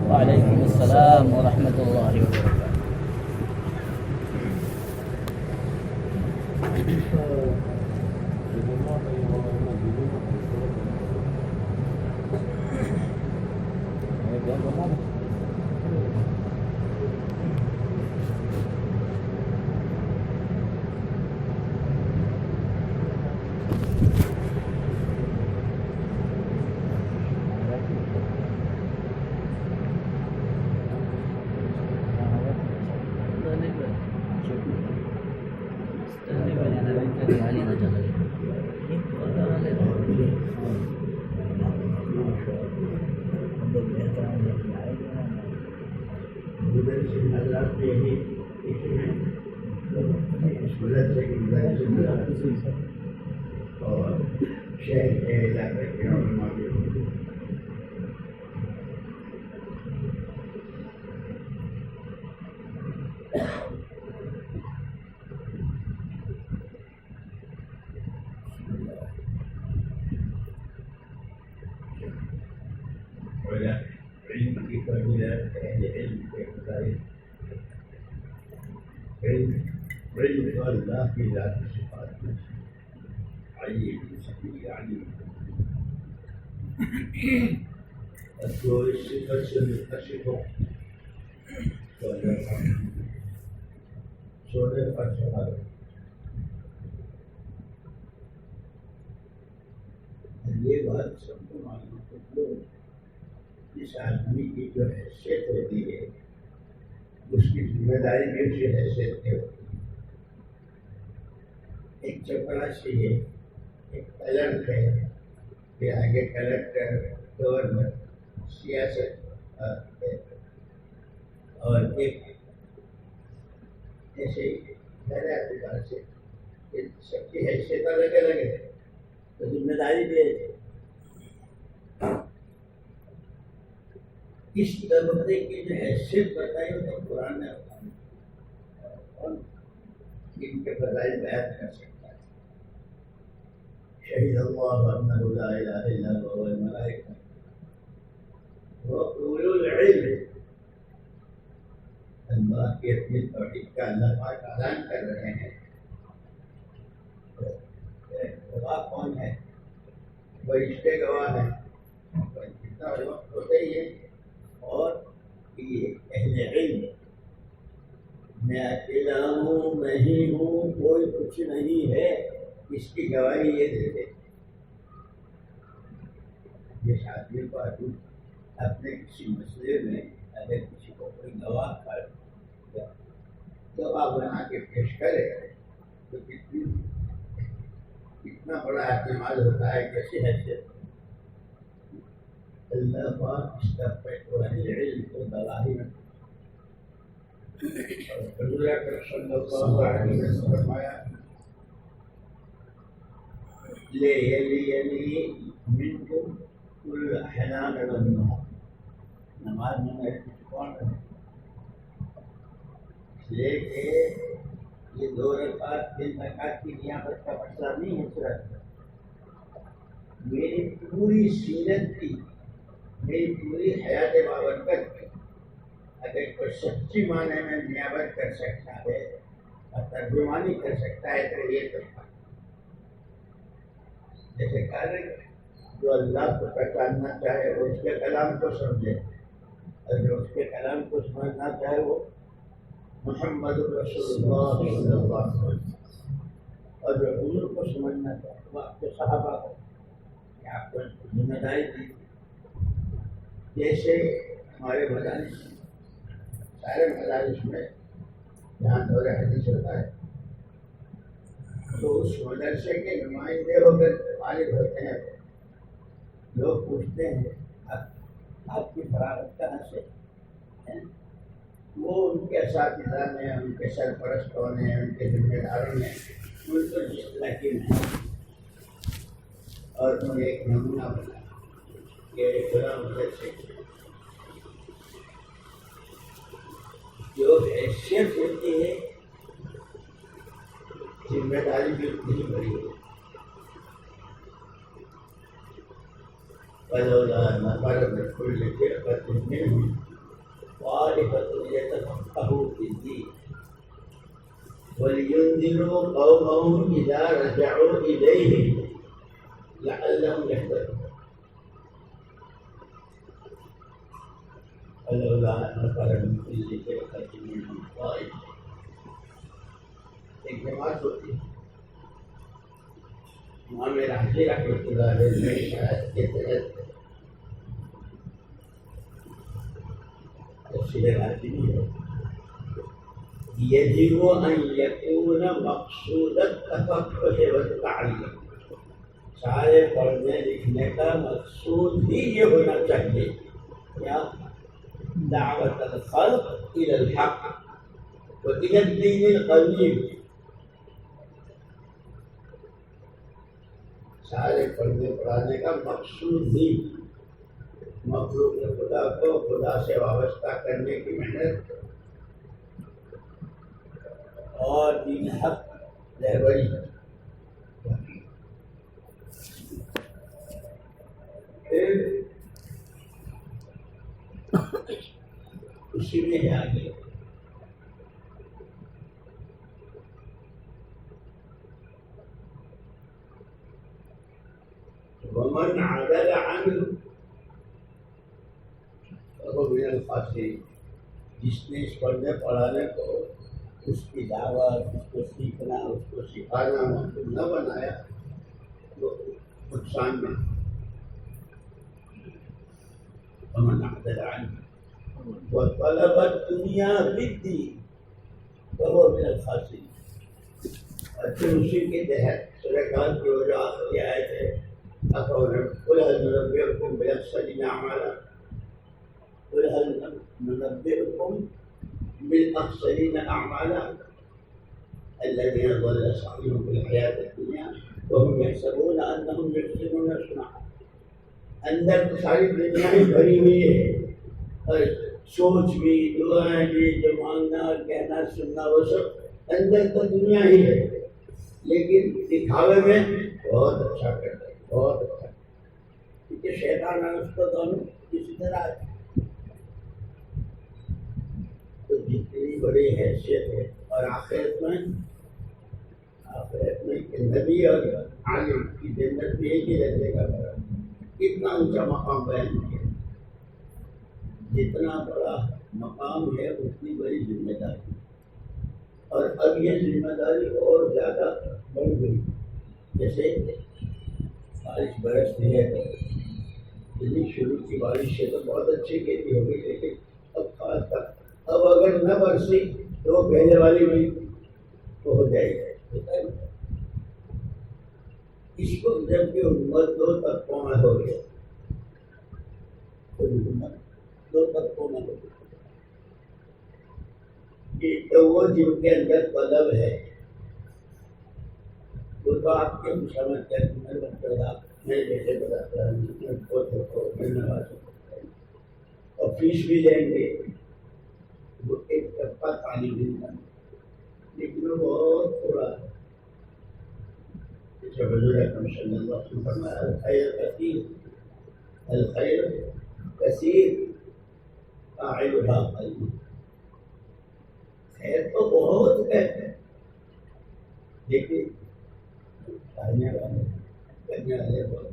وعلیکم السلام ورحمۃ اللہ وبرکاتہ. اور شہر کے علاقے کے علماء بھی ہوتے ہیں. علم کی فضیلت اہل علم کے فضائل. علم تو اللہ کی ذاتی صفات میں آئیے سبھی علیم اور جو اس صفت سے متصف ہو تو سونے پر چڑھا دو. یہ بات سب کو معلوم ہے کہ جس آدمی کی جو حیثیت ہوتی ہے اس کی ذمہ داری بھی اسی حیثیت کی ہوتی ہے. ایک چپراسی ہے, ایک کلرک ہے, پھر آگے کلکٹر, گورنر, سیاست اور ایک ایسے میرے اعتبار سے سب کی حیثیت الگ الگ ہے تو ذمہ داری بھی ہے. اس طبقے کی جو حیثیت بتائی تو قرآن نے ان کے فضائل بیان کر سکتا ہے. شہید اللہ انہ لا الہ الا هو والملائکہ وأولو العلم. اللہ کی اپنی توحید کا اللہ پاک اعلان کر رہے ہیں. گواہ کون ہے؟ فرشتے گواہ ہیں. اتنا وقت ہوتا ہی ہے. اور یہ اہل علم, میں اکیلا ہوں, میں ہی ہوں, کوئی کچھ نہیں ہے, اس کی گواہی یہ دیتے. جس آدمی کو اپنے کسی مسئلے میں اگر کسی کو کوئی گواہ کر تو آپ بنا کے پیش کرے تو کتنا بڑا اعتماد ہوتا ہے. کیسی حیثیت اللہ پاک اس کا پیٹو اہل علم کو گواہی میں حضور اکرم صلی اللہ علیہ وسلم فرمایا لیلی منکم کل احلام والنهار. نماز میں میرے کچھ کون ہے اس لیے کہ یہ 2 رکعت 3 رکعت کی نیابت کا مسئلہ نہیں ہے. صرف میری پوری سیرت کی, میری پوری حیات بابرکت کی اگر کوئی سچی معنی میں نیابت کر سکتا ہے اور ترجمانی کر سکتا ہے تو یہ تو جیسے کہا جو اللہ کو پہچاننا چاہے وہ اس کے کلام کو سمجھے, اور جو اس کے کلام کو سمجھنا چاہے وہ محمد رسول اللہ صلی اللہ علیہ وسلم, اور جو حضور کو سمجھنا چاہے وہ آپ کے صحابہ کو آپ کو ذمہ داری دی. جیسے ہمارے مدارس, سارے مدارس میں جہاں دور حدیث ہوتا ہے تو اس مدرسے کے نمائندے ہو کر طالب ہوتے ہیں. لوگ پوچھتے ہیں آپ کی فراغت کہاں سے ہے؟ وہ ان کے اساتذہ نے, ان کے سرپرستوں نے, ان کے ذمہ داروں نے ان کو جس طرح کی اور انہیں ایک نمونہ بنا کہ غلام مدرسے جو حیثیت ہوتی ہے ذمہ داری بھی اتنی بڑی ہے. فلولا نفر من كل فرقة منهم طائفة يتفقهوا في الدين ولينذروا قومهم إذا رجعوا إليهم لعلهم يهتدون. فلولا نفر من كل فرقة منهم طائفة. ایک جماعت ہوتی ہے. امام راضی رحمۃ اللہ علیہ نے شاید کے تحت تفسیر راضی ہے يجب أن يكون مقصود التفقه والتعلم. سارے پڑھنے لکھنے کا مقصود ہی یہ ہونا چاہیے کیا؟ دعوت الخلق إلى الحق وإلى الدين القويم. سارے پڑھنے پڑھانے کا مقصود ہی مخلوق خدا کو خدا سے وابستہ کرنے کی محنت اور دین حق رہبری. پھر اسی میں ہے آگے ومن عدل عنه فهو من الخاسرين. جس نے اس پڑھنے پڑھانے کو اس کی دعوت اس کو سیکھنا اس کو سکھانا مقصود نہ بنایا تو نقصان میں. ومن عدل عنه وطلب الدنيا بالدين فهو من الخاسرين. اور پھر اسی کے تحت سورہ کہف کی وہ جو آخری آیت ہے قل هل ننبئكم بالأخسرين أعمالا قل هل ننبئكم بالأخسرين أعمالا الذين ضل سعيهم في الحياة الدنيا وهم يحسبون أنهم يحسنون صنعا. اندر تو ساری دنیا ہی بھری ہوئی ہے اور سوچ بھی دعائیں بھی جو مانگنا اور کہنا سننا وہ سب اندر تو دنیا ہی ہے لیکن دکھاوے میں بہت اچھا کرتا ہے بہت اچھا. کیونکہ شیطان ہے اس کو دونوں کسی طرح تو جتنی بڑی حیثیت ہے اور آخرت میں نبی اور عالم کی جنت میں ایک ہی درجے کا فرق. کتنا اونچا مقام بیان کیا. جتنا بڑا مقام ہے اتنی بڑی ذمہ داری اور اب یہ ذمہ داری اور زیادہ بڑھ گئی. جیسے بارش برستی ہے تو شروع کی بارش سے تو بہت اچھی کھیتی ہوگی لیکن اب خاص تک اب اگر نہ برسی تو وہ پہلے والی بھی تو ہو جائے گی. اس کو جب کہ امت دو طبقوں میں ہو گیا دو طبقوں میں ہو گیا. ایک تو وہ جن کے اندر طلب ہے وہ تو آپ کے سمجھتے ہیں میں جیسے بتاتا ہوں میں نواز اور فیس بھی لیں گے وہ ایک طبقہ تعلیم ملتا لیکن وہ بہت تھوڑا ہے. جیسے حضور اکرم صلی اللہ علیہ وسلم فرمایا الخیر کثیر فاعلها قلیل. خیر تو بہت ہے لیکن کرنے والے بہت.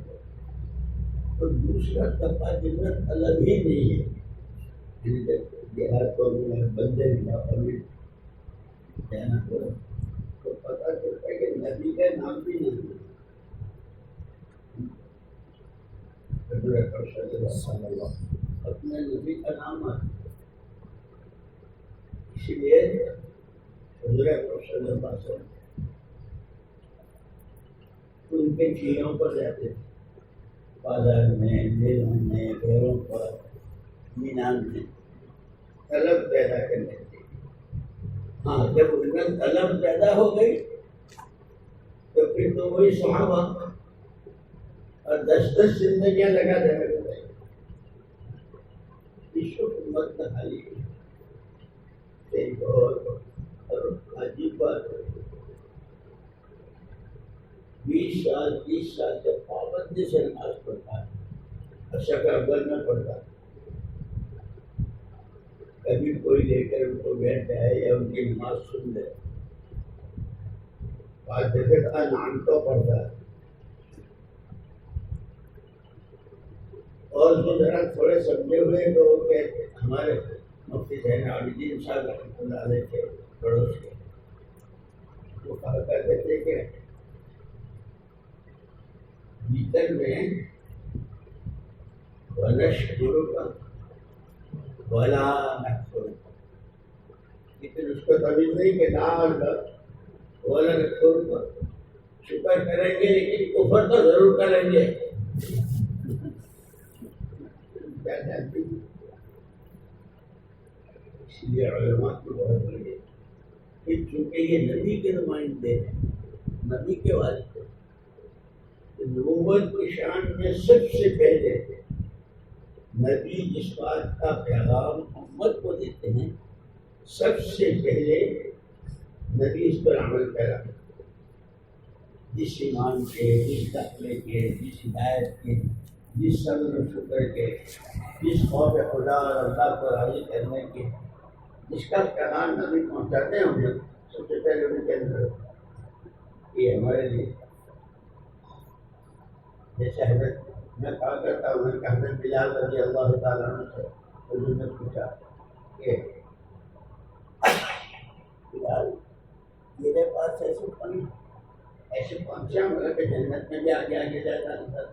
تو دوسرا طبقہ جنت الگ ہی نہیں ہے. دیہاتوں میں بندے میں جانا تو پتہ چلتا ہے کہ نبی کا نام بھی نہیں حضور اکرم صلی اللہ علیہ وسلم اپنے نبی کا نام ہے. اسی لیے حضور اکرم صلی اللہ علیہ وسلم ان کے چیزوں پر جاتے تھے بازار میں میلوں میں گھروں پر مینان میں طلب پیدا کرنے کی. ہاں جب ان میں طلب پیدا ہو گئی تو پھر تو وہی صحابہ اور 10 زندگیاں لگا دینے لگے. اس کو امت کا حالی ایک بہت عجیب بات ہے، 20 سال 30 سال سے پابندی سے نماز پڑھتا ہے، اشک اول میں پڑھتا ہے، کبھی کوئی لے کر ان کو بیٹھ جائے یا ان کی نماز سن لے، بات دیکھے تھا نام تو پڑھتا ہے، اور جو ذرا تھوڑے سمجھے ہوئے لوگ کے ہمارے مفتی زین عابدین صاحب رحمۃ اللہ علیہ کے پڑوس کے، وہ کہا کرتے تھے کہ بھیتر میں ونشکر کا ولا نکفر، لیکن اس کو تمیز نہیں کہ نام کا ولا نکفر کا شکر کریں گے لیکن کفر تو ضرور کریں گے. کیا جانتی ہیں؟ اس لیے علماء کی بہت بڑی ہے کہ چونکہ یہ نبی کے نمائندے ہیں، نبی کے واسطے نبوت کی شان میں سب سے پہلے نبی جس بات کا پیغام امت کو دیتے ہیں، سب سے پہلے نبی اس پر عمل کرا، جس ایمان کے، جس تقوی کے، جس ہدایت کے، جس صبر و شکر کے، جس خوف خدا اور اللہ کو راضی کرنے کے، جس کا پیغام نبی پہنچاتے ہوں گے، سب سے پہلے ان کے اندر یہ ہمارے لیے. جیسے حضرت میں کہا کرتا ہوں کہ حضرت بلال رضی اللہ تعالیٰ عنہ سے حضور نے پوچھا کہ بلال میرے پاس ایسے پہنچا مگر کہ جنت میں بھی آگے آگے جاتا تھا.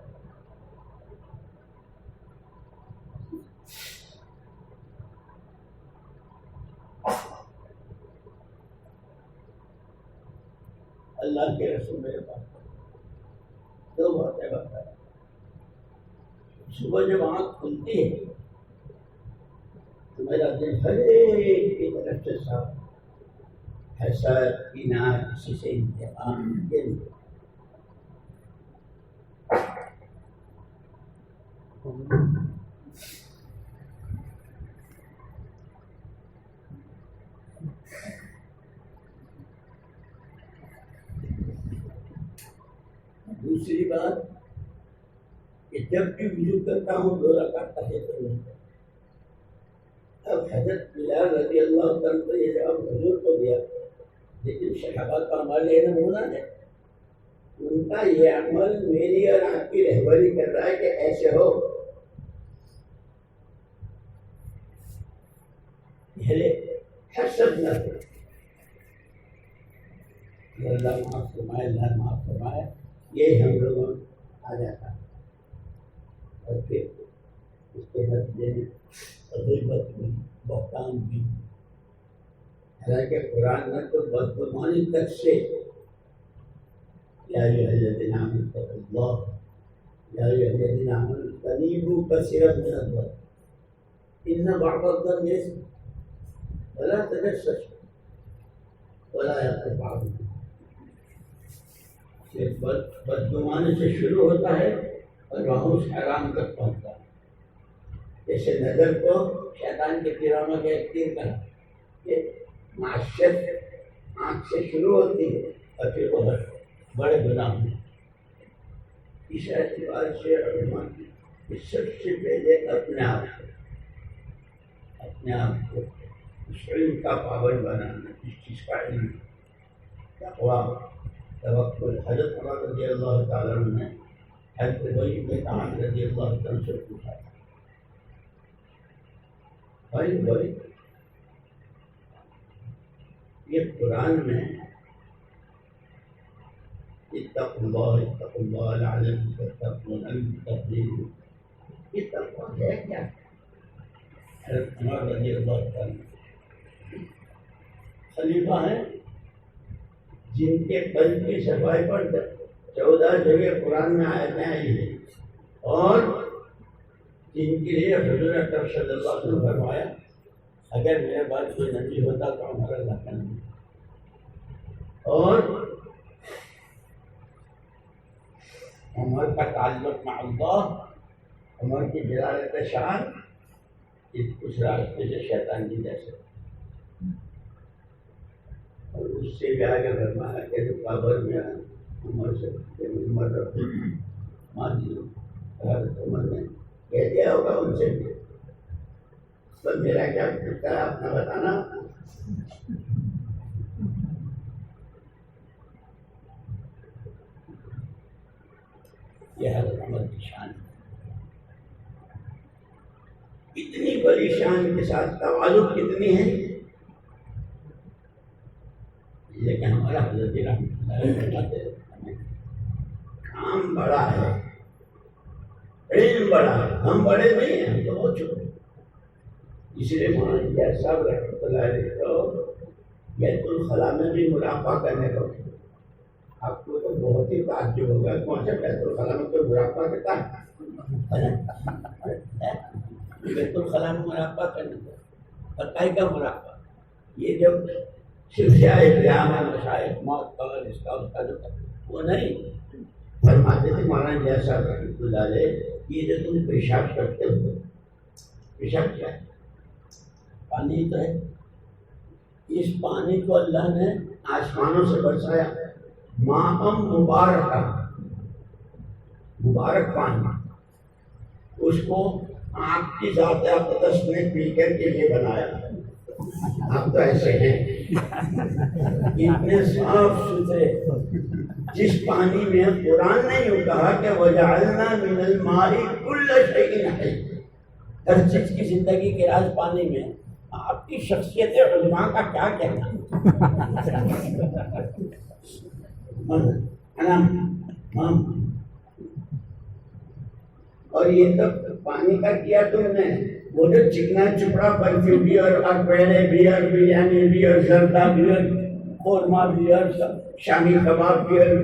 اللہ کے رسول میرے پاس دو باتیں بتا ہے. صبح جب آنکھ کھلتی ہے تو میرا دل ہر ایک کی طرف سے صاف، حسد کینہ کسی سے انتقام کے لیے. دوسری بات کہ جب بھی وضو کرتا ہوں 2 رکعت تہجد نہیں کرتا. اب حضرت بلال رضی اللہ تعالیٰ کو یہ جواب حضور کو دیا، لیکن صحابہ کا عمل یہ نہ ہونا ہے. ان کا یہ عمل میری اور آپ کی رہبری کر رہا ہے کہ ایسے ہو. پہلے حسد نہ ہو، اللہ معاف فرمائے، اللہ معاف فرمائے، یہ ہم لوگوں آ جاتا ہے. اور پھر اس کے نتیجے میں غیبت بھی، بہتان بھی. حالانکہ قرآن میں تو بدگمانی تک سے یا ایھا الذین آمنوا اتقوا اللہ، یا ایھا الذین آمنوا اجتنبوا کثیرا من الظن ان بعض الظن اثم ولا تجسسوا ولا یغتب بعضکم. بدگمانی سے شروع ہوتا ہے اور وہاں اس حرام تک پہنچتا ہے. جیسے نظر کو شیطان کے تیرانوں کا ایک تیر کہا کہ معاشرت آنکھ سے شروع ہوتی ہے اور پھر وہ بڑے گناہ میں. اس اعتبار سے علماء کی سب سے پہلے اپنے آپ کو اس علم کا پابند بنانا، اس چیز کا علم، تقویٰ، توکل. حضرت عمر رضی اللہ تعالیٰ عنہ نے حضرت ابی بن کعب رضی اللہ تعالیٰ سے پوچھا، بھائی یہ قرآن میں اتقوا اللہ لعلکم تتقون المتقین، یہ تقویٰ ہے کیا؟ حضرت عمر رضی اللہ تعالیٰ خلیفہ ہیں جن کے قلب کی صفائی پر 14 جگہ قرآن میں آیتیں آئی ہیں، اور جن کے لیے حضور اکرم صلی اللہ علیہ وسلم فرمایا اگر میرے بعد کوئی نبی ہوتا تو ہمارا اللہ کا نبی. اور عمر کا تعلق مع اللہ، عمر کی جلالت شان اس راستے سے شیطان کی جیسے. اور اس سے بھی آگے فرمایا کہ جو قبر میں عمر سے حضرت عمر نے کہہ دیا ہوگا ان سے بھی، تو میرا کیا پوچھتا ہے آپ نے بتانا. یہ حضرت عمر کی شان ہے. اتنی بڑی شان کے ساتھ تواضع کتنی ہے، لیکن ہمارا حضرت رحمۃ اللہ علیہ کام بڑا ہے، علم بڑا ہے، ہم بڑے نہیں ہیں، ہم تو بہت چھوٹے. اس لیے مولانا صاحب رحمۃ اللہ علیہ کو بیت الخلاء میں بھی مراقبہ کرنے کو، آپ کو تو بہت ہی تعجب ہوگا کون سے بیت الخلاء میں کوئی مراقبہ کرتا ہے. بیت الخلاء میں مراقبہ کرنے کو، اور کائی کا مراقبہ، یہ جب سلسلہ قیامہ مشائخ موت قبر اس کا جو وہ نہیں فرماتے تھے مولانا جیسا رحمۃ اللہ علیہ، یہ جو تم پیشاب کرتے ہو، پیشاب کیا ہے؟ پانی تو ہے. اس پانی کو اللہ نے آسمانوں سے برسایا، ماء مبارک، مبارک پانی، اس کو آپ کی ذات اقدس نے پی کر کے یہ بنایا. آپ تو ایسے ہیں اتنے صاف ستھرے، جس پانی میں قرآن نے یوں کہا کہ وَجَعَلْنَا مِنَ الْمَاءِ كُلَّ شَيْءٍ حَيٍّ، ہر چیز کی زندگی کے راز پانی میں. آپ کی شخصیت علماء کا کیا کہنا. اور یہ تو پانی کا کیا تم نے، وہ جو چکنا چپڑا برفی بھی اور پیڑے بھی اور بریانی بھی اور زردہ بھی اور قورمہ بھی اور شامی کباب بھی اور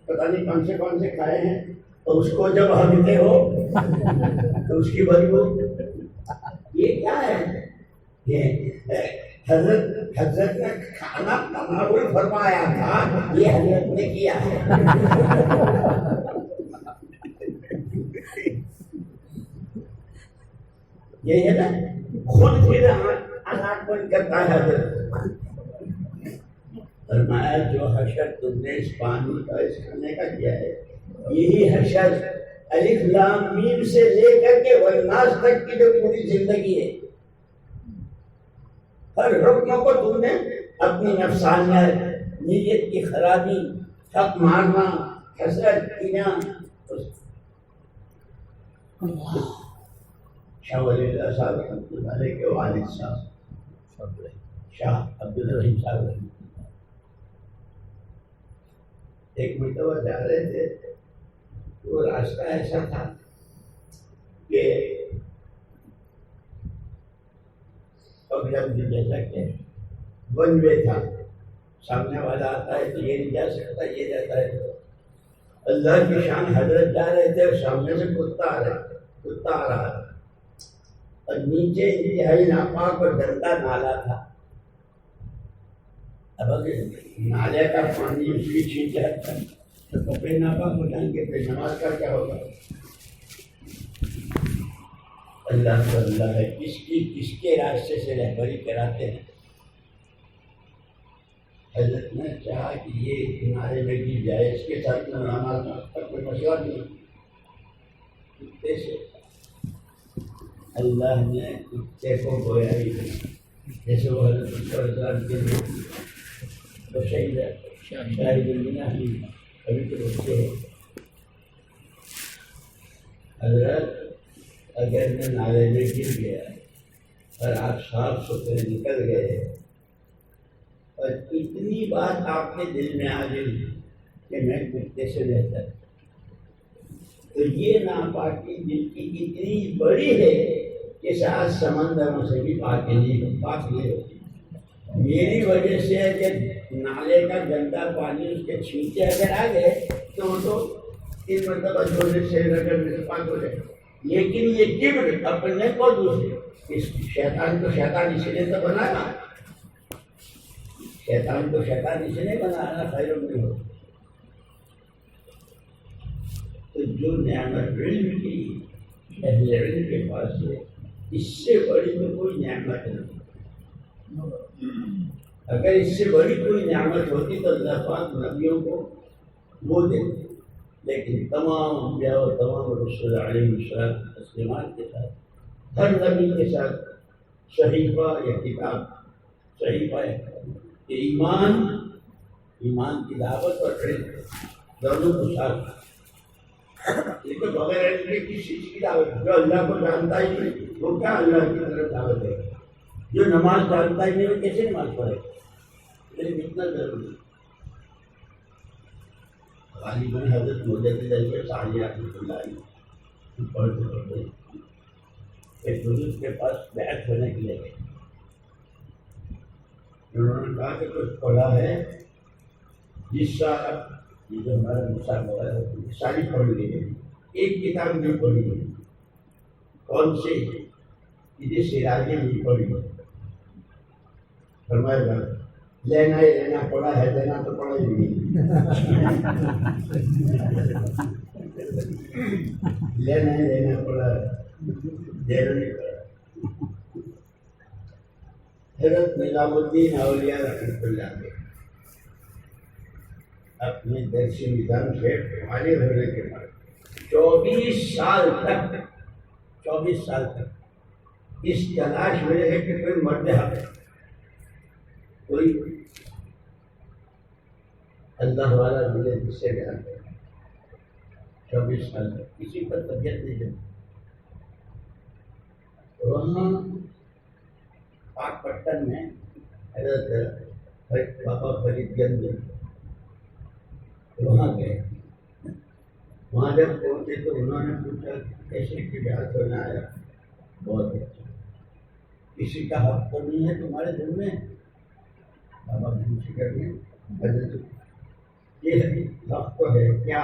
پتہ نہیں کون سے کھائے ہیں، تو اس کو جب ہگتے ہو تو اس کی بدبو، یہ کیا ہے؟ یہ حضرت نے کھانا تناول فرمایا تھا، یہ حضرت نے کیا ہے. یہ ہے نا، خود پھر آنکھ بند کرتا ہے حضرت. فرمایا جو حشر تم نے اس پانی کا اس کھانے کا کیا ہے، یہی حشر الف لام میم سے لے کر کے والناس تک کی جو پوری زندگی ہے، ہر حکم کو تم نے اپنی نفسانیت، نیت کی خرابی، حق مارنا، حسد، کینہ، شاہ ولی اللہ صاحب رحمۃ اللہ علیہ کے والد صاحب شاہ عبدالرحیم صاحب رحمۃ اللہ ایک مرتبہ جا رہے تھے، وہ راستہ ایسا تھا کہ جیسا کہ ون وے تھا، سامنے والا آتا ہے تو یہ نہیں جا سکتا، یہ جاتا ہے. اللہ کی شان، حضرت جا رہے تھے اور سامنے سے کتا آ رہا تھا، اور نیچے انتہائی ناپاک اور گندا نالا تھا. اب اگر نالے کا پانی اس کی چھینچ جاتا ہے تو کپڑے ناپاک ہو جائیں گے، پھر نماز کا کیا ہوگا؟ اللہ تو اللہ ہے، کس کے راستے سے رہبری کراتے ہیں. حضرت نے چاہا کہ یہ کنارے میں گر جائے، اس کے ساتھ میں نماز کا کوئی مسئلہ نہیں. کتے سے اللہ نے کتے کو گویا ہی نہیں، جیسے وہ حضرت کے تو شہید ہے، شاہد المنہ ہی ابھی تو بچے ہیں. حضرت اگر میں نالے میں گر گیا اور آپ صاف ستھرے نکل گئے اور اتنی بات آپ کے دل میں آ گئی کہ میں کتے سے بہتر، تو یہ ناپاکی دل کی اتنی بڑی ہے کہ ساتھ سمندروں سے بھی پاک نہیں ہوتی. میری وجہ سے کہ نالے کا گندا پانی اس کے چھینٹے اگر آ گئے تو وہ تو 3 مرتبہ جوڑنے سے رگڑنے سے پاک ہو جائے. لیکن یہ کبر اپنے کو دوسرے، اس شیطان کو شیطان اسی نے تو بنایا، شیطان کو شیطان اسی نے بنایا خیر نہیں ہو. تو جو نعمت علم کی اہل علم کے پاس ہے، اس سے بڑی تو کوئی نعمت نہیں. اگر اس سے بڑی کوئی نعمت ہوتی تو اللہ پاک نبیوں کو وہ دیتے، لیکن تمام انبیاء اور تمام رسول علیہ السلام تسلیمات کے ساتھ ہر نبی کے ساتھ صحیفہ یا کتاب، صحیفہ یا کتاب، کہ ایمان کی دعوت اور علم دونوں کو ساتھ، یہ تو بغیر علم کے کسی چیز کی دعوت، جو اللہ کو جانتا ہی نہیں وہ کیا اللہ کی طرف دعوت ہے، جو نماز جانتا ہی نہیں وہ کیسے نماز پڑھے، لیکن اتنا ضروری غالباً حضرت مجدد ثانی رحمۃ اللہ علیہ پڑھتے پڑھتے ایک بزرگ کے پاس بیعت ہونے کے لیے گئے، انہوں نے کہا کہ کچھ پڑھا ہے جس سال یہ جو ہمارا مثال ہوا ہے ساری پڑھ لی ہے، ایک کتاب نہیں پڑھی ہے، کون سے جس سراج میں نہیں پڑھی ہے، فرمایا گا لینا ہی لینا پڑا ہے، دینا تو پڑا ہی نہیں، لینا ہی لینا پڑا ہے، دینا نہیں پڑا۔ حضرت نظام الدین اولیاء رحمۃ اللہ علیہ اپنے درسی نظام سے فارغ ہونے کے بعد 24 سال تک اس تلاش میں رہے کہ کوئی مرد حق ہے، کوئی اللہ والا ملے جس سے بیان کرے، 24 سال تک کسی پر طبیعت نہیں جمتی۔ وہاں پاک پٹن میں حضرت بابا فرید گنج وہاں گئے، وہاں جب پہنچے تو انہوں نے پوچھا کیسے کی بیعت ہونا آیا، بہت اچھا، کسی کا حق تو نہیں ہے تمہارے دل میں؟ بابا گنج فکر میں حضرت یہ حق تو ہے کیا؟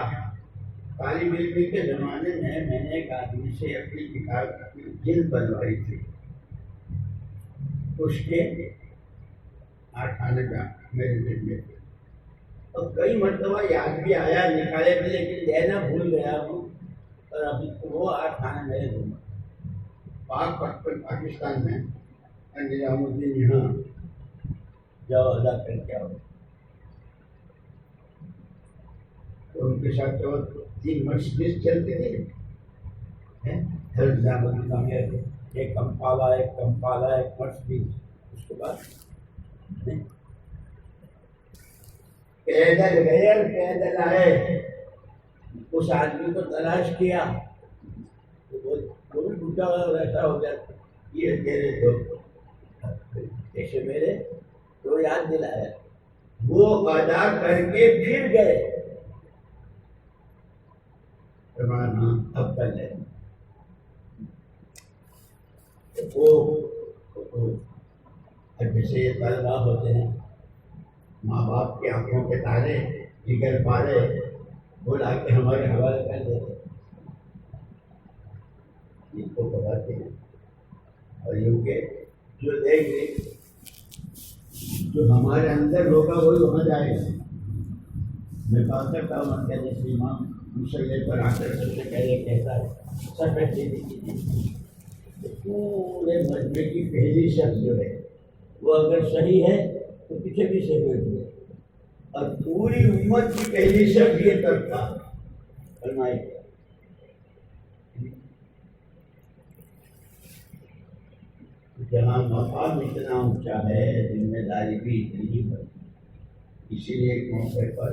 طالب علم کے زمانے میں نے ایک آدمی سے اپنی کتاب کی جلد بنوائی تھی، اس کے 8 آنے کا میرے دل میں، اور کئی مرتبہ یاد بھی آیا نکالے بھی، لیکن دینا بھول گیا ہوں، اور ابھی وہ 8 آنے میرے دل میں۔ پاکستان میں نظام الدین یہاں جاؤ ادا کر کے آؤ، تو ان کے ساتھ تو 3 مرسڈیز چلتے تھے، ہر نظام الدین میں ایک کمپالا ایک مرسڈیز، اس کے بعد پیدل گئے اور پیدل آئے، اس آدمی کو تلاش کیا، وہ بھی بڈھا ایسا ہو گیا، یہ تیرے تو ایسے میرے تو یاد دلایا، وہ ادا کر کے پھر گئے، ہاں اب کر لیں وہ جیسے یہ طلبا ہوتے ہیں، ماں باپ کی آنکھوں کے تارے جگر پارے وہ لا کے ہمارے حوالے کر دیتے، ان کو بتاتے ہیں، اور یوں کہ جو دیکھ لیں جو ہمارے اندر ہوگا وہی وہاں جائے گا۔ میں بات کرتا ہوں کہ جیسے امام مسلح پر آ کر سب سے پہلے کہتا ہے سب کیجیے، پورے مجمع کی پہلی شخص جو ہے وہ اگر صحیح ہے تو پیچھے بھی صحیح ہوتی ہے، اور پوری امت کی پہلی شخص یہ طبقہ فرمائے جہاں مقام اتنا اونچا ہے ذمہ داری بھی اتنی ہی بڑی، اسی لیے ایک موقع پر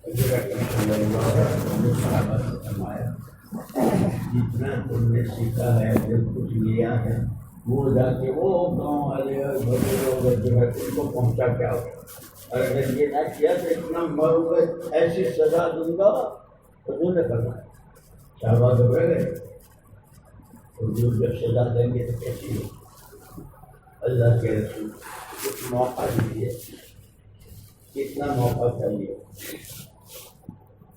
حضور اکرم صلی اللہ علیہ وسلم نے فرمایا جتنا تم نے سیکھا ہے جو کچھ لیا ہے وہ جا کے وہ گاؤں والے اور بڑے لوگ جو ہے ان کو پہنچا کے آؤ، اور اگر یہ نہ کیا تو اتنا مروں گا ایسی سزا دوں گا۔ حضور نے فرمایا صحابہ تو بڑھ گئے، حضور جب سزا دیں گے تو کیسی ہو؟ اللہ کے رسول کچھ موقع دیجیے، کتنا موقع چاہیے؟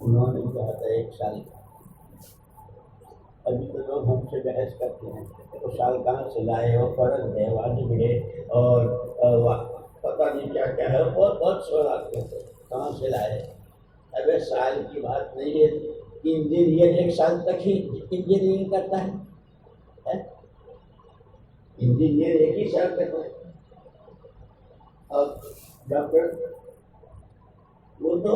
انہوں نے کہا تھا 1 سال کا۔ ابھی تو لوگ ہم سے بحث کرتے ہیں وہ سال کہاں سے لائے، اور فرض ہے، واجب ہے، اور پتہ نہیں کیا کیا ہے، اور بہت سوالات کرتے ہیں کہاں سے لائے۔ ابھی سال کی بات نہیں ہے، انجینئر 1 سال تک ہی انجینئرنگ کرتا ہے، انجینئر 1 ہی سال تک ہے، اور ڈاکٹر وہ تو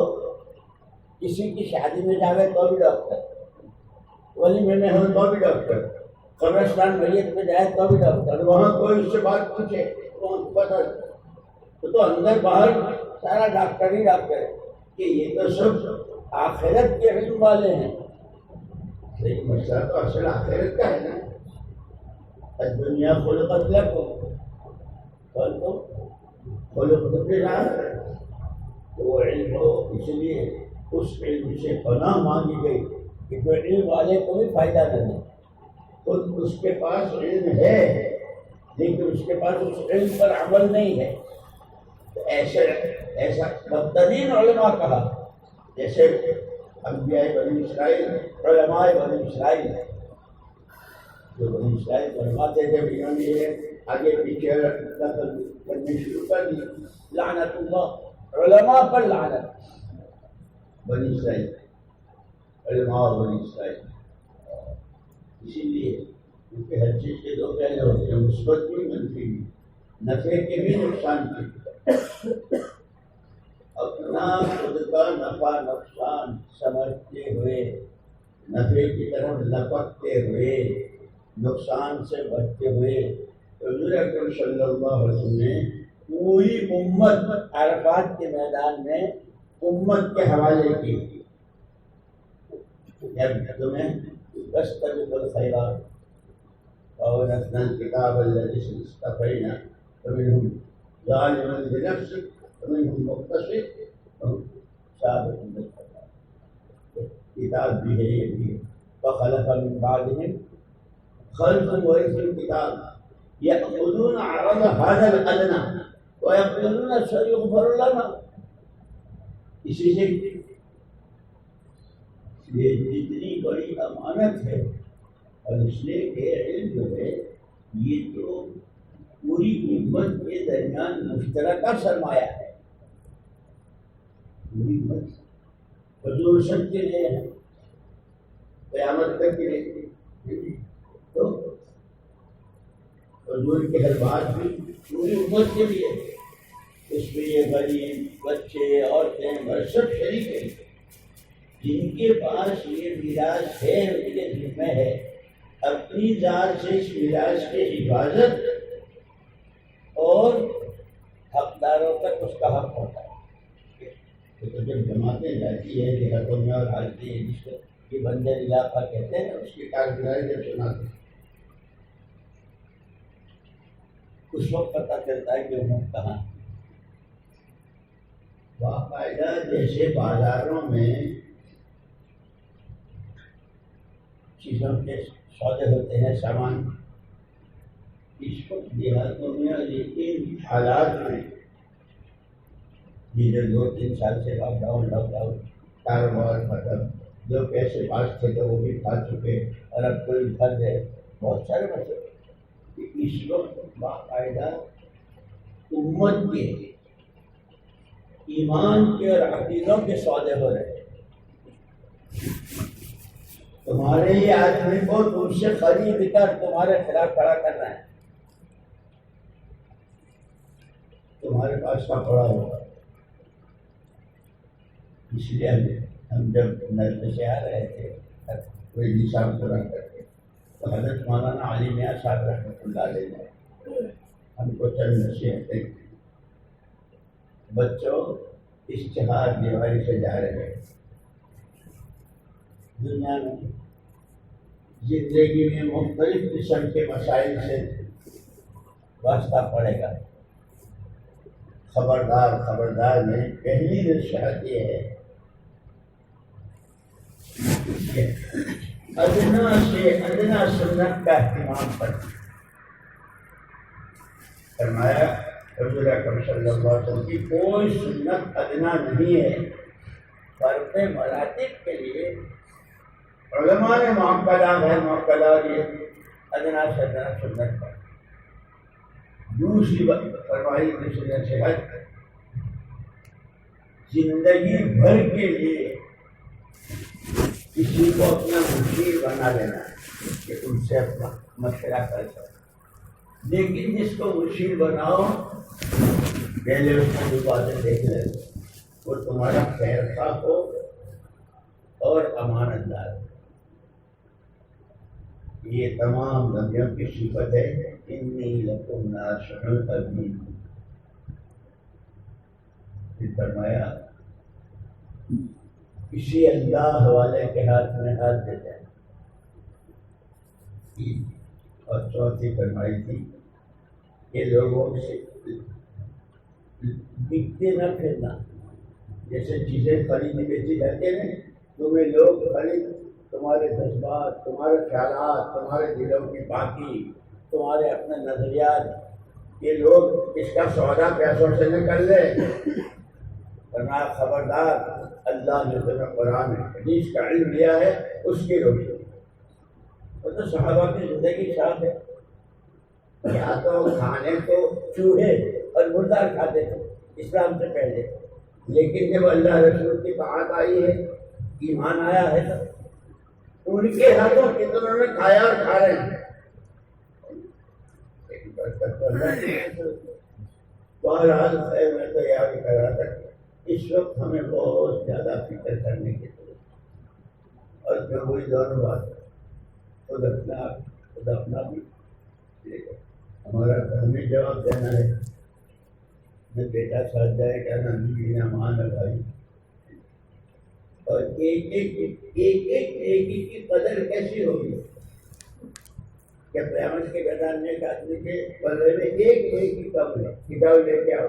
کسی کی شادی میں جاوے تو بھی ڈاکٹر، ولیمے میں ہو تو بھی ڈاکٹر، قبرستان میت میں جائے تو بھی ڈاکٹر، وہاں کوئی اس سے بات پوچھے تو پتہ تو اندر باہر سارا ڈاکٹر ہی ڈاکٹر ہے کہ یہ تو سب آخرت کے علم والے ہیں. لیکن مسئلہ تو اصل آخرت کا ہے نا. دنیا خلقت لکم خلقت للآخرہ، وہ علم ہو اس لیے اس علم سے پناہ مانگی گئی کہ جو علم والے کو بھی فائدہ نہ دے. خود اس کے پاس علم ہے لیکن اس کے پاس اس علم پر عمل نہیں ہے. ایسا بدترین علماء کہا جیسے انبیاء بنی اسرائیل، علماء بنی اسرائیل جو بنی اسرائیل فرماتے تھے انہوں نے یہ آگے پیچھے نقل کرنے شروع کر دی. لعنت اللہ علماء پر لعنت. بنی اسرائیل علماء بنی اسرائیل، اسی لیے کیونکہ ہر چیز کے دو پہلے ہوتے ہیں، مثبت بھی منفی بھی، نفع کے بھی نقصان کے بھی. اپنا خود کا نفع نقصان سمجھتے ہوئے، نفع کی طرف لپکتے ہوئے، نقصان سے بچتے ہوئے حضور اکرم صلی اللہ علیہ وسلم نے پوری امت عرفات کے میدان میں امت کے حوالے کی. تمہیں تستبقوا الخيرات وأورثنا الكتاب الذي اصطفينا فمنهم ظالم لنفسه ومنهم مقتصد ومنهم سابق بالخيرات. کتاب بھی ہے یہ بھی. فخلف من بعدهم خلف ورثوا الكتاب يأخذون عرض هذا الأدنى ويقولون سيغفر لنا. اسی سے یہ جتنی بڑی امانت ہے اور اس لیے کہ علم جو ہے یہ تو پوری امت کے درمیان مشترکہ سرمایہ ہے. پوری امت حضور سب کے لیے ہے، قیامت تک کے لیے. تو حضور کے ہر بات بھی پوری امت کے لیے، اس میں یہ غریب بچے عورتیں مرد سب شریک ہیں. جن کے پاس یہ میراث ہے ان کے ذمہ ہے اپنی ذات سے اس میراث کی حفاظت اور حقداروں تک اس کا حق ہوتا ہے. تو جب جماعتیں جاتی ہے دیہاتوں میں اور حالتی ہے جس کو یہ بنجر علاقہ کہتے ہیں، اس کی کارگزاری جب سناتے ہیں اس وقت پتہ چلتا ہے کہ وہ کہاں. باقاعدہ جیسے بازاروں میں چیزوں کے سودے ہوتے ہیں، سامان، اس وقت دیہاتوں میں لیکن حالات میں جدھر 2-3 سال سے لاک ڈاؤن کاروبار ختم، جو پیسے پاس تھے تو وہ بھی کھا چکے اور اب کوئی گھر ہے، بہت سارے مسئلے. اس وقت باقاعدہ امت کے ایمان کے اور عقیدوں کے سودے ہو رہے ہیں. تمہارے ہی آدمی کو تم سے خرید کر تمہارے خلاف کھڑا کرنا ہے، تمہارے پاس کا پڑا ہوگا. اس لیے ہم جب نظر سے آ رہے تھے کوئی نصاب پورا کر کے تو حضرت مولانا علی میاں صاحب رحمۃ اللہ علیہ نے ہم کو چند نصیحتیں. بچوں اشتہار دیوالی سے جا رہے ہیں. دنیا میں زندگی میں مختلف قسم کے مسائل سے واسطہ پڑے گا. خبردار خبردار میں پہلی نصیحت یہ ہے کہ ادنا سے ادنا سنت کا اہتمام کرنا. فرمایا حضور اکرم صلی اللہ علیہ وسلم کی کوئی سنت ادنا نہیں ہے. فرق مراتب کے لیے علماء نے معقدات ہے، معقدات یہ ادنا سے ادنا سنت پر. دوسری فرمائی دوسری نصیحت زندگی بھر کے لیے کسی کو اپنا مشیر بنا لینا کہ ان سے اپنا مشورہ کر سکے. لیکن جس کو مشیر بناؤ پہلے اس کو جو باتیں دیکھ لیں وہ تمہارا خیر خواہ ہو اور امانت دار ہو. یہ تمام نبیوں کی صفت ہے. انی لکم ناصح امین. پھر فرمایا کسی اللہ والے کے ہاتھ میں ہاتھ دے جائے. اور چوتھی فرمائی تھی کہ لوگوں سے دکھتے نہ پھرنا. جیسے چیزیں خریدی بیچی جاتے ہیں تمہیں لوگ خرید تمہارے جذبات، تمہارے خیالات، تمہارے دلوں کی باقی، تمہارے اپنے نظریات، یہ لوگ اس کا سودا پیسوں سے نہ کر لے. ورنہ خبردار، اللہ نے تمہیں قرآن حدیث کا علم دیا ہے اس کی روشنی. وہ تو صحابہ کی زندگی صاف ہے. یا تو کھانے کو چوہے اور مردار کھاتے تھے اسلام سے پہلے، لیکن جب اللہ رسول کی بات آئی ہے، ایمان آیا ہے، تو ان کے ہاتھوں کتنوں نے کھایا اور کھا رہے ہیں. بہرحال میں تو یاد کر رہا تھا اس وقت ہمیں بہت زیادہ فکر کرنے کی ضرورت ہے. اور جو وہی دونوں بات خود اپنا بھی ہمارا ہمیں جواب دینا ہے. میں بیٹا ساتھ جائے کیا نام جینا مان بھائی، اور ایک کی قدر کیسی ہوگی کہ قیامت کے میدان میں ایک آدمی کے بدلے میں ایک کی کم ہے. کتاب لے کے آؤ.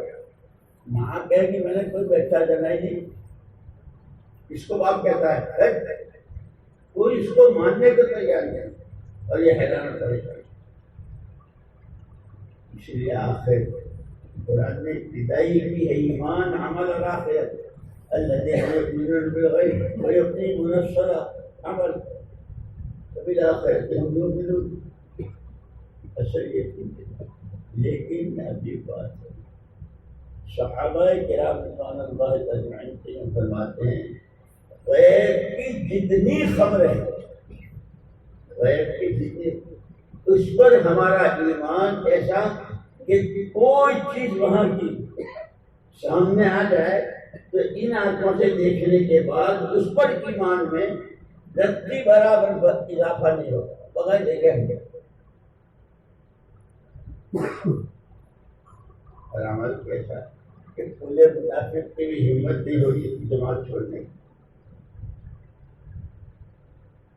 ماں کہے کہ میں نے کوئی بچہ جنا ہی نہیں. اس کو باپ کہتا ہے کوئی اس کو ماننے کو تیار نہیں. اور یہ حیران پریشان. اس لیے آخر قرآن نے ابتدائی کی ہے ایمان عمل اور آخرت. الذين يؤمنون بالغيب ويقيمون الصلاة عمل وبالآخرة هم يؤمنون. اصل یہ تھی. لیکن عجیب بات ہے، صحابہ کرام رضوان اللہ اجمعین سے فرماتے ہیں غیب کی جتنی خبریں، غیب کی جتنی، اس پر ہمارا ایمان ایسا کہ کوئی چیز وہاں کی سامنے آ جائے تو ان آنکھوں سے دیکھنے کے بعد اس پر ایمان میں رتی برابر اضافہ نہیں ہوگا بغیر دیکھے ہم. اور عمل کیسا کہ پورے منافق کی بھی ہمت نہیں ہوگی جماعت چھوڑنے کی.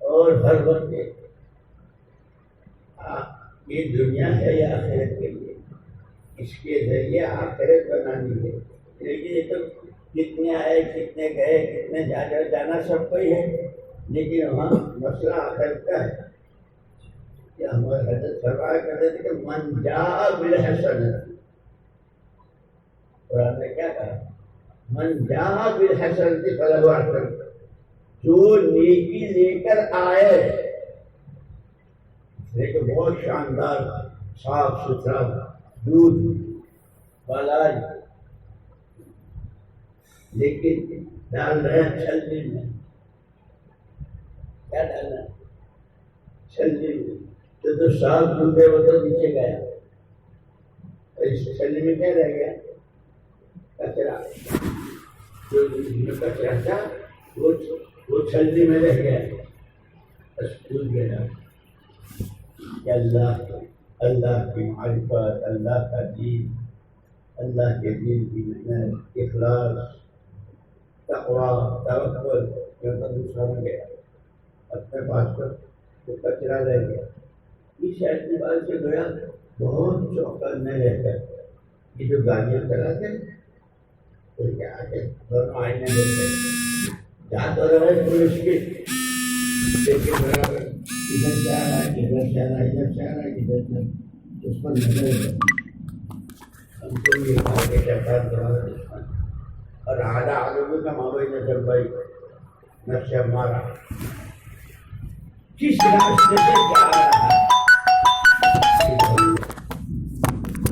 اور ہر وقت یہ دنیا ہے یا آخرت کے لیے، اس کے ذریعے آخرت بنانی ہے. لیکن یہ تو کتنے آئے کتنے گئے کتنے جانا سب کو ہی ہے، لیکن وہاں مسئلہ آخرت کا ہے. کہ ہمارے حضرت فرمایا کرتے تھے کہ من جاء بالحسنۃ، قرآن نے کیا کہا؟ من جاء بالحسنۃ فلہ عشر، جو نیکی لے کر آئے. لیکن بہت شاندار صاف ستھرا دودھ بالائی، لیکن ڈال رہے ہیں چھلنی میں. کیا ڈالنا ہے؟ چھلنی میں. تو صاف دودھ ہے وہ تو نیچے گیا، اس چھلنی میں کیا رہ گیا؟ کچرا. جو کچرا تھا وہ چھلنی میں رہ گیا، بس دودھ گیا. کہ اللہ کی معرفت، اللہ کا دین، اللہ کے دین کی محنت، اخلاص، تقویٰ، توکل، یہ تو دوسرا میں گیا. اپنے پاس پر وہ کچرا رہ گیا. اس اعتبار سے گیا بہت چوکنے رہ کر. یہ جو گاڑیاں چلاتے تو کیا ہے دونوں آئینے دیتے جا تو رہے پولیس کی، لیکن برابر ادھر سے آ رہا ہے ادھر سے آ رہا ہے ادھر سے آ رہا ہے ادھر سے، اس پر نظر ہے. ہم کو یہ کہا کہ شیطان تمہارا دشمن اور اعلیٰ عالمی کا مابین نظر بھائی نفس ہمارا کس راستے سے جا رہا ہے.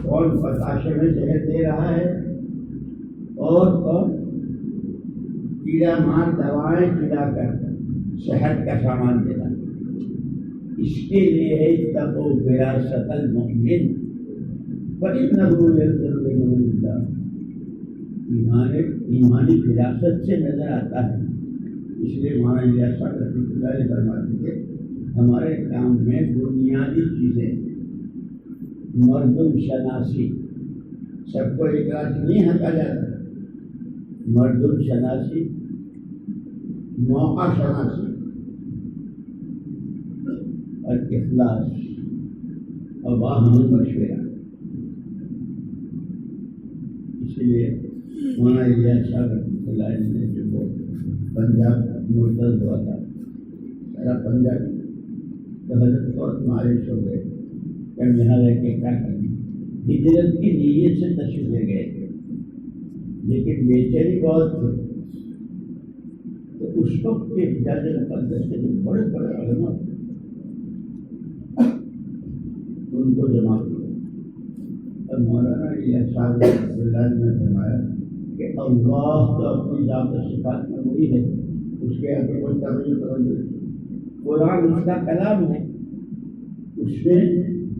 کون بتاشے میں زہر دے رہا ہے اور کون کیڑا مار دوائیں کھلا کر صحت کا سامان دینا. اس کے لیے ہے اتقوا وراثت المؤمن فإنه ينظر إلى الله. ایمانی فراست سے نظر آتا ہے. اس لیے مولانا الیاس صاحب رحمۃ اللہ علیہ فرماتے تھے ہمارے کام میں بنیادی چیزیں مردم شناسی، سب کو ایک رات نہیں ہٹا جاتا، مردم شناسی، موقع شناسی اور اخلاص اور باہمی مشورہ. اسی لیے مولانا الیاس صاحب رحمۃ اللہ علیہ نے جو وہ پنجاب مرتد ہوا تھا سارا پنجاب، تو حضرت بہت مایوس ہو گئے کہ ہم یہاں رہ کے کیا کریں. ہجرت کی نیت سے تشریف لے گئے تھے لیکن بیچاری بہت تھی. تو اس وقت کے حجاز مقدس کے جو بڑے بڑے علماء ان کو جمع کیا اور مولانا الیاس صاحب رحمۃ اللہ نے فرمایا کہ اللہ تو اپنی ذات و صفات میں وہی ہے، اس کے آگے کوئی توجہ کرو. قرآن اس کا کلام ہے، اس میں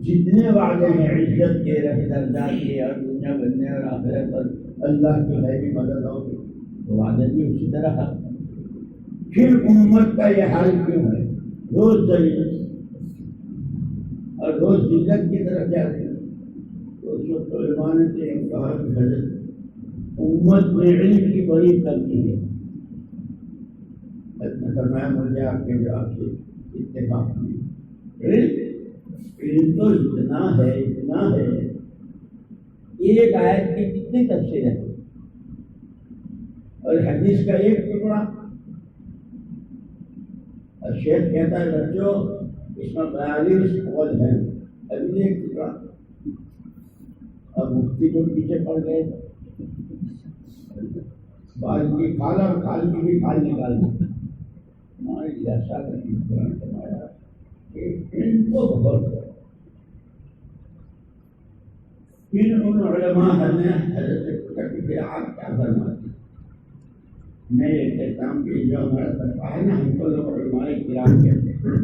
جتنے وعدے ہیں عزت کے، رفع درجات کے اور دنیا بننے اور آخرت اور اللہ کی غیبی مدد ہوگی، وعدے بھی اسی طرح ہے. پھر امت کا یہ حال کیوں ہے؟ روز ذلت اور روز ذلت کی طرف جا رہے ہیں. تو اس وقت علماء نے کہا کہ حضرت امت میں علم کی بڑی کمی ہے. فرمایا مجھے آپ کے جواب سے اتفاق نہیں. علم تو اتنا ہے ایک آیت کی کتنی تفسیر ہے اور حدیث کا ایک ٹکڑا. اور شیخ کہتا ہے بچوں اس میں 42 قول ہیں، ابھی ایک ٹکڑا. اور مفتی کو پیچھے پڑ گئے، بال کی کھال اور کھال کی بھی کھال نکال دی. ہمارے جیسا فرمایا کہ علم کو بہت ہے. پھر ان علماء نے حضرت سے پوچھا کہ پھر آپ کیا فرماتے ہیں؟ میں یہ کہتا ہوں کہ جو ہمارا طبقہ ہے نا ہم کو لوگ علماء کرام کہتے ہیں.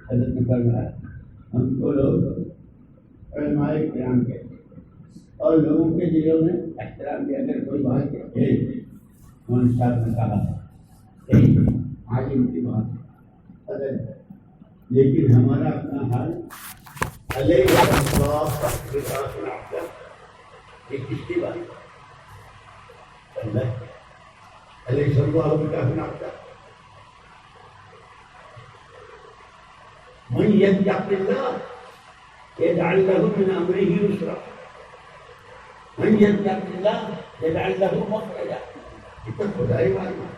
حضرت نے فرمایا ہم کو لوگ علماء کرام کہتے ہیں اور لوگوں کے دلوں میں احترام بھی. اگر کوئی بات کہتے مولانا صاحب نے کہا عالم کی بات اگر، لیکن ہمارا اپنا حال علیہ یہ کس کی بات علیہ سب کا ناپتا. من يتق الله يجعل له من امره يسرا، من يتق الله يجعل له مخرجا. یہ تو خدائی بات ہے.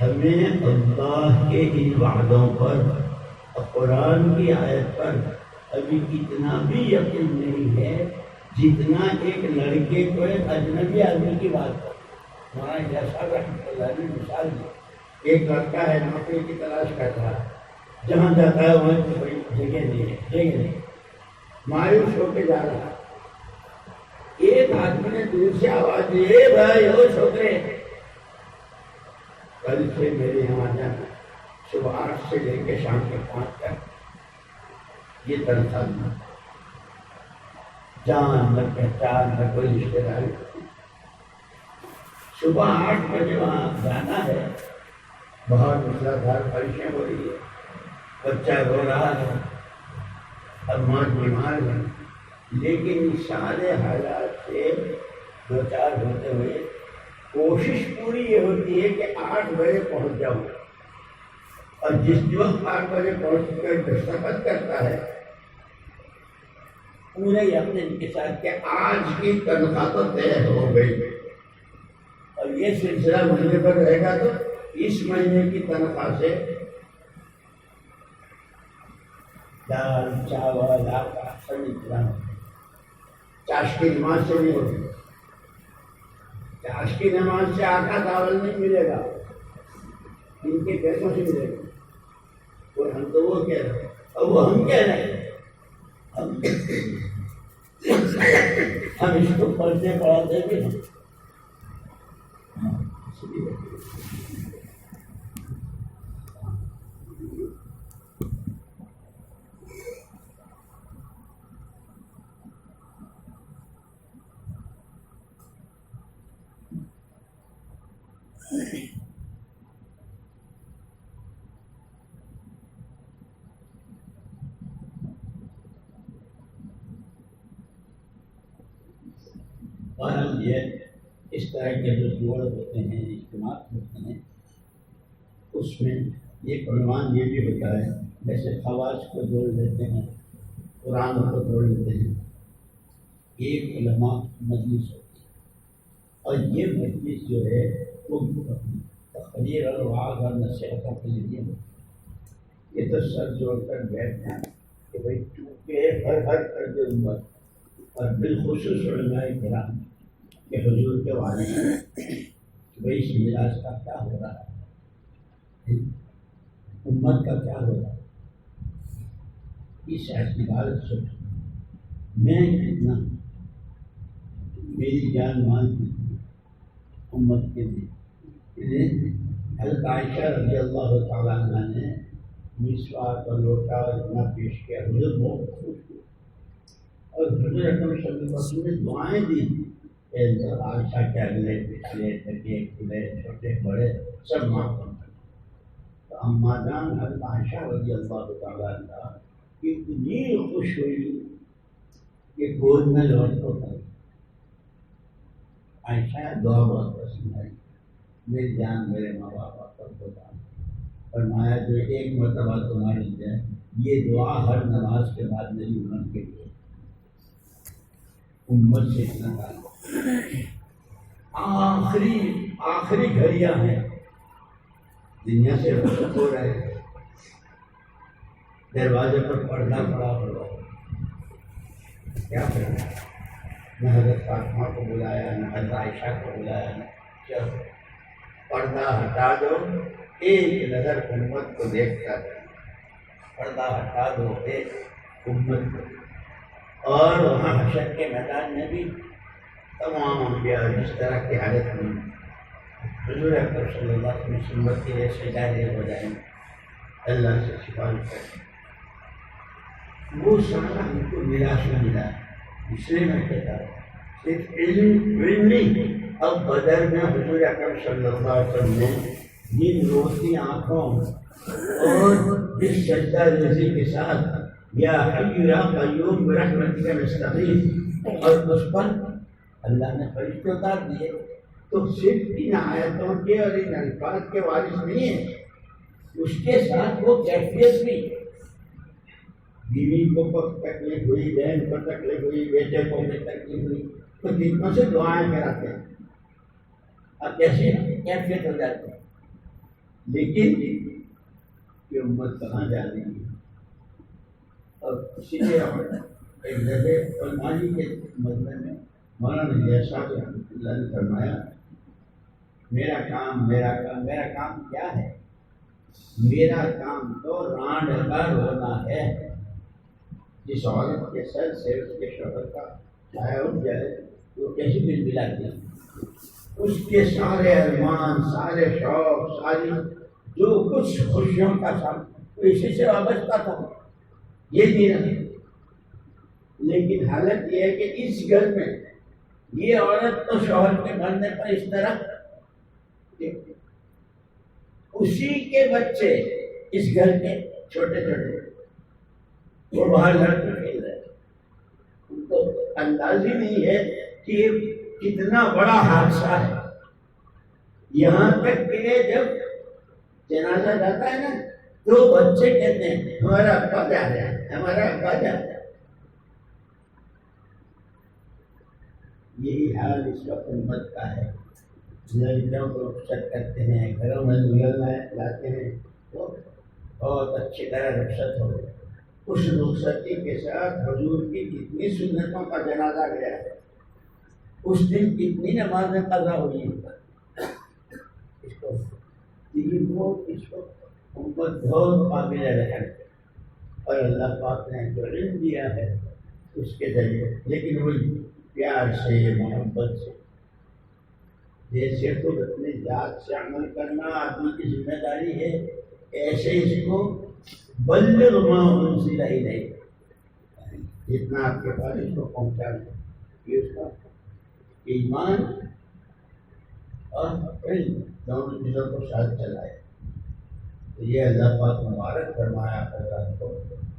ہمیں اللہ کے ان وعدوں پر اور قرآن کی آیت پر ابھی اتنا بھی یقین نہیں ہے جتنا ایک لڑکے کو ایک اجنبی آدمی کی بات پر. مولانا الیاس صاحب رحمۃ اللہ نے مثال دی. ایک لڑکا ہے نوکری کی تلاش کر رہا ہے، جہاں جاتا ہے وہاں کوئی جگہ نہیں ہے، مایوس ہو کے جا رہا ہے. ایک آدمی نے دور سے آواز دی، اے بھائی او چھوٹے، کل سے میرے یہاں جانا، صبح 8 سے لے کے شام کے 5 تک. یہ تنخواہ جان نہ پہچان نہ کوئی رشتے داری. صبح 8 بجے وہاں جانا ہے، بہت مسلسل بارشیں ہو رہی ہے، بچہ رو رہا ہے اور ماں بیمار ہے. لیکن اس سارے حالات سے دو چار ہوتے ہوئے کوشش پوری یہ ہوتی ہے کہ 8 بجے پہنچ جاؤں. اور جس وقت 8 بجے پہنچ کر دستخط کرتا ہے پورے یقین کے ساتھ کہ آج کی تنخواہ تو طے ہو گئی، اور یہ سلسلہ مہینے پر رہے گا تو اس مہینے کی تنخواہ سے دال چاول آٹا سب انتظام ہوگا. چاش کی نماز سے نہیں ہوگی، چاش کی نماز سے آٹا چاول نہیں ملے گا، ان کے پیسوں سے ملے گا. اور ہم تو وہ کہہ رہے ہیں اور وہ ہم کہہ رہے ہیں. ہم اس کو پڑھتے پڑھاتے بھی ہیں. اور یہ اس طرح کے جو جوڑ ہوتے ہیں، اجتماع ہوتے ہیں، اس میں ایک عنوان یہ بھی ہوتا ہے، جیسے خواص کو جوڑ لیتے ہیں، قرآن کو جوڑ لیتے ہیں، ایک علماء مجلس ہوتی ہے، اور یہ مجلس جو ہے وہ تقریر اور وعظ اور نصیحتوں کے لیے ہوتی ہے۔ یہ تو سر جوڑ کر بیٹھ جائیں کہ بھائی چونکہ ہر فرد امت اور بالخصوص علماء کرام کہ حضور کے والد کہ بھائی اس میراث کا کیا ہو رہا ہے، امت کا کیا ہو رہا ہے، اس اعتبار سے میں کتنا میری جان مان کی امت کے لیے۔ حضرت عائشہ رضی اللہ تعالیٰ عنہ نے مسواک اور لوٹا اور اتنا پیش کیا، حضور بہت خوش ہوئے، اور حضور اکرم صلی اللہ علیہ وسلم نے دعائیں دی، عائشہ کے اگلے پچھلے تھکے کھلے چھوٹے بڑے سب معاف کر۔ تو اما جان حضرت عائشہ رضی اللہ تعالیٰ عنہ اتنی خوش ہوئی کہ گود میں لوٹ ہو گئی۔ عائشہ دعا بہت پسند آئی، میری جان میرے ماں باپ پر ہوتا، فرمایا جو ایک مرتبہ تمہاری ہے یہ دعا ہر نماز کے بعد میری امت کے لیے، امت سے اتنا آخری گھڑیاں ہیں، دنیا سے رخصت ہو رہے ہیں، دروازے پر پردہ پڑا ہوا ہے، کیا کرنا؟ نہ حضرت فاطمہ کو بلایا، نہ حضرت عائشہ کو بلایا، نہ چلو پردہ ہٹا دو، ایک نظر امت کو دیکھتا ہے، پردہ ہٹا دو ایک امت کو۔ اور وہاں حشر کے میدان میں بھی تمام انبیاء جس طرح کی حالت میں حضور اکرم صلی اللہ علیہ وسلم امت کے لیے سجدہ ہو جائیں، اللہ سے سفارش کریں، وہ سارا ہم کو میراث میں ملا۔ اس لیے میں کہتا ہوں صرف علم نہیں، اب بدر میں حضور اکرم صلی اللہ علیہ وسلم نے جن روتی آنکھوں اور اس سجدہ ریزی کے ساتھ یا حی یا قیوم برحمتک نستغیث، اور اس پر اللہ نے فرشتے اتار دیے، تو صرف ان آیتوں کے اور ان الفاظ کے وارث نہیں ہے، اس کے ساتھ وہ کیفیت بھی، بیوی کو تکلیف ہوئی، بہن کو تکلیف ہوئی، بیٹے کو بھی تکلیف ہوئی، تو دنوں سے دعائیں کراتے ہیں، اب کیسی کیفیت ہو جاتی ہے۔ لیکن یہ امت کہاں جا رہی ہے؟ اور اسی لیے ایک جگہ علماء کے مجمع میں مولانا جیسا رحمۃ اللہ نے فرمایا، میرا کام کیا ہے؟ میرا کام تو رانڈ کا رونا ہے۔ جس عورت کے سر سے اس کے شوہر کا سایہ اٹھ جائے وہ کیسی بل بلاتی ہے، اس کے سارے ارمان، سارے شوق، ساری جو کچھ خوشیوں کا ساتھ اسی سے وابستہ تھا، یہ نہیں رہے۔ لیکن حالت یہ ہے کہ اس گھر میں یہ عورت تو شوہر کے مرنے پر اس طرح، اسی کے بچے اس گھر کے چھوٹے چھوٹے وہ باہر لڑکے کھیل رہے ہیں، ان کو انداز ہی نہیں ہے کہ یہ کتنا بڑا حادثہ ہے۔ یہاں تک کہ جب جنازہ جاتا ہے نا تو بچے کہتے ہیں ہمارا ابا جا رہا ہے، ہمارا ابا جا رہا ہے۔ یہی حال اس وقت امت کا ہے، لڑکیوں کو رخصت کرتے ہیں، گھروں میں دلہن لاتے ہیں تو بہت اچھی طرح رخصت ہو گئے۔ اس رخصتی کے ساتھ حضور کی کتنی سنتوں کا جنازہ گیا ہے، اس دن کتنی نمازیں قضا ہوئی ہیں، اس کو امت بہت قابل رحم، اور اللہ پاک نے جو علم دیا ہے اس کے ذریعے، لیکن وہ پیار سے، محبت سے، جیسے خود اپنی ذات سے عمل کرنا آدمی کی ذمہ داری ہے، ایسے اس کو بلغ ما انزل الیک، جتنا آپ کے پاس اس کو پہنچانا، یہ اس کا ایمان اور علم دونوں چیزوں کو ساتھ چلائے. تو یہ اللہ پاک مبارک فرمایا حضرات کو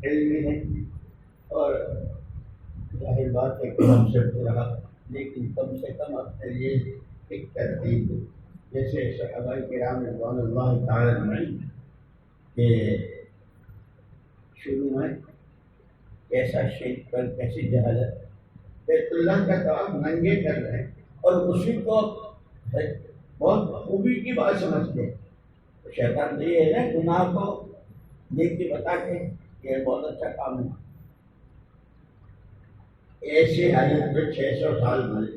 علم بھی ہے. اور ظاہر بات ہے کہ ہم سے رہا، لیکن کم سے کم اپنے لیے ایک ترتیب دو. جیسے صحابہ کرام رضوان اللہ تعالی اجمعین کہ شروع میں کیسا شرک پر کیسی جہالت، بیت اللہ کا طواف ننگے کر رہے ہیں اور اسی کو بہت خوبی کی بات سمجھتے ہیں. تو شیطان تو یہ ہے نا گناہ کو دیکھ کے بتا کے یہ بہت اچھا کام ہے. ایسی حالت میں 600 سال بنے.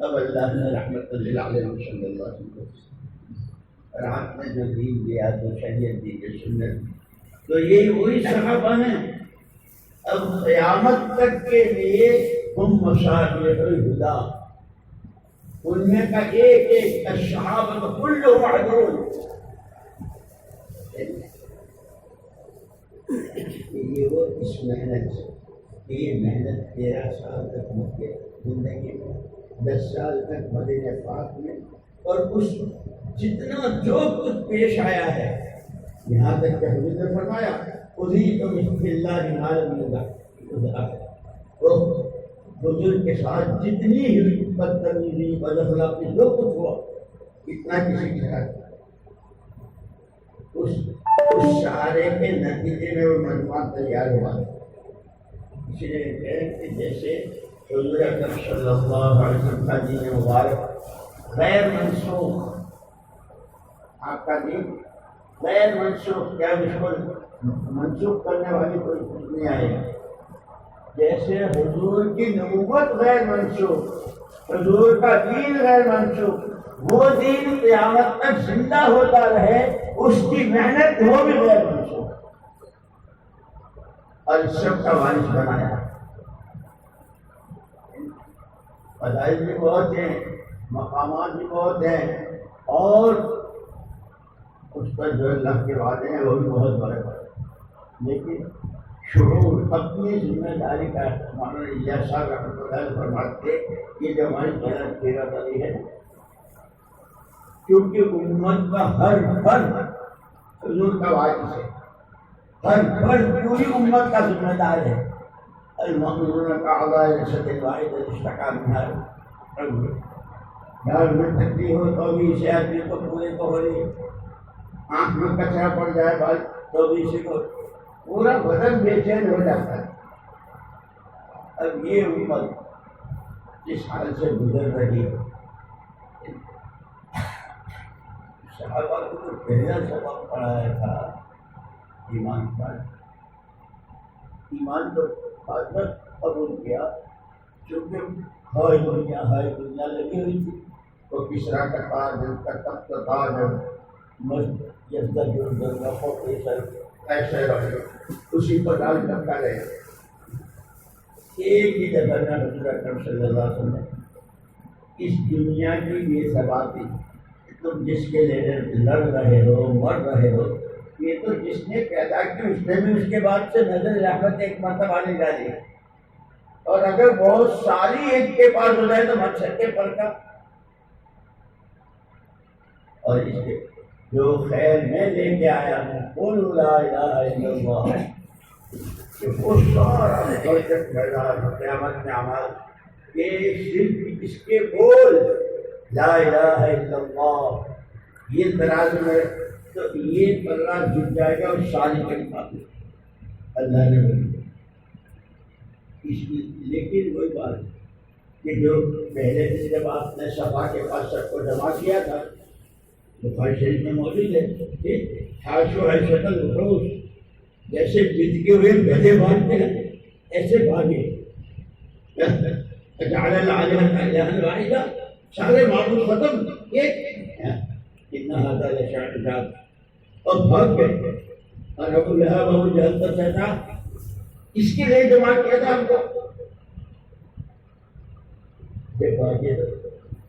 اب اللہ نے رحمت للعالمین صلی اللہ علیہ وسلم کو رات میں جو دین دیا، جو شریعت دی، جو سنت دی، تو یہی وہی صحابہ ہیں. اب قیامت تک کے لیے ہم مشاہیر الہدا، ان میں کا ایک ایک الصحابہ کلهم عدول. یہ وہ اس محنت سے، یہ محنت 13 سال تک مکے زندگی میں، 10 سال تک مدینہ پاک میں، اور اس جتنا جو کچھ پیش آیا ہے یہاں تک کہ حضور نے فرمایا اُذِيتُ بِفِي اللَّهِ مَا لَمْ يُدْعَ. وہ حضور کے ساتھ جتنی ہی بدتمیزی، بد اخلاقی جو کچھ ہوا، اتنا کسی کے ساتھ اس سارے کے نتیجے میں وہ مجموعہ تیار ہوا. اس لیے کہ جیسے حضور اکرم صلی اللہ علیہ وسلم کا دین مبارک غیر منسوخ، آپ کا دین غیر منسوخ، کیا اس کو منسوخ کرنے والی کوئی چیز نہیں آئے گی. جیسے حضور کی نبوت غیر منسوخ، حضور کا دین غیر منسوخ، وہ دین قیامت تک زندہ ہوتا رہے، اس کی محنت وہ بھی غیر منسوخ، اور اس سب کا وارث بنایا. فضائل بھی بہت ہیں، مقامات بھی بہت ہیں، اور اس پر جو اللہ کے وعدے ہیں وہ بھی بہت بڑے بڑے. لیکن شعور اپنی ذمہ داری کا مولانا الیاس صاحب رحمۃ اللہ فرماتے کہ جو ہماری غلط تیرہ داری ہے، کیونکہ امت کا ہر فرد حضور کا وارث ہے، ہر فرد پوری امت کا ذمہ دار ہے. المؤمنون كأعضاء جسد واحد اشتكى منها. گھر میں تکلیف ہو تو بھی اسے آدمی کو پورے کو ہو رہی، آنکھ میں کچرا پڑ جائے بھائی تو بھی اسی کو پورا بدن بے چین ہو جاتا ہے. اب یہ امت جس حال سے گزر رہی ہے، صحابہ کو تو پہلا سبق پڑھایا تھا ایمان پر. ایمان تو بعد میں قبول کیا، چونکہ ہائے دنیا لگی ہوئی تھی. تو کسرا کا تاج، کا تخت تاج، ایسے رہے اسی پر ڈال کرتا رہے. ایک ہی جگہ میں حضور اکرم صلی اللہ علیہ وسلم نے اس دنیا کی یہ سباتی، تم جس کے لیے لڑ رہے ہو، مر رہے ہو، یہ تو جس نے پیدا کی اس نے بھی اس کے بعد سے نظر رحمت ایک مرتبہ نہیں ڈالی. اور اگر بہت ساری ایک کے پاس ہو جائے تو مقصد کے پر کا. اور اس کے جو خیر میں لے کے آیا ہوں قل لا الہ الا اللہ، کہ وہ سارا برکت پیدا قیامت میں عمل کہ صرف اس کے بول لا الہ الا اللہ یہ تراز میں تو یہ پلہ جھک جائے گا اور ساری کلمات اللہ نے بولی. لیکن وہی بات کہ جو پہلے دن جب آپ نے صفا کے پاس سب کو جمع کیا تھا، بخاری شریف میں موجود ہے کہ حاشو حیشت الوحوش، جیسے جیت کے ہوئے گدھے بھاگتے ہیں ایسے بھاگے. جعل العالم الہ واحدہ، سارے معبود ختم، ایک کتنا ہاتھا لشاعر اور بھاگ گئے. اور ابو لہب ابو جہل کا شیطان اس کے لیے جمع کیا تھا ہم کو.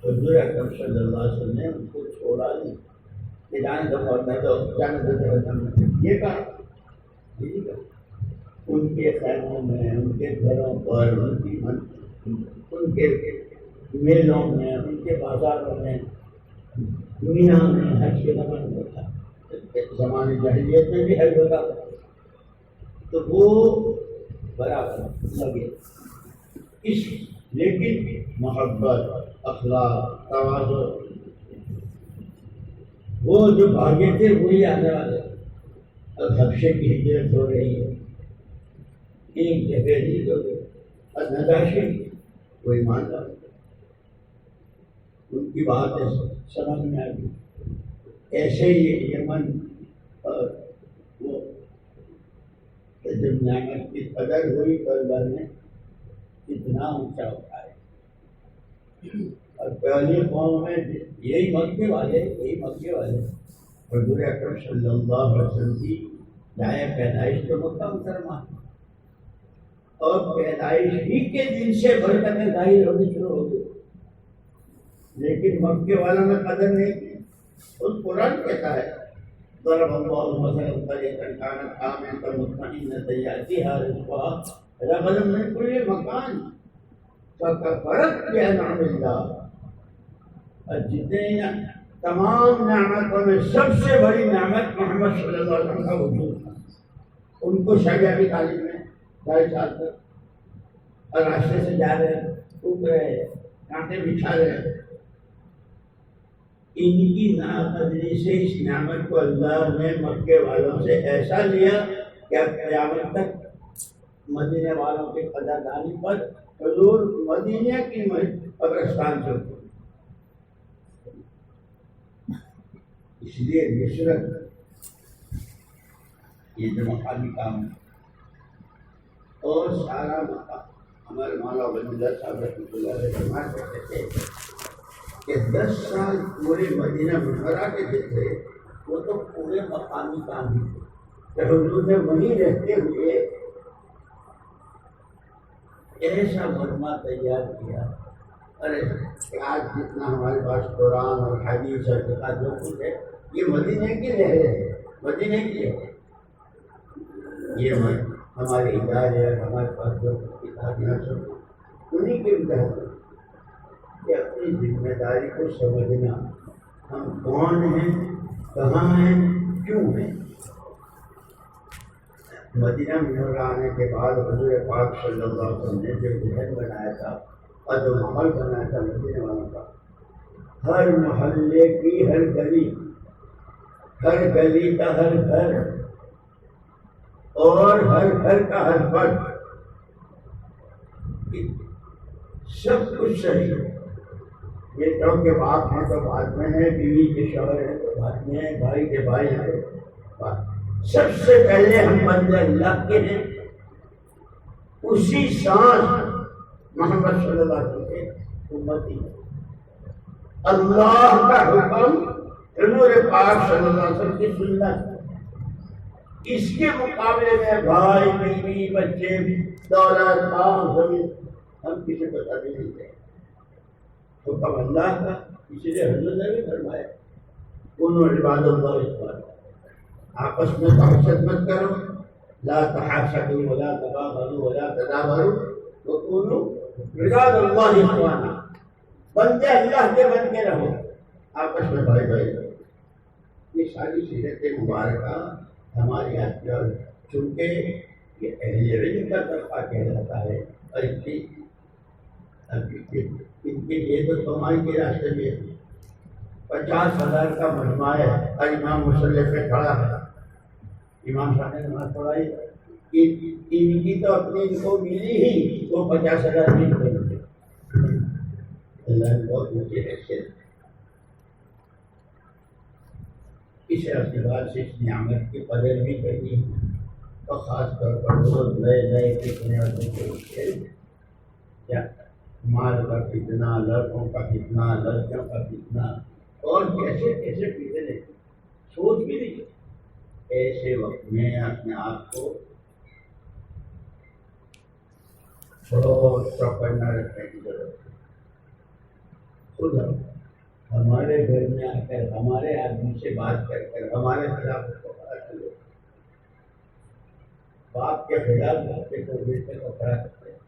حضور اکرم صلی اللہ علیہ وسلم نے ان کو چھوڑا نہیں کہ جانے دو اور میں تو جانے دو. یہ کہا ان کے خیموں میں، ان کے گھروں پر، ان کے میلوں میں، ان کے بازاروں میں دنیا میں حج کے زمانے میں تھا، زمانے جاہلیت میں بھی حج ہوتا تھا، تو وہ برابر لگے اس، لیکن محبت، اخلاق، تواضع، وہ جو بھاگے تھے وہی آنے والے۔ اب حبشے کی ہجرت ہو رہی ہے، ایک جگہ نہیں دو گے، اور نجاشی کوئی مانتا نہیں، ان کی بات سمجھ میں آ گئی۔ ایسے ہی یمن اور وہ جب نعمت کی قدر ہوئی تو اللہ نے اتنا اونچا اٹھایا، اور پہلی قوم میں یہی مکے والے حضور اکرم صلی اللہ علیہ وسلم کی جائے پیدائش تو مکہ مکرمہ، اور پیدائش ہی کے دن سے برکتیں ظاہر ہونی شروع ہو گئی، لیکن مکے والوں نے قدر نہیں کی۔ اس قرآن کہتا ہے ضرب اللہ مثلا قرية كانت آمنة مطمئنة يأتيها رزقها رغدا من كل مكان فكفرت بأنعم الله۔ اور جتنے تمام نعمتوں میں سب سے بڑی نعمت محمد صلی اللہ علیہ وسلم کا وجود تھا، ان کو شریعہ کی تعلیم میں 2.5 سال تک، اور راستے سے جا رہے ہیں، ٹوٹ رہے ہیں، کانٹے بچھا رہے ہیں، ان کی ناقدری سے اس نعمت کو اللہ نے مکے والوں سے ایسا لیا کہ اب قیامت تک مدینے والوں کی قدردانی پر حضور مدینہ کی قبرستان سے ہوتے۔ اس لیے نصرت یہ جو مقامی کام ہے، اور سارا مقام ہمارے مولا ولی اللہ صاحب رحمۃ اللہ علیہ فرمایا کرتے تھے کہ 10 سال پورے مدینہ منورہ کے جو تھے وہ تو پورے مقامی کام ہی تھے، کہ حضور نے وہیں رہتے ہوئے ایسا مجمع تیار کیا۔ ارے آج جتنا ہمارے پاس قرآن اور حدیث اور کتاب جو کچھ ہے یہ مدینے کی لہریں ہیں، مدینے کی ہے۔ یہ ہمارے ادارے اور ہمارے پاس جو کتابیں سب انہیں کے متحد کہ اپنی ذمہ داری کو سمجھنا، ہم کون ہیں، کہاں ہیں، کیوں ہیں۔ مدینہ منورہ آنے کے بعد حضور پاک صلی اللہ علیہ وسلم نے جو ذہن بنایا تھا اور جو ماحول بنایا تھا مدینے والوں کا، ہر محلے کی ہر گلی کا ہر گھر اور ہر گھر کا ہر فرد سب کچھ صحیح ہے۔ یہ تو کے باپ ہیں تو بعد میں ہے، بیوی کے شوہر ہیں تو بعد میں ہے، بھائی کے بھائی ہیں تو بعد میں۔ سب سے پہلے ہم بندے اللہ کے ہیں، اسی سانس محمد صلی اللہ علیہ وسلم کے امتی ہے۔ اللہ کا حکم حضور پاک صلی اللہ علیہ وسلم کی سنت، اس کے مقابلے میں بھائی بیوی بچے دولت مال زمین ہم کسی کو ترجیح نہیں دیں۔ حکم اللہ کا، اسی لیے حضور نے بھی فرمایا کونوا عباد اللہ اخوانا، آپس میں تحاسد مت کرو، لا تحاسدوا ولا تباغضوا ولا تدابروا وکونوا عباد اللہ اخوانا، بندے اللہ کے بن کے رہو، آپس میں بھائی بھائی رہو۔ یہ ساری سیرت مبارکہ ہماری آتی، اور چونکہ یہ اہل علم کا طبقہ کہلاتا ہے، اور ان کے لیے تو کمائی کے راستے میں 50,000 کا مجمع ہے، اور امام مصلی پہ کھڑا ہے، امام صاحب نے نماز پڑھائی، ان کی تو اپنی ان کو ملی ہی وہ 50,000 نہیں ملے۔ اللہ نے بہت اونچی حیثیت اس اعتبار سے اس نعمت کی قدر بھی کرنی، اور خاص طور پر روز نئے سیکھنے والے کیا مال کا کتنا، لڑکوں کا کتنا، لڑکیوں کا کتنا، اور کیسے کیسے فتنے سوچ بھی نہیں۔ ایسے وقت میں اپنے آپ کو بہت چوکنا رکھنے کی ضرورت ہے۔ خود ہمارے گھر میں آ کر ہمارے آدمی سے بات کر کر ہمارے خلاف اس کو کھڑا کر لو، باپ کے خلاف باتیں کو بیٹے کو کھڑا کرتے ہیں،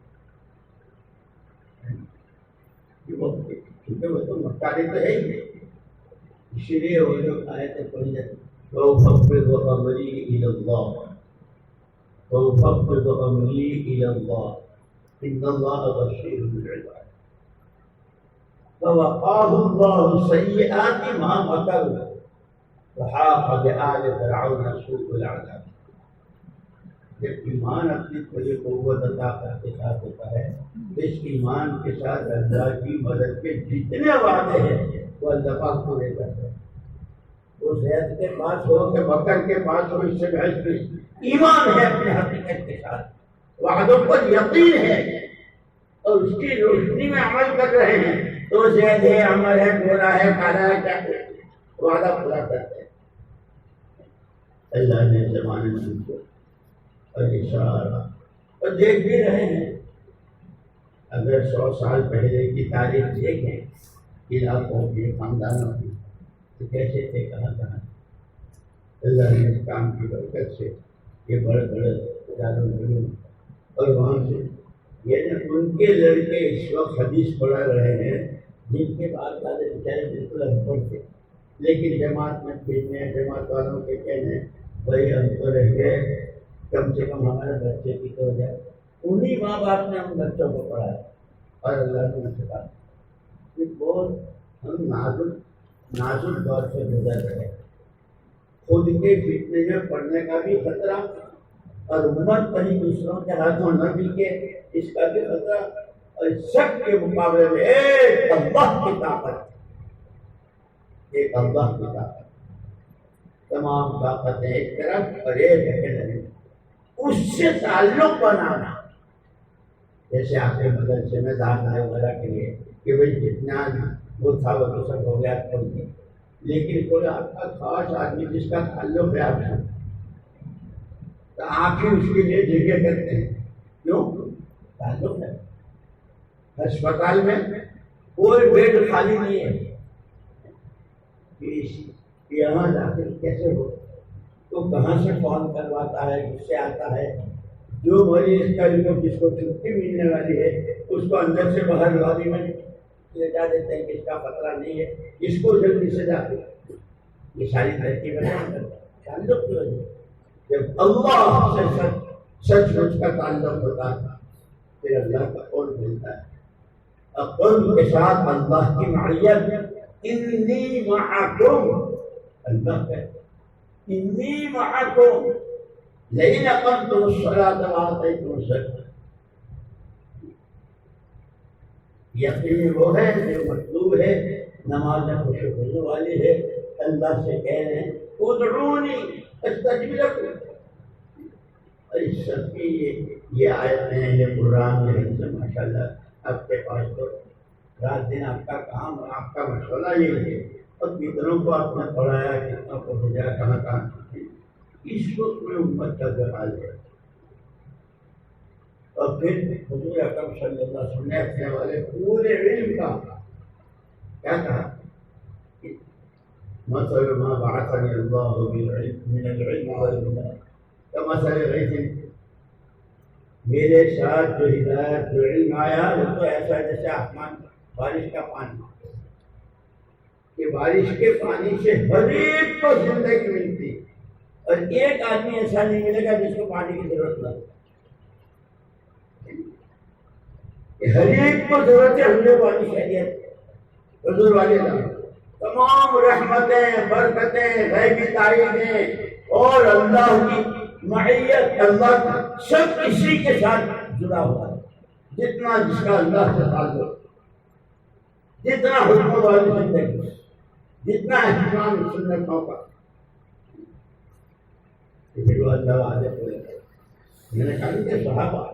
کیونکہ وہ تو مکاری تو ہے ہی، اسی لیے وہ جو آیتیں پڑھی جاتی وَأُفَوِّضُ أَمْرِي إِلَى اللَّهِ وَأُفَوِّضُ أَمْرِي إِلَى اللَّهِ إِنَّ اللَّهَ بَصِيرٌ بِالْعِبَادِ فَوَقَاهُ اللَّهُ سَيِّئَاتِ مَا مَكَرُوا وَحَاقَ بِآلِ فِرْعَوْنَ سُوءُ الْعَذَابِ۔ جب ایمان اپنی کوئی قوت عطا کے ساتھ ہوتا ہے تو اس ایمان کے ساتھ اللہ کی مدد کے جتنے وعدے ہیں وہ اللہ پاک پورے کرتے ہیں۔ وہ زید کے پاس ہو کہ بکر کے پاس ہو، اس سے بحث نہیں، ایمان ہے اپنے حقیقت کے ساتھ، وعدوں پر یقین ہے اور اس کی روشنی میں عمل کر رہے ہیں تو زید ہے، عمر ہے، گورا ہے، کالا ہے، کیا وعدہ پورا کرتے ہیں۔ اللہ نے زمانے میں کو اور اشارہ اور دیکھ بھی رہے ہیں۔ اگر 100 سال پہلے کی تاریخ دیکھیں علاقوں کی، خاندانوں کی، تو کیسے تھے، کہاں کہاں۔ اللہ نے اس کام کی برکت سے یہ بڑے بڑے دارالعلوم اور وہاں سے یہ ان کے لڑکے اس وقت حدیث پڑھا رہے ہیں جن کے بعد والے بیچارے بالکل انپڑھ تھے، لیکن جماعت میں پھرنے، جماعت والوں کے کہنے بھائی ہم تو رہ گئے، کم سے کم ہمارے بچے کی تو ہو جائے۔ انہی ماں باپ نے ہم بچوں کو پڑھایا اور اللہ نے ان سے کہا کہ بہت ہم نازک دور سے گزر رہے ہیں، خود کے فتنے میں پڑھنے کا بھی خطرہ اور امت کہیں دوسروں کے ہاتھوں نہ ملے اس کا بھی خطرہ، اور سب کے مقابلے میں ایک اللہ کی طاقت، ایک اللہ کی طاقت، تمام طاقتیں ایک طرف اور ایک ہے اس سے تعلق بنانا۔ جیسے آپ کے مدرسے میں داخلہ وغیرہ کے لیے کہ بھائی جتنا وہ تھا وہ تو سب ہو گیا کھول کے، لیکن کوئی آپ کا خاص آدمی جس کا تعلق ہے آپ سے تو آپ ہی اس کے لیے جگہ کرتے ہیں، کیوں؟ تعلق ہے۔ ہسپتال میں کوئی بیڈ خالی نہیں ہے، یہاں داخل کیسے ہو تو کہاں سے فون کرواتا ہے، کس سے آتا ہے، جو مریض کا جس کو چھٹی ملنے والی ہے اس کو اندر سے باہر لابی میں لے جا دیتے ہیں کہ اس کا خطرہ نہیں ہے، اس کو جلدی سے داخل۔ یہ ساری ترکیبیں تعلق کی وجہ، جب اللہ سے سچ کا تعلق ہوتا ہے پھر اللہ کا قرب ملتا ہے، اور قرب کے ساتھ اللہ کی معیت، انی معکم، اللہ ہے انی معکم لئن اقمتم الصلاۃ وآتیتم الزکاۃ۔ یقین وہ ہے جو مطلوب ہے، نماز خوش ہونے والی ہے، اللہ سے کہہ رہے ہیں ادعونی استجب لکم۔ اس سب کی یہ آیتیں، یہ قرآن ہے، ماشاء اللہ آپ کے پاس تو رات دن آپ کا کام، آپ کا مشغلہ یہ ہے، اور کتنوں کو آپ نے پڑھایا، کتنوں کو بھیجا، کہاں کہاں۔ اس وقت میں امت کا جو حال ہے، اور پھر حضور اکرم صلی اللہ علیہ وسلم نے اپنے والے پورے علم کا کیا کہا؟ مثل ما بعثني الله بالعلم من العلم والهدى كمثل غيث، میرے ساتھ جو ہدایت جو علم آیا وہ تو ایسا جیسے آسمان بارش کا پانی، کہ بارش کے پانی سے ہر ایک کو زندگی ملتی، اور ایک آدمی ایسا نہیں ملے گا جس کو پانی کی ضرورت نہ ہو۔ ہر ایک کو ضرورت ہے، ہمیں پانی چاہیے۔ حضور والے تمام رحمتیں، برکتیں، غیبی تائیدیں اور اللہ کی معیت، اللہ کا سب اسی کے ساتھ جڑا ہوا ہے۔ جتنا جس کا اللہ سے تعلق، جتنا حکم والی زندگی، جتنا اہتمام سنتوں کا، پھر وہ اللہ والے ہوئے۔ میں نے کہا کہ صحابہ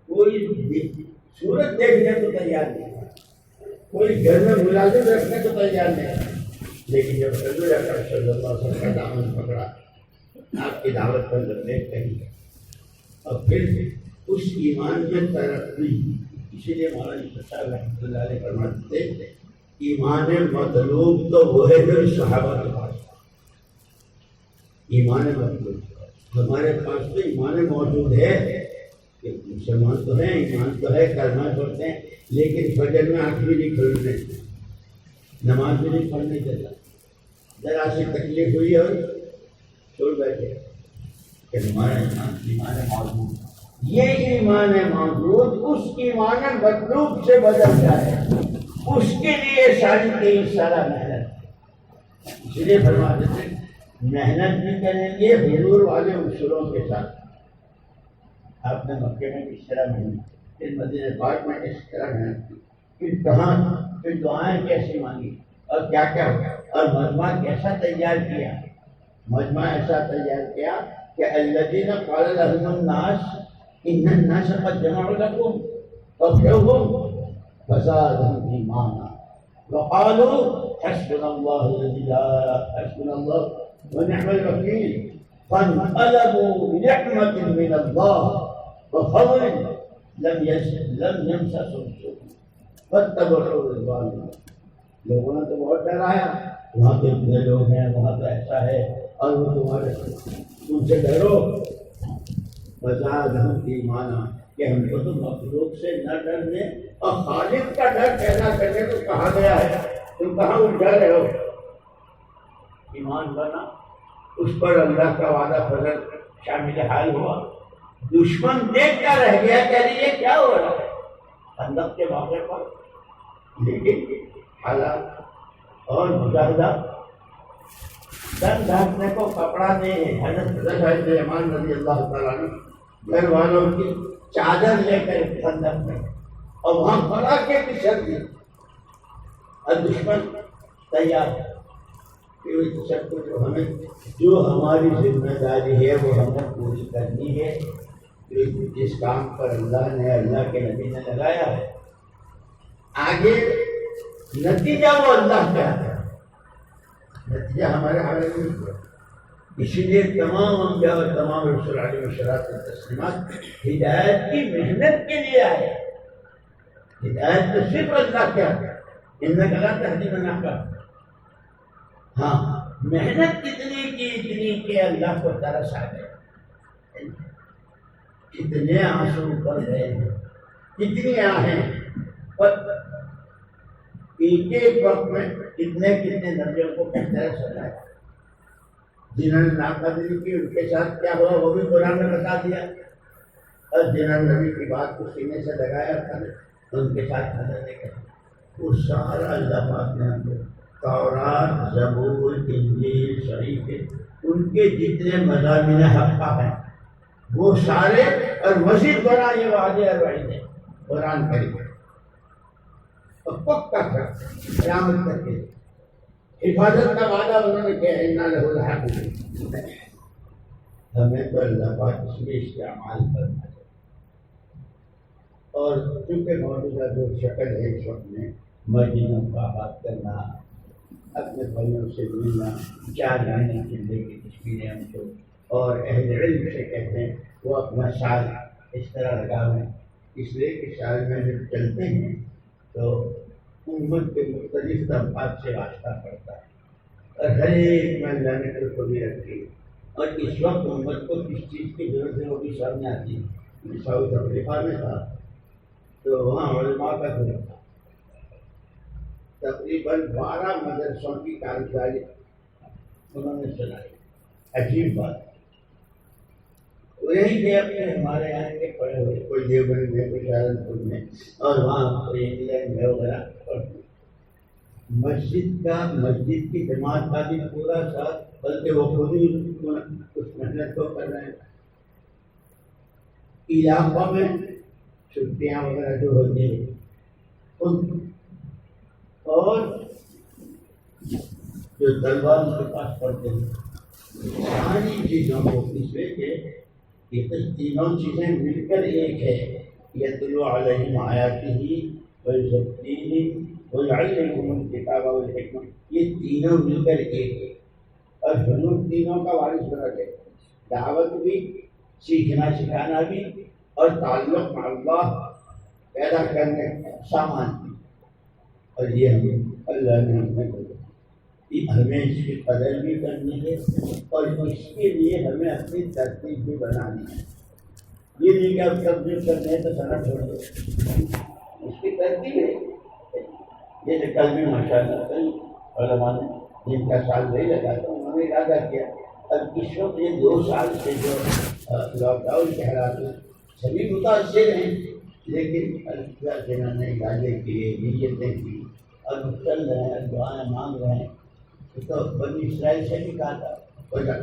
کوئی صورت دیکھنے کو تیار نہیں، کوئی گھر میں ملازم رکھنے کو تیار نہیں، لیکن جب حضور اکرم صلی اللہ علیہ وسلم کا دامن پکڑا، آپ کی دعوت پر لبیک کہی، اور پھر اس ایمان میں ترقی۔ اسی لیے مولانا صاحب رحمۃ اللہ علیہ فرماتے تھے ایمان مطلوب تو وہ ہے جو صحابہ کے پاس، ایمان مطلوب ہمارے پاس تو ایمان موجود ہے کہ مسلمان تو ہیں، ایمان تو ہے، کلمہ پڑھتے ہیں، لیکن فجر میں آنکھ بھی نہیں کھولنے، نماز بھی نہیں پڑھنے دیتا، ذرا سی تکلیف ہوئی اور چھوڑ بیٹھے کہ ہمارا ایمان موجود، یہ ایمان موجود اس ایمان مطلوب سے بدل جائے، اس کے لیے 23.5 سالہ محنت، اس لیے فرماتے تھے محنت بھی کریں گے حضور والے اصولوں کے ساتھ۔ آپ نے مکے میں کس طرح محنت، پھر مدینہ پاک میں کس طرح محنت کی، پھر کہاں، پھر دعائیں کیسی مانگی اور کیا کیا، اور مجمع کیسا تیار کیا، مجمع ایسا تیار کیا کہ الذین قال لهم الناس ان الناس قد جمعوا لكم فاخشوهم فزادهم ایمانا وقالوا حسبنا الله الذي لا حسبنا الله ونعم الوكيل فانقلبوا بنعمة من الله وفضل لم يمسسهم سوء واتبعوا رضوان الله۔ لوگوں نے تو بہت ڈرایا، وہاں تو اتنے لوگ ہیں، وہاں تو ایسا ہے، اور وہ تمہارے ان سے ڈرو، وزادہم ایمانا، کہ ہم کو تو مخلوق سے نہ ڈرنے اور خالق کا ڈر پیدا کرنے کو کہا گیا ہے، تم کہاں الجھا رہے ہو؟ ایمان بنا، اس پر اللہ کا وعدہ فضل شامل حال ہوا، دشمن دیکھتا رہ گیا کہ یہ کیا ہو رہا ہے خندق کے موقع پر، لیکن حالات اور مجاہدہ دن ڈھانپنے کو کپڑا نہیں ہے۔ حضرت یمان رضی اللہ تعالیٰ نے گھر والوں کی چادر لے کر خندق میں اور وہاں کھڑا کے پچھڑ دی، اور دشمن تیار ہے کہ سب کو جو ہماری ذمہ داری ہے وہ ہمیں پوری کرنی ہے، جس کام پر اللہ نے، اللہ کے نبی نے لگایا ہے، آگے نتیجہ وہ اللہ کا ہے، نتیجہ ہمارے حوالے میں نہیں ہے۔ اسی لیے تمام انبیاء اور تمام رسول علیہ الصلوۃ والتسلیمات ہدایت کی محنت کے لیے آئے۔ ہدایت تو صرف اللہ کا ہے، انک لا تہدی من احببت۔ ہاں محنت اتنی کہ اللہ کو ترس آ گئے، کتنے آنسو پڑ گئے ہیں، کتنی آہیں، پر ایک وقت میں کتنے نبیوں کو بہتر سجایا، جنہوں نے ناقدری کی ان کے ساتھ کیا ہوا وہ بھی قرآن نے بتا دیا، اور جنہوں نے نبی کی بات کو سینے سے لگایا تھا ان کے ساتھ حضرت نے کہا وہ سارا اللہ پاک نے ہم کو تورات، زبور، انجیل، صحیفے، ان کے جتنے مضامین حقہ ہیں وہ سارے، اور مزید بنا یہ وعدے اور وعیدیں قرآن کریم اور پکا کر قیامت کر کے حفاظت کا وعدہ انہوں نے کیا، انا لہ الحافظ۔ ہمیں تو اللہ پاک اس میں استعمال کرنا ہے، اور چونکہ موجودہ جو شکل ہے اس وقت میں مسجدوں کا بات کرنا، اپنے بھائیوں سے ملنا، 4 مہینے چلنے کی تصویریں ہم کو، اور اہل علم سے کہتے ہیں وہ اپنا سال اس طرح لگاویں، اس لیے کہ سال میں جب چلتے ہیں تو امت کے مختلف طبقات سے واسطہ پڑتا ہے، اور ہر ایک میں اللہ نے دل کو بھی رکھی، اور اس وقت امت کو کس چیز کی ضرورت ہے وہ بھی سامنے آتی ہے۔ میں ساؤتھ افریقہ میں تھا تو وہاں علماء کا گروپ تھا، تقریباً 12 مدرسوں کی کارگزاری انہوں نے چلائی۔ عجیب بات، یہی کہ اپنے ہمارے یہاں کے پڑھے ہوئے، کوئی دیوبند میں، کوئی سہارنپور میں، اور وہاں کوئی انگلینڈ میں وغیرہ، مسجد کی جماعت کا بھی پورا ساتھ، بلکہ وہ خود ہی اس محنت کو کر رہے ہیں۔ علاقوں میں چھٹیاں وغیرہ جو ہوتی ہیں اور جو طلبا ان کے پاس پڑھتے ہیں، ساری چیزوں کو اس لیے کہ یہ تینوں چیزیں مل کر ایک ہے، یتلو علیہم آیاتہ ویزکیہم ویعلمہم الکتاب والحکمہ، یہ تینوں مل کر ایک ہے، اور حضور تینوں کا وارث بنا ہے، دعوت بھی، سیکھنا سکھانا بھی، اور تعلق مع اللہ پیدا کرنے کا سامان بھی، اور یہ ہمیں اللہ نے ہمیں ہمیں اس کی قدر بھی کرنی ہے، اور اس کے لیے ہمیں اپنی ترتیب بھی بنانی ہے۔ یہ نہیں کہ اب تبدیل کرنے ہیں تو سنا چھوڑ دو، اس کی ترتیب ہے۔ یہ کل بھی ماشاء اللہ کئی علماء نے جن کا سال نہیں لگا تو انہوں نے ارادہ کیا اب اس وقت یہ 2 سال سے جو لاک ڈاؤن کے حالات میں سبھی متاثر ہیں، لیکن اللہ جنہوں نے ارادے کیے، نیتیں کی اور چل رہے ہیں، دعائیں مانگ رہے ہیں، تو بنی اسرائیل سے بھی کہا تھا ادھر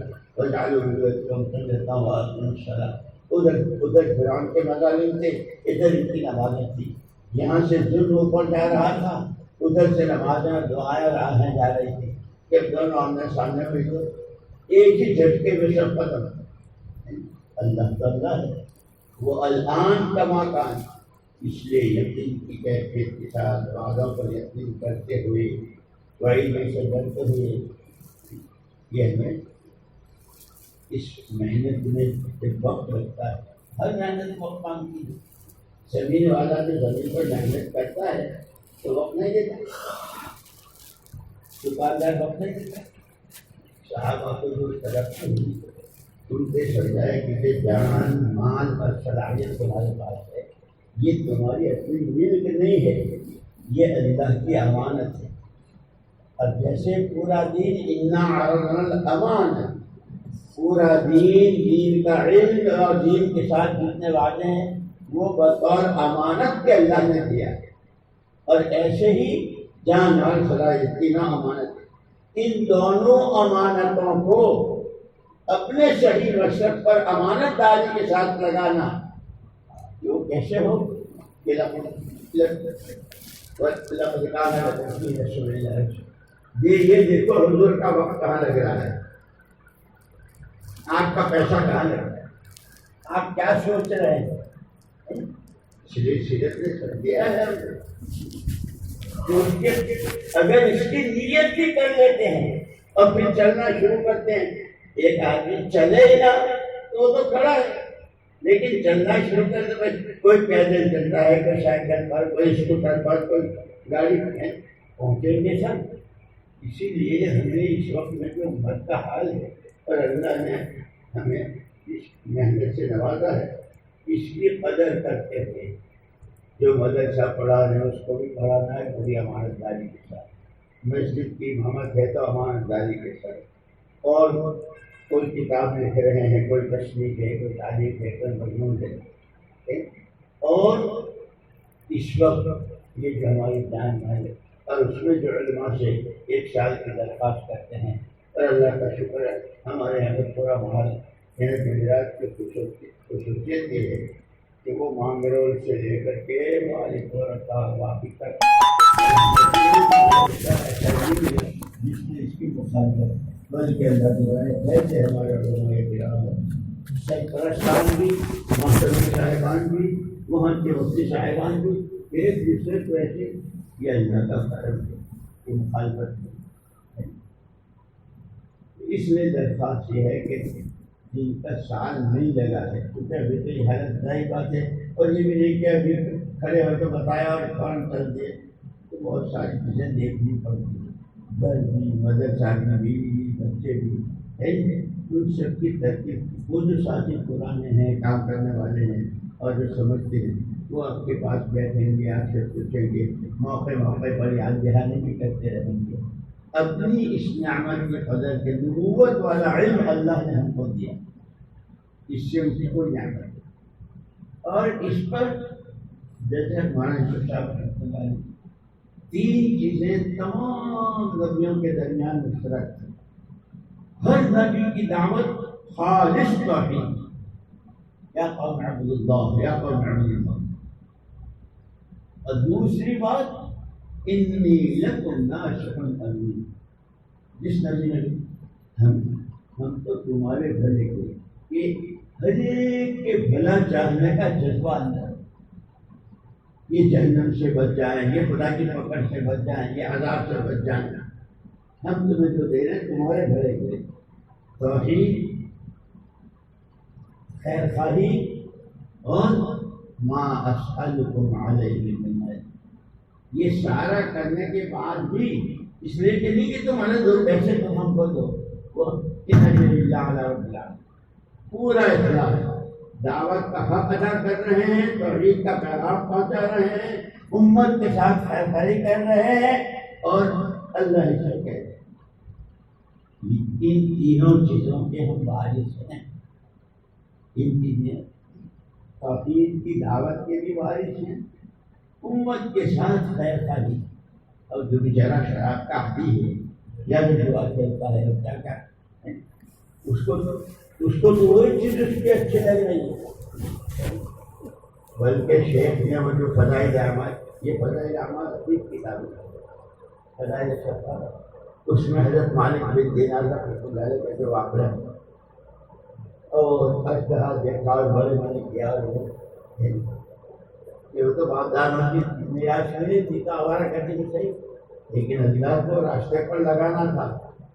فرعون کے مظالم تھے، ادھر ان کی نمازیں تھی، یہاں سے ظلم اوپر جا رہا تھا، ادھر سے نمازیں اور دعائیں اور آہیں جا رہی تھی، جب دونوں آمنے سامنے ہوئی تو ایک ہی جھٹکے میں سب ختم۔ اللہ تعالیٰ ہے وہ الآن کما کان، اس لیے یقین کی کیفیت کے ساتھ وعدوں پر یقین کرتے ہوئے وعید سے ڈرتے ہوئے یہ ہمیں اس محنت میں ایک وقت لگتا ہے، ہر محنت وقت مانگتی ہے۔ زمین والا جو زمین پر محنت کرتا ہے تو وقت نہیں دیتا، دکاندار وقت نہیں دیتا۔ صحابہ کو جو طرف ہوئی ان سے سمجھایا کہ یہ جان مال اور صلاحیت تمہارے پاس ہے، یہ تمہاری اپنی ملک نہیں ہے، یہ اللہ کی امانت ہے۔ اور جیسے پورا دین انا عرضنا الامانہ، پورا دین کا علم اور دین کے ساتھ جتنے وعدے ہیں وہ بطور امانت کے اللہ نے دیا ہے، اور ایسے ہی جان مال صلاحیت تینوں امانت ہے۔ ان دونوں امانتوں کو اپنے صحیح مقصد پر امانت داری کے ساتھ لگانا وہ کیسے ہو کہ یہ دیکھو حضور کا وقت کہاں لگ رہا ہے، آپ کا پیسہ کہاں لگ رہا ہے، آپ کیا سوچ رہے ہیں، سیرت نے سمجھ دیا ہے۔ اگر اس کی نیت بھی کر لیتے ہیں اور پھر چلنا شروع کرتے ہیں، ایک آدمی چلے نا تو وہ تو کھڑا ہے، لیکن چلنا شروع کرتے ہیں، کوئی پیدل چلتا ہے، کوئی سائیکل پر، کوئی اسکوٹر پر، کوئی گاڑی پر، پہنچیں گے سب۔ اسی لیے ہمیں اس وقت میں جو امت کا حال ہے اور اللہ نے ہمیں اس محنت سے نوازا ہے، اس کی قدر کرتے ہوئے جو مدرسہ پڑھا رہے ہیں اس کو بھی پڑھانا ہے پوری امانت داری کے ساتھ، مسجد کی امامت ہے تو امانت داری کے ساتھ، اور کوئی کتاب لکھ رہے ہیں، کوئی تصنیف ہے، کوئی تعریف ہے، کوئی مضمون ہے، اور اس وقت یہ جو ہماری جان ہے اور اس میں جو علماء سے 1 سال کی درخواست کرتے ہیں، اور اللہ کا شکر ہے ہمارے یہاں پر تھوڑا محل جمعرات کی خصوصیت یہ ہے کہ وہ مانگرول سے لے کر کے واقعی تک جس نے اس کی مخالفت، بلکہ اللہ تعالیٰ ایسے ہمارے علماء کرام سرپرستان بھی، محترم صاحبان بھی، وہاں کے مفتی صاحبان بھی ایک دوسرے کو ایسے یہ اللہ کا کرم ہے کہ مخالفت ہے۔ اس میں درخواست یہ ہے کہ جن کا سال نہیں لگا ہے، کیونکہ ابھی تو یہ حالت ظاہر بات ہے، اور یہ بھی نہیں کہ ابھی کھڑے ہو کے بتایا اور فوراً کر دیا، تو بہت ساری چیزیں دیکھنی پڑتی ہیں، گھر بھی، مدرسہ بھی، بیوی بچے بھی ہے، ان سب کی ترتیب وہ جو ساتھی پرانے ہیں، کام کرنے والے ہیں اور جو سمجھتے ہیں وہ آپ کے پاس بیٹھیں گے، آپ سے پوچھیں گے، موقع پر یاد دہانی بھی کرتے رہیں گے۔ اپنی اس نعمت کی قدر کے نبوت والا علم اللہ نے ہم کو دیا، اس سے ان کی کوئی نعمت ہے، اور اس پر جیسے ہمارے صاحب 3 چیزیں تمام نبیوں کے درمیان مشترک ہیں۔ ہر نبی کی دعوت خالص توحید، یا قوم اعبدوا اللہ، یا قوم اعبدوا اللہ، اور دوسری بات انی لکم ناصح امین، جس نبی نے ہم تو تمہارے بھلے کے، یہ ہر ایک کے بھلا چاہنے کا جذبہ اندر، یہ جہنم سے بچ جائیں، یہ خدا کی پکڑ سے بچ جائیں، یہ عذاب سے بچ جائیں، ہم تمہیں جو دے رہے ہیں تمہارے بھلے کے، توحید، خیر خواہی، اور ما اسألکم علیہ من اجر، یہ سارا کرنے کے بعد بھی اس لیے کہ نہیں کہ تم ہمیں دو پیسے تم ہم کو دو، وہ ان اجر الا علی رب العالمین، پورا اخلاص، دعوت کا حق ادا کر رہے ہیں، توحید کا پیغام پہنچا رہے ہیں، امت کے ساتھ خیر خواہی کر رہے ہیں، اور اللہ سے کہتے ہیں ان تینوں چیزوں کے ہم وارث ہیں. ان چیزیں توحید کی دعوت کے بھی وارث ہیں, امت کے ساتھ خیر خواہی. اور جو بیچارہ شراب کا عادی ہے یا جو جوا کھیلتا ہے کیا کیا اس کو تو وہی چیز اس کے اچھے لگ رہی ہے. بلکہ شیخ نے وہ جو فضائل اعمال, یہ فضائل اعمال اپنی کتاب ہے فضائل سفر, اس میں حضرت مالک بن دینار رحمۃ اللہ علیہ کا جو واقعہ ہے اور اجدہا دیکھا اور بڑے میں نے کیا, وہ تو باپدانوں کی نراش نہیں تھی تو آوارہ کرنے کی صحیح, لیکن اللہ کو راستے پر لگانا تھا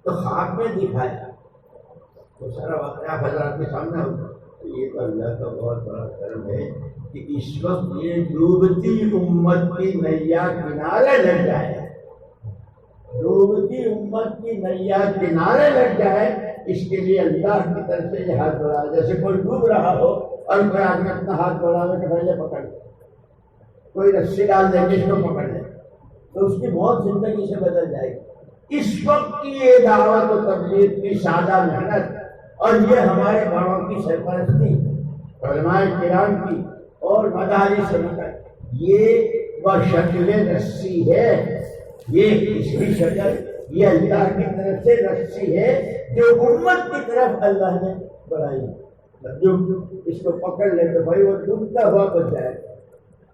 تو خواب میں دکھایا. تو سارا واقعہ حضرات کے سامنے ہوگا. یہ تو اللہ کا بہت بڑا کرم ہے کہ اس وقت یہ ڈوبتی امت کی نیا کنارے لگ جائے, ڈوبتی امت کی نیا کنارے لگ جائے. اس کے لیے اللہ کی طرف سے یہ ہاتھ بڑھا, جیسے کوئی ڈوب رہا ہو اور کوئی آدمی اپنا ہاتھ بڑھاوے کہ پہلے پکڑ لے, کوئی رسی ڈال دے جس کو پکڑ لے تو اس کی موت زندگی سے بدل جائے گی. اس وقت کی یہ دعوت و تبلیغ کی سادہ محنت اور یہ ہمارے بڑوں کی سرپرستی, علماء کرام کی اور مدارس سمجھ, یہ وہ شکل رسی ہے, یہ اس کی شکل یہ اللہ کی طرف سے رسی ہے جو امت کی طرف اللہ نے بڑھائی. جو اس کو پکڑ لے تو بھائی وہ ڈوبتا ہوا بچ جائے.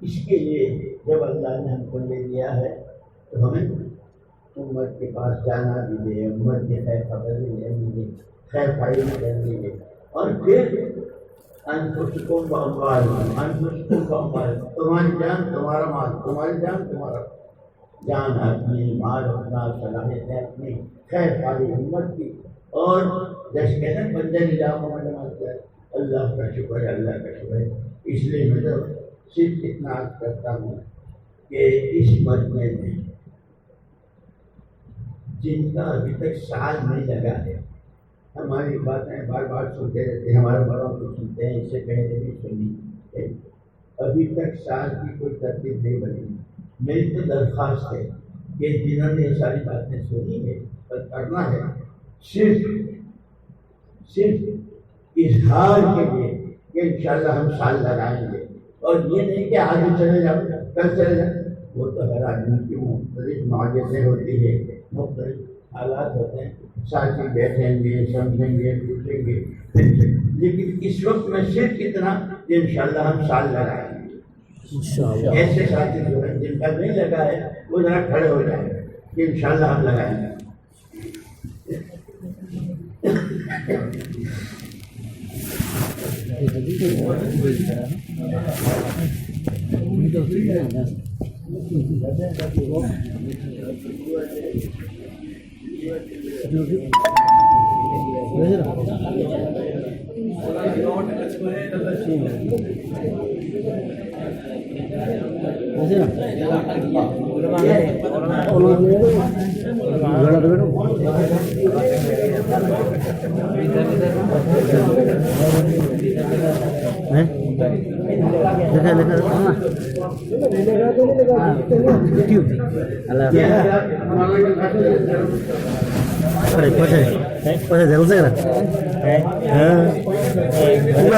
اس کے لیے جب اللہ نے ہم کو لے لیا ہے تو ہمیں امت کے پاس جانا بھی دے, امت کی خیر خبر بھی لینی دے, خیر خائی بھی کرنی دے, اور پھر انفسکم و اموالکم, انفسکم و اموالکم, تمہاری جان تمہارا مال, تمہاری جان تمہارا جان اپنی, مال اپنا, صلاحیت اپنی, خیر خائی امت کی. اور جیسے کہتے ہیں بندے علاقوں میں نماز پڑھے, اللہ کا شکر ہے, اللہ کا شکر ہے. اس لیے میں تو صرف اتنا عرض کرتا ہوں کہ اس مجمع میں جن کا ابھی تک سال نہیں لگا ہے, ہماری باتیں بار بار سنتے رہتے ہیں, ہمارے بڑوں کو سنتے ہیں, اس سے پہلے بھی سنی, ابھی تک سال کی کوئی ترتیب نہیں بنی. میری تو درخواست ہے کہ جنہوں نے یہ ساری باتیں سنی ہے اور کرنا ہے صرف اظہار کے لیے کہ انشاءاللہ ہم سال لگائیں گے, اور یہ نہیں کہ آگے چلے جاؤ کل چلے جاؤ. وہ تو ہر آدمی کی مختلف معجزیں ہوتی ہے, مختلف حالات ہوتے ہیں, ساتھی بیٹھیں گے, سمجھیں گے, پوچھیں گے, لیکن اس وقت میں صرف اتنا کہ انشاءاللہ ہم سال لگائیں گے. ایسے ساتھی جو ہیں جن کا نہیں لگا ہے وہ ذرا کھڑے ہو جائیں گے کہ انشاءاللہ ہم لگائیں گے.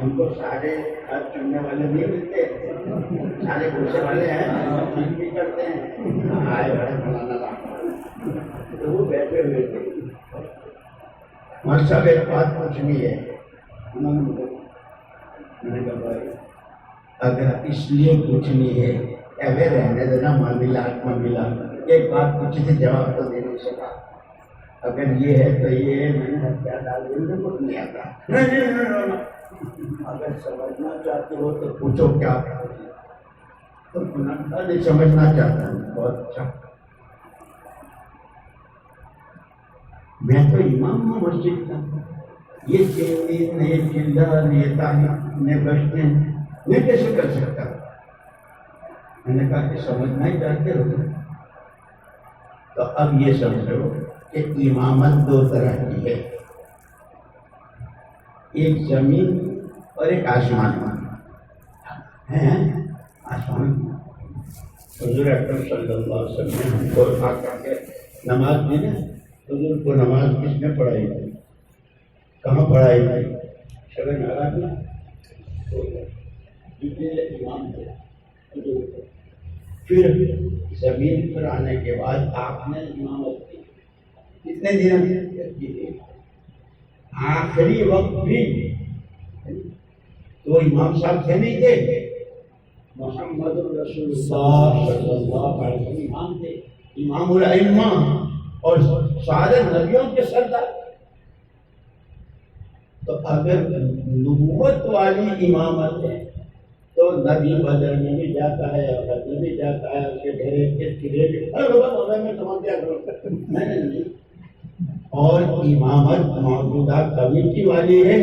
ہم کو سارے ہاتھ چننے والے نہیں ملتے، سارے گھوسے والے ہیں، ہم بھی کرتے ہیں، آئے بڑے مولانا صاحب تو وہ بیٹھے ہوئے تھے، ہمارے صاحب ایک بات پوچھنی ہے، انہوں نے میں نے کہا بھائی اگر اس لیے پوچھنی ہے کہ ابھی رہنے دینا معاملات ایک بات پوچھی تھی جواب تو دے نہیں سکا، اگر یہ ہے تو یہ ہے، میں نے کیا ڈال دیا مجھے کچھ نہیں آتا، نہیں، اگر سمجھنا چاہتے ہو تو پوچھو کیا تو نہیں سمجھنا چاہتا ہوں، بہت اچھا، میں تو امام ہوں مسجد کا، یہ چیزیں یہ کردار یہ تعلیم بچتے ہیں، میں کیسے کر سکتا؟ میں نے کہا کہ سمجھنا ہی چاہتے ہو تو اب یہ سمجھو کہ امامت دو طرح کی ہے، ایک زمین اور ایک آسمان ہے، آسمان حضور اکرم صلی اللہ علیہ وسلم کو نماز دی نا، حضور کو نماز کس نے پڑھائی تھی؟ کہاں پڑھائی تھی؟ شب معراج میں امام تھے، پھر زمین پر آنے کے بعد آپ نے امامت کی، کتنے دن کی تھی؟ آخری وقت بھی تو امام صاحب تھے نہیں تھے، محمد رسول اللہ صلی اللہ علیہ وسلم امام تھے، امام الائمہ اور سارے نبیوں کے سردار، تو اگر نبوت والی امامت ہے تو نبی بدر میں بھی جاتا ہے، احد میں بھی جاتا ہے، اس کے گھر کے قلعے میں سمجھ دیا کرو، اور امامت موجودہ کمیٹی والی ہے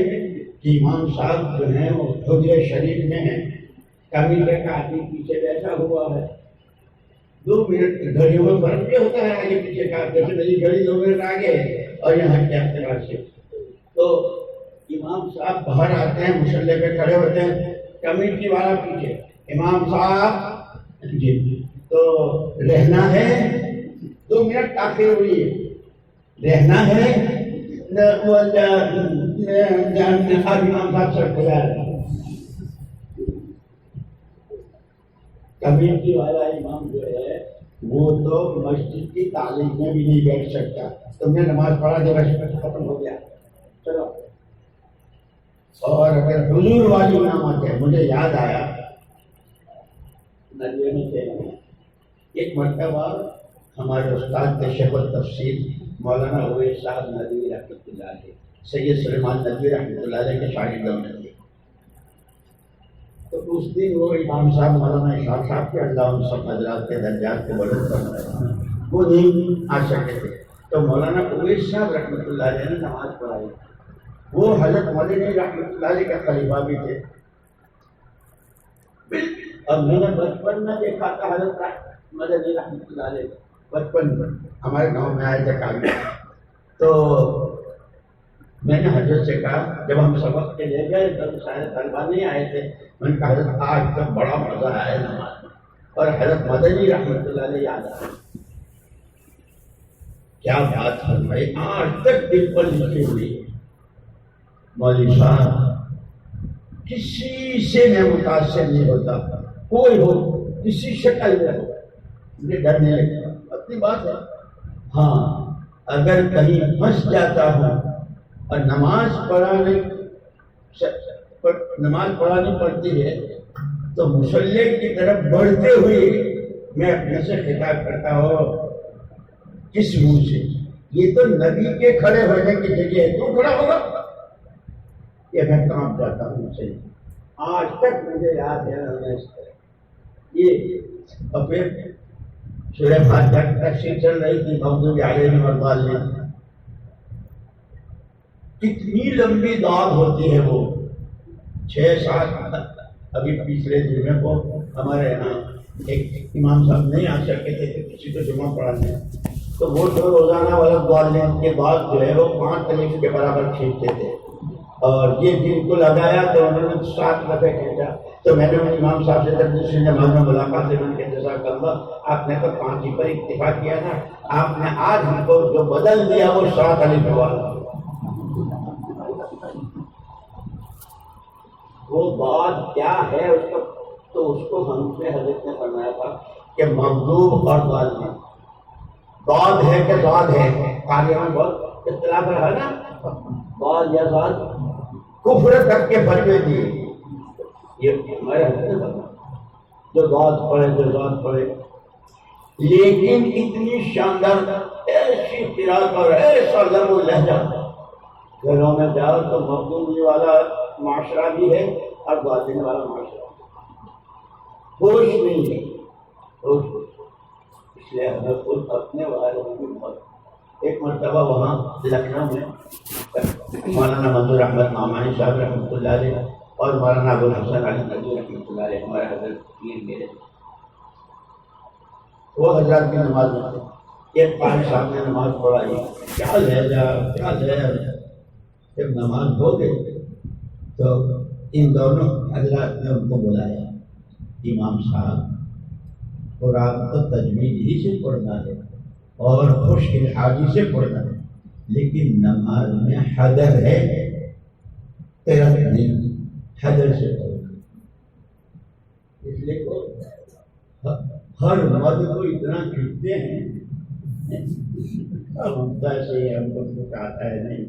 کہ امام صاحب جو ہیں وہ حجرہ شریف میں ہیں، کمیٹی کا آدمی پیچھے بیٹھا ہوا ہے، 2 منٹ گھڑیوں میں فرق بھی ہوتا ہے آگے پیچھے کا، جیسے میری گھڑی 2 منٹ آگے ہے اور یہاں کے اعتبار سے تو امام صاحب باہر آتے ہیں، مصلی پہ کھڑے ہوتے ہیں، کمیٹی والا پیچھے، امام صاحب جی تو رہنا ہے، 2 منٹ تاخیر ہوئی ہے، رہنا ہے امام صاحب سر کھلا ہے، کمیٹی والا امام جو ہے وہ تو مسجد کی تعلیم میں بھی نہیں بیٹھ سکتا، تم نے نماز پڑھا جب ختم ہو گیا چلو، اور اگر حضور والی امامت ہے، مجھے یاد آیا ندوے میں تھے، ایک مرتبہ ہمارے استاد تھے شیخ التفسیر مولانا اویس صاحب ندوی رحمۃ اللہ علیہ، سید سلیمان ندوی رحمۃ اللہ علیہ کے شاگردوں میں تھے، تو اس دن وہ امام صاحب مولانا اشاق صاحب کے اللہ ان سب حضرات کے درجات کو بلند کرنا وہ نہیں آ سکے تھے، تو مولانا اویس صاحب رحمۃ اللہ علیہ نے نماز پڑھائی، وہ حضرت مدنی رحمۃ اللہ علیہ کا خلیفہ بھی تھے، اب میں نے بچپن میں دیکھا تھا حضرت مدنی رحمۃ اللہ علیہ، بچپن میں ہمارے گاؤں میں آئے تھے کام، تو میں نے حضرت سے کہا جب ہم سبق کے لے گئے تب سارے طلبہ نہیں آئے تھے، میں نے کہا حضرت آج تک بڑا مزہ آیا نماز میں، اور حضرت مدنی رحمۃ اللہ علیہ یاد آیا، کیا بات ہے بھائی، آج تک دل پر لکھی ہوئی، مولوی صاحب کسی سے میں متاثر نہیں ہوتا، کوئی ہو کسی شکل میں ہو مجھے ڈر نہیں لگتا، اپنی بات ہے، ہاں اگر کہیں پھنس جاتا ہوں اور نماز پڑھانی پڑتی ہے تو مصلی کی طرف بڑھتے ہوئے میں اپنے سے خطاب کرتا ہوں، کس منہ سے؟ یہ تو نبی کے کھڑے ہونے کی جگہ ہے، تو کھڑا ہوگا، یہ میں کام جاتا ہوں سے، آج تک مجھے یاد ہے یہ، اور پھر سورہ فاتحہ کی تفسیر چل رہی تھی، مغضوب علیہم والضالین، کتنی لمبی دعا ہوتی ہے وہ، 6-7، ابھی پچھلے جمعے کو ہمارے یہاں ایک امام صاحب نہیں آ سکے تھے کسی کو جمعہ پڑھانے، تو وہ جو روزانہ والا والدین کے بعد جو ہے وہ 5 طریق کے برابر کھینچتے تھے، اور یہ دن کو لگایا تو انہوں نے 7 دفعہ کھینچا، تو میں نے امام صاحب سے جب دوسری نماز میں ملاقات سے میں نے جزاک اللہ، آپ نے تو 5 ہی پر اکتفا کیا تھا، آپ نے آج ہم کو جو بدل دیا وہ 7 الف والا، وہ بات کیا ہے اس کا، تو اس کو ہم سے حضرت نے فرمایا تھا کہ مغضوب اور ضالین، ضاد ہے کہ ضاد ہے، قاریان بہت اختلاف رہا نا، ضاد یا ضاد، کفر تک کے فتوے دیے، یہ ہمارے حضرت نے فرمایا جو ضاد پڑھے جو ضاد پڑھے، لیکن اتنی شاندار ایسی قرات اور ایسا لب و لہجہ، گھروں میں جاؤ تو مغضوبی والا معاشرہ بھی ہے اور ضالین والا معاشرہ، ہوش نہیں ہے، ہوش، اس لیے ہمیں خود اپنے والے کی بہت، ایک مرتبہ وہاں لکھنؤ میں مولانا منظور احمد نعمانی صاحب رحمۃ اللہ علیہ اور مولانا ابو الحسن علی ندوی رحمۃ اللہ علیہ ہمارے حضرت پیر میرے، وہ حضرات کی نماز میں ایک پانچ صاحب نے نماز پڑھائی، کیا لہجہ کیا لہجہ، جب نماز ہو گئی تو ان دونوں حضرات نے ان کو بلایا، امام صاحب قرآن کو تجوید ہی سے پڑھنا ہے اور خشک الحاجی سے پڑھنا ہے، لیکن نماز میں حدر ہے، قرأت نہیں، حدر سے پڑھنا، اس لیے کو ہر مد کو اتنا کھینچتے ہیں، اب ہم تو ایسے ہی ہم کو کچھ آتا ہے نہیں،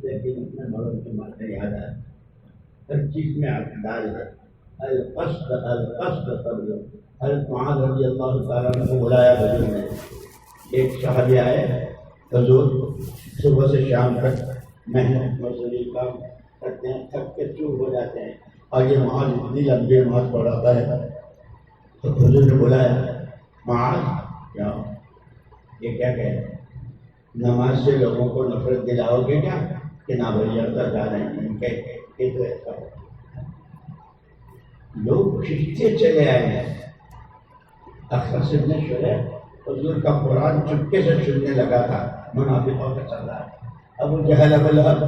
لیکن اپنے بڑوں کے ماننے یاد آئے، ہر چیز میں اعتدال ہے، القصد القصد قبل، حضرت معاذ رضی اللہ تعالیٰ عنہ کو بلایا حضور نے، ایک صحابی آئے، حضور صبح سے شام تک محنت مزدوری کام کرتے ہیں، تھک کے چور ہو جاتے ہیں، اور یہ معاذ اتنی لمبی نماز پڑھاتا ہے، تو حضور نے بلایا، معاذ کیا یہ کیا کہہ رہے، نماز سے لوگوں کو نفرت دلاؤ گے کیا کہ نہ بھائی اللہ جا رہے ہیں، کہ تو ایسا لوگ کھینچتے چلے آئے ہیں، اخرس ابن شریح حضور کا قرآن چپکے سے سننے لگا تھا، منافقوں کا چل رہا ہے، ابو جہل ابو لہب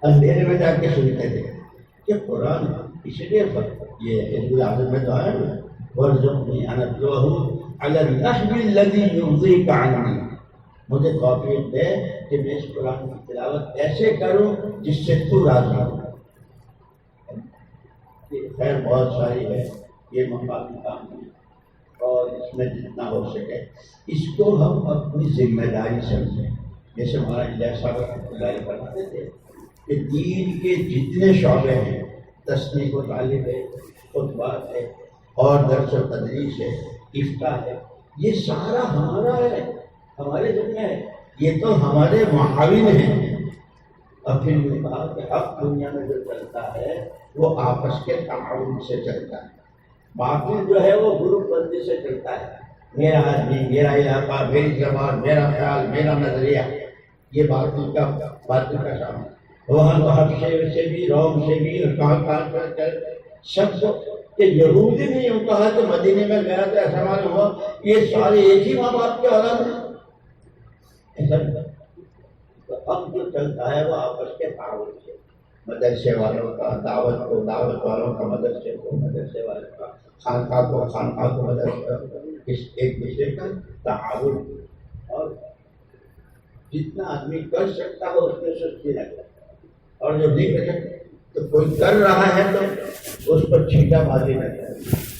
اندھیرے میں جا کے سنتے تھے کہ قرآن، اس لیے یہ حزب العظم میں تو ہے وارزقنی ان اتلوہ علی النحو الذی یرضیک عنی، مجھے توفیق دے کہ میں اس قرآن کی تلاوت ایسے کروں جس سے تو راضی ہو، خیر بہت ساری ہے، یہ مقامی کام ہے، اور اس میں جتنا ہو سکے اس کو ہم اپنی ذمہ داری سمجھیں، جیسے ہمارا الیاس صاحب رحمۃ اللہ علیہ فرماتے تھے کہ دین کے جتنے شعبے ہیں، تصنیف و تعلیم ہے، خطبات ہے، اور درس و تدریس ہے، افتاء ہے، یہ سارا ہمارا ہے، ہمارے ذمہ ہے، یہ تو ہمارے معاون ہیں، اور پھر یہ کہا کہ حق دنیا میں جو چلتا ہے وہ آپس کے تعاون سے چلتا ہے، باقی جو ہے وہ گروپ بندی سے چلتا ہے، میرا آدمی، میرا علاقہ، میری زبان، میرا خیال، میرا نظریہ، یہ باطل کا سامان، وہاں تو ہر شہر سے بھی، روم سے بھی، اور کہاں سب کو کہ یہودی نے یوں کہا کہ مدینے میں گیا تو ایسا معلوم ہوا یہ سارے ایک ہی ماں باپ کے اولاد ہیں، ایسا تو اب جو چلتا ہے وہ آپس کے تعاون سے، مدرسے والوں کا دعوت کو، دعوت والوں کا مدرسے کو، مدرسے والوں کا خانقاہ کو، خانقاہ کو مدرسے، ایک دوسرے کا تعاون، اور جتنا آدمی کر سکتا ہو اس میں سستی نہ کرے، اور جو نہیں کر سکتا تو کوئی کر رہا ہے تو اس پر چھینٹا بازی نہ کرے،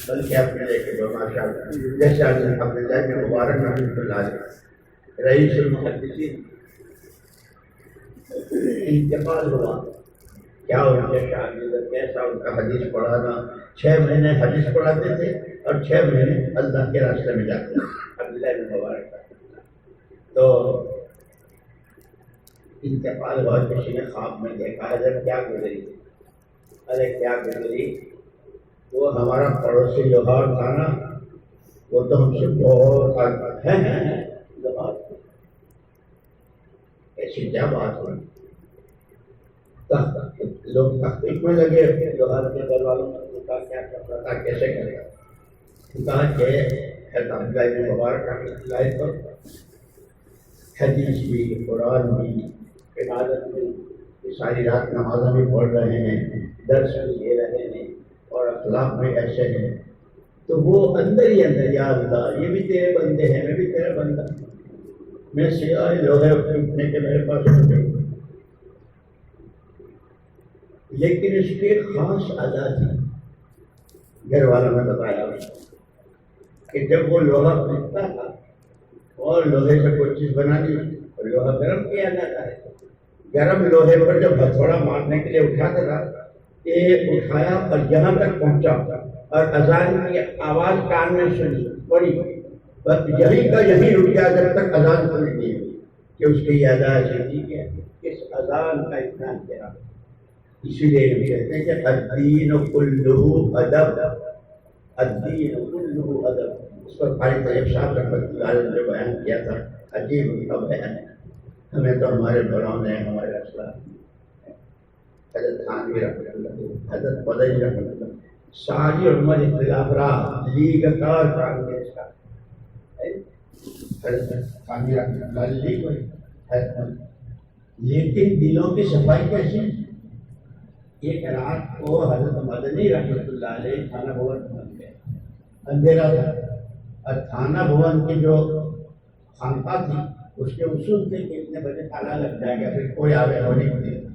بلکہ اپنے لے کے دو، ماشاء اللہ، جیسے حضرت عبداللہ بن مبارک رحمۃ اللہ علیہ رئیس المحدثین انتقال ہوا، کیا ان کے شاگرد کیسا ان کا حدیث پڑھانا، 6 مہینے حدیث پڑھاتے تھے اور 6 مہینے اللہ کے راستے میں جاتے تھے، عبداللہ بن مبارک، تو انتقال ہوا، کسی نے خواب میں دیکھا، حضرت کیا گزری، ارے کیا گزری، وہ ہمارا پڑوسی لوہار تھا نا، وہ تو ہم سے بہت ہے لوہار، ایسی کیا بات ہوئی، لوگ تحقیق میں لگے، لوہار کے گھر والوں نے کہا کیا کرتا تھا، کیسے کرے گا، کہا کہ حضرت عبداللہ بن مبارک رحمۃ اللہ پر حدیث بھی، قرآن بھی، عبادت بھی، ساری رات نمازیں بھی پڑھ رہے ہیں، درس بھی دے رہے ہیں، اور اخلاق بھی ایسے ہیں، تو وہ اندر ہی اندر، یا اللہ یہ بھی تیرے بندے ہیں، میں بھی تیرا بندہ، میں سوائے لوہے اٹھنے کے میرے پاس ہو گئی، لیکن اس کی ایک خاص ادا تھی. گھر والوں نے بتایا کہ جب وہ لوہا پھینکتا تھا اور لوہے سے کوئی چیز بنانی اور لوہا گرم کیا جاتا ہے، گرم لوہے پر جب ہتھوڑا مارنے کے لیے اٹھاتا تھا، یہ اٹھایا اور یہاں تک پہنچا اور اذان کی آواز کان میں سنی پڑی، بس یہی کا یہی رک گیا جب تک اذان پوری نہیں ہوئی کہ اس کی یہ ادا ایسی ہے. اس اذان کا اتنا احترام، اسی لیے ہم کہتے ہیں کہ الدین کلہ ادب، الدین کلہ ادب. اس پر قاری طیب صاحب رحمۃ اللہ علیہ نے بیان کیا تھا، عجیب ان کا بیان ہے. ہمیں تو ہمارے بڑوں نے، ہمارے اسلاف حضرت تھانوی رحمۃ اللہ، حضرت مدنی رحمۃ اللہ، ساری عمر اختلاف رہا، لیگ کار کانگریس کا، حضرت تھانوی رحمۃ اللہ لیگ ہوئی، لیکن دلوں کی صفائی کیسی؟ ایک رات کو حضرت مدنی رحمۃ اللہ علیہ تھانہ بھون پہنچ گئے، اندھیرا تھا، اور تھانہ بھون کی جو خانقاہ تھی اس کے اصول تھے کہ اتنے بجے تالا لگ جائے گا، پھر کوئی آگے ہونے نہیں دے.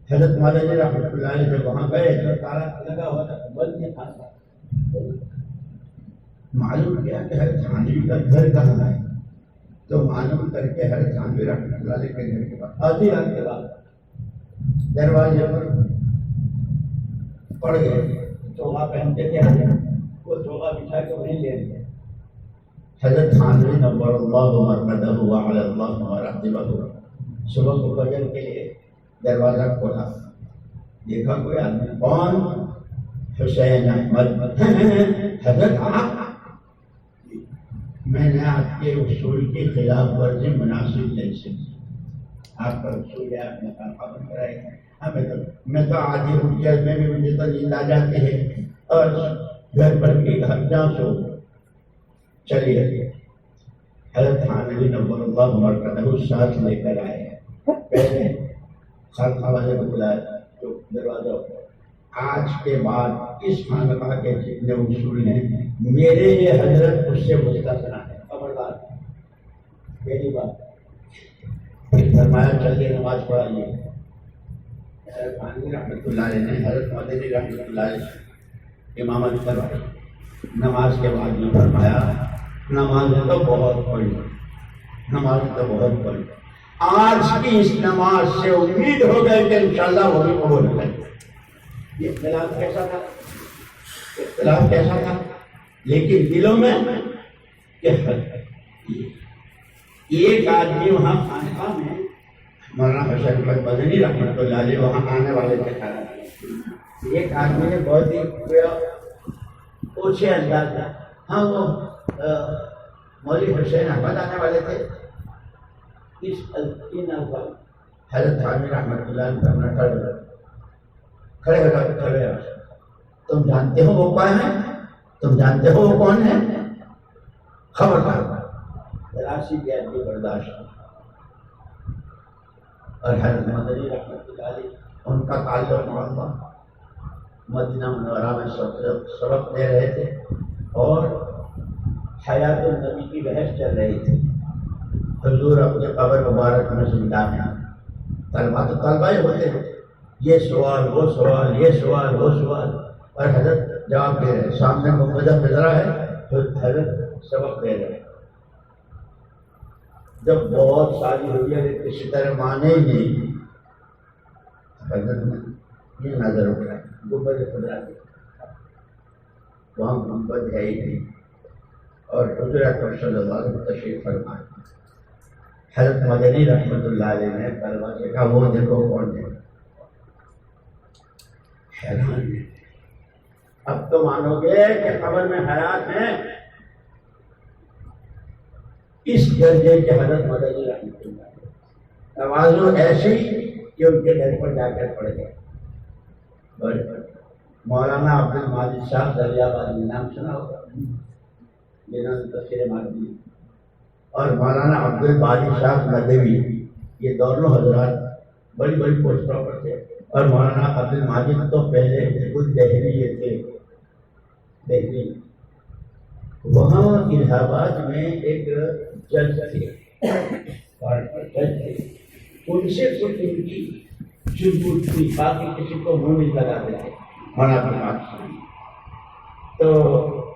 حضرت مدنی رحمۃ اللہ علیہ جب وہاں گئے تو تالا لگا ہوا تھا، بند نہیں تھا. معلوم کیا کہ حضرت تھانوی کا گھر کہاں ہے، تو معلوم کر کے حضرت تھانوی رحمۃ اللہ علیہ کے گھر کے بعد آدھی رات کے بعد دروازے پر پڑ گئے. چوغا پہنتے تھے وہ چوغا بچھا کے وہیں لے گئے. حضرت تھانوی نور اللہ مرمدہ وعلی اللہ مراتبہ صبح کو فجر کے لیے دروازہ کھولا، دیکھا کوئی آدمی، کون؟ حسین احمد. حضرت آپ، میں نے آپ کے اصول کی خلاف ورزی مناسب نہیں سمجھی. آپ کا اصول ہے، آپ نے خبر کرائے میں تو آدھی اٹھ گیا، میں بھی مجھے تو نیند آ جاتی ہے اور گھر پر کی گھر جا سو. چلیے حضرت تھانوی نور اللہ مرکزہ ساتھ لے کر آئے. پہلے خانقاہ والے کو بلایا جو دروازہ. آج کے بعد اس خانقاہ کے جتنے اصول ہیں میرے لیے حضرت اس سے مستثنا ہے، خبردار. پہلی بات فرمایا چلیے نماز پڑھائیے. تھانوی رحمۃ اللہ علیہ نے حضرت مدنی رحمۃ اللہ علیہ امامت کروائی. نماز کے بعد میں فرمایا نماز تو بہت پڑھی، نماز تو بہت پڑھی، آج کی اس نماز سے امید ہو گئی کہ انشاءاللہ وہ بھی قبول ہو جائے. یہ اختلاف کیسا تھا، اختلاف کیسا تھا، لیکن دلوں میں کہ ایک آدمی وہاں خانقاہ میں مولانا حسین احمد مدنی رحمۃ اللہ علیہ وہاں آنے والے تھے. ایک آدمی نے بہت ہی اوچھے انداز تھا، ہاں وہ مولوی حسین احمد آنے والے تھے. اس ان الفاظ حضرت تھانوی رحمۃ اللہ علیہ کھڑے ہو، تم جانتے ہو وہ کون ہے، تم جانتے ہو وہ کون ہے، خبردار. ذرا-سی بھی آدمی برداشت. اور حضرت مدنی رحمۃ اللہ علیہ ان کا تعلق معلوم مدینہ منورہ میں سبق دے رہے تھے اور حیات النبی کی بحث چل رہی تھی. حضور اپنے قبر مبارک میں زندہ ہیں، طلبہ تو طلبہ ہی ہوتے ہیں، یہ سوال وہ سوال، یہ سوال وہ سوال، اور حضرت جواب دے رہے. سامنے محمد فضرا ہے، حضرت سبق دے رہے. جب بہت ساری ہوئی ہے کسی طرح مانے ہی نہیں، حضرت نے یہ نظر اٹھا گنبد خدا کی، وہاں گنبد ہے ہی نہیں، اور حضور اکرم صلی اللہ علیہ وسلم تشریف فرما. حضرت مدنی رحمۃ اللہ علیہ نے طلبہ سے کہا وہ دیکھو کون ہے. حیران ہے، اب تو مانو گے کہ قبر میں حیات ہیں. اس درجے کے حضرت مدنی رحمۃ اللہ علیہ توازن ایسی کہ ان کے گھر پر جا کر پڑ گئے. مولانا عبد الماجد صاحب دریابادی نام سنا ہوگا، جنہوں نے تفسیر مانگی، اور مولانا عبد الباری صاحب ندوی، یہ دونوں حضرات بڑی بڑی پوسٹوں پر تھے. اور مولانا عبد الماجد تو پہلے بالکل دہلی تھے، دہلی. وہاں الہ آباد میں ایک جج تھے، ان سے کچھ ان کی چنگوٹی باقی کسی کو منہ نہیں لگاتے تھے بڑا دماغ سے. تو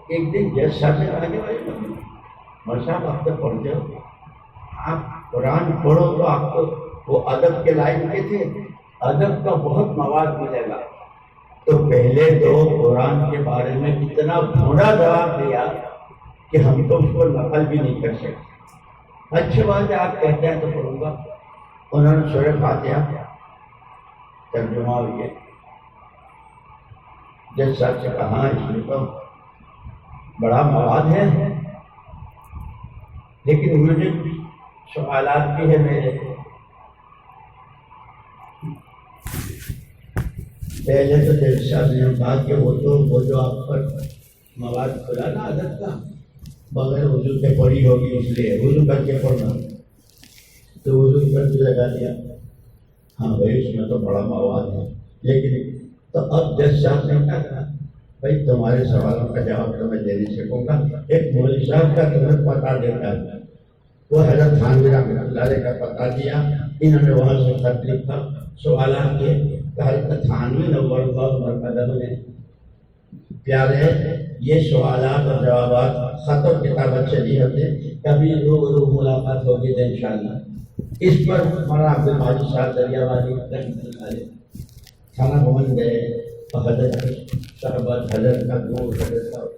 ایک دن جج صاحب سے کہا کہ بھائی مول صاحب آپ تو پڑھ جاؤ, آپ قرآن پڑھو تو آپ کو وہ ادب کے لائن کے تھے, ادب کا بہت مواد ملے گا. تو پہلے تو قرآن کے بارے میں اتنا بھوڑا جواب دیا کہ ہم تو اس کو نقل بھی نہیں کر سکتے. اچھی بات ہے, آپ کہتے ہیں تو پڑھوں گا. انہوں نے سورہ فاتحہ ترجمہ ہوئی ہے. جج صاحب سے کہا اس میں تو بڑا مواد ہے, لیکن مجھے سوالات بھی ہے میرے. پہلے تو جج صاحب نے کہا کہ وہ جو آپ پر مواد کھلا نا عادت کا, بغیر وضو کے پڑھی ہوگی, اس لیے وضو کر کے پڑھنا. تو وضو کر کے لگا دیا. ہاں بھائی اس میں تو بڑا مواد ہے, لیکن تو اب جج صاحب نے کہا تھا بھائی تمہارے سوالوں کا جواب تو میں دے نہیں سکوں گا, ایک مولوی صاحب کا تمہیں پتا دیتا ہے. وہ حضرت تھانوی رحمۃ اللہ علیہ کا پتا دیا. انہوں نے وہاں سے خط لکھا, سوالات کیے. حضرت تھانوی نور اللہ مرقدہ نے پیارے یہ سوالات اور جوابات خط اور کتابت سے نہیں ہوتے, کبھی روبرو ملاقات ہوگی تو انشاءاللہ. اس پر مولانا عبد الحاجی صاحب دریا بادی تھانہ بھون گئے, حضرت صاحبات حضرت کا دور حضرت صاحب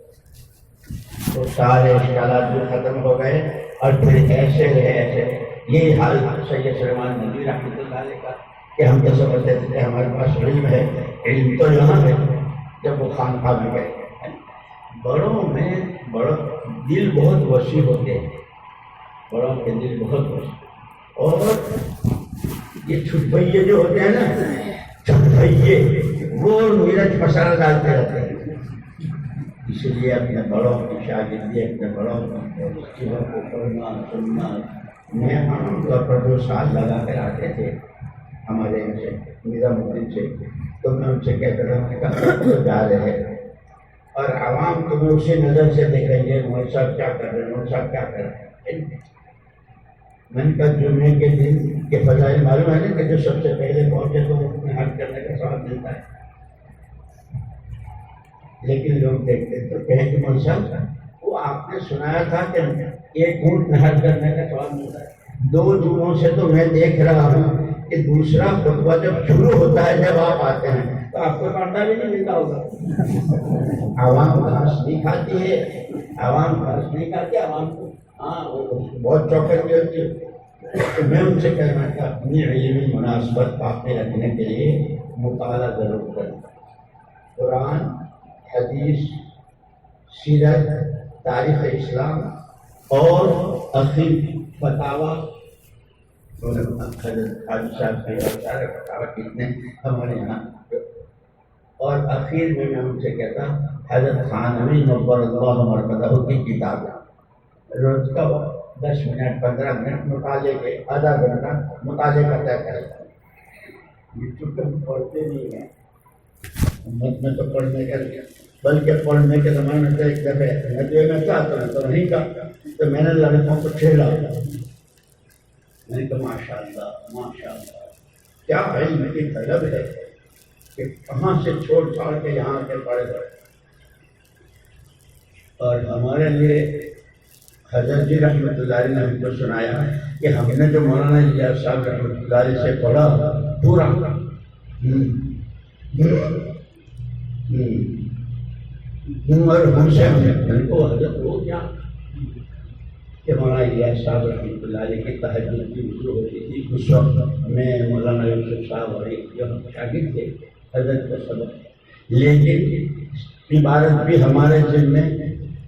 تو سارے اشکالات بھی ختم ہو گئے. اور پھر ایسے رہے ایسے. یہی حال سید سلیمان ندوی رحمۃ اللہ علیہ کا کہ ہم تو سمجھتے تھے کہ ہمارے پاس علم ہے, علم تو یہاں ہے. جب وہ خانقاہ میں گئے, بڑوں میں بڑوں دل بہت وسیع ہوتے ہیں, بڑوں کے دل بہت وسیع. اور یہ چھٹپئیے جو ہوتے ہیں نا, چھٹپئیے وہ میرج مسالہ ڈالتے رہتے ہیں. اس لیے اپنے بڑوں کی شاگردی, اپنے بڑوں کو پڑھنا سننا. میں عام طور پر 2 سال لگا کر آتے تھے ہمارے یہاں سے نظام الدین سے, تو میں ان سے کہتا رہا کہ جا رہے ہیں اور عوام تمہیں اسی نظر سے دیکھیں گے, مول صاحب کیا کر رہے ہیں, مول صاحب کیا کر رہے ہیں. میں نے کہا جمعے کے دن کے فضائل معلوم ہے نا کہ جو سب سے پہلے پہنچے تو اپنے حل کرنے کا سوال ملتا ہے. لیکن لوگ دیکھتے تو کہیں کہ مول صاحب وہ آپ نے سنایا تھا کہ ایک اونٹ نہر کرنے کا سوال ملتا ہے. 2 جمعوں سے تو میں دیکھ رہا ہوں کہ دوسرا خطبہ جب شروع ہوتا ہے, جب آپ آتے ہیں تو آپ کو پردہ بھی نہیں ملتا ہوگا. عوام گھاس نہیں کھاتی ہے, عوام گھاس نہیں کھاتی. عوام کو ہاں وہ بہت چوکر بھی ہوتی ہے. تو میں ان سے کہنا کہ اپنی علمی مناسبت باقی رکھنے کے لیے مطالعہ ضرور کریں. قرآن, حدیث, سیرت, تاریخ اسلام اور اخیر فتاوا. حضرت حاجی صاحب کے اور سارے فتاوا کتنے ہمارے یہاں. اور اخیر میں ان سے کہتا حضرت تھانوی نور اللہ مرقدہ کی کتاب ہے. روز کا 10 منٹ 15 منٹ مطالعے کے, آدھا گھنٹہ مطالعے کا طے کرتا ہے. چونکہ ہم پڑھتے نہیں ہیں, امت میں تو پڑھنے کا نہیں, بلکہ پڑھنے کے زمانے سے ایک دفعہ ندوے میں چاہتا ہوں تو نہیں کا, تو میں نے لڑکوں کو چھیڑا. میں نے کہا ماشاء اللہ کیا علم کی طلب ہے کہ کہاں سے چھوڑ چھاڑ کے یہاں کے پڑے گئے. اور ہمارے لیے حضرت جی رحمۃ اللہ علیہ نے ہم کو سنایا کہ ہم نے جو مولانا الیاس صاحب رحمۃ اللہ علیہ سے پڑھا پورا اور ہم سے ہم کو حضرت وہ کیا کہ مولانا الیاس صاحب رحمۃ اللہ علیہ کی تہجد کی شروع ہوتی تھی. اس وقت میں مولانا یوسف صاحب اور جو شاگرد تھے حضرت کا سبق, لیکن عبارت بھی ہمارے ذمہ میں,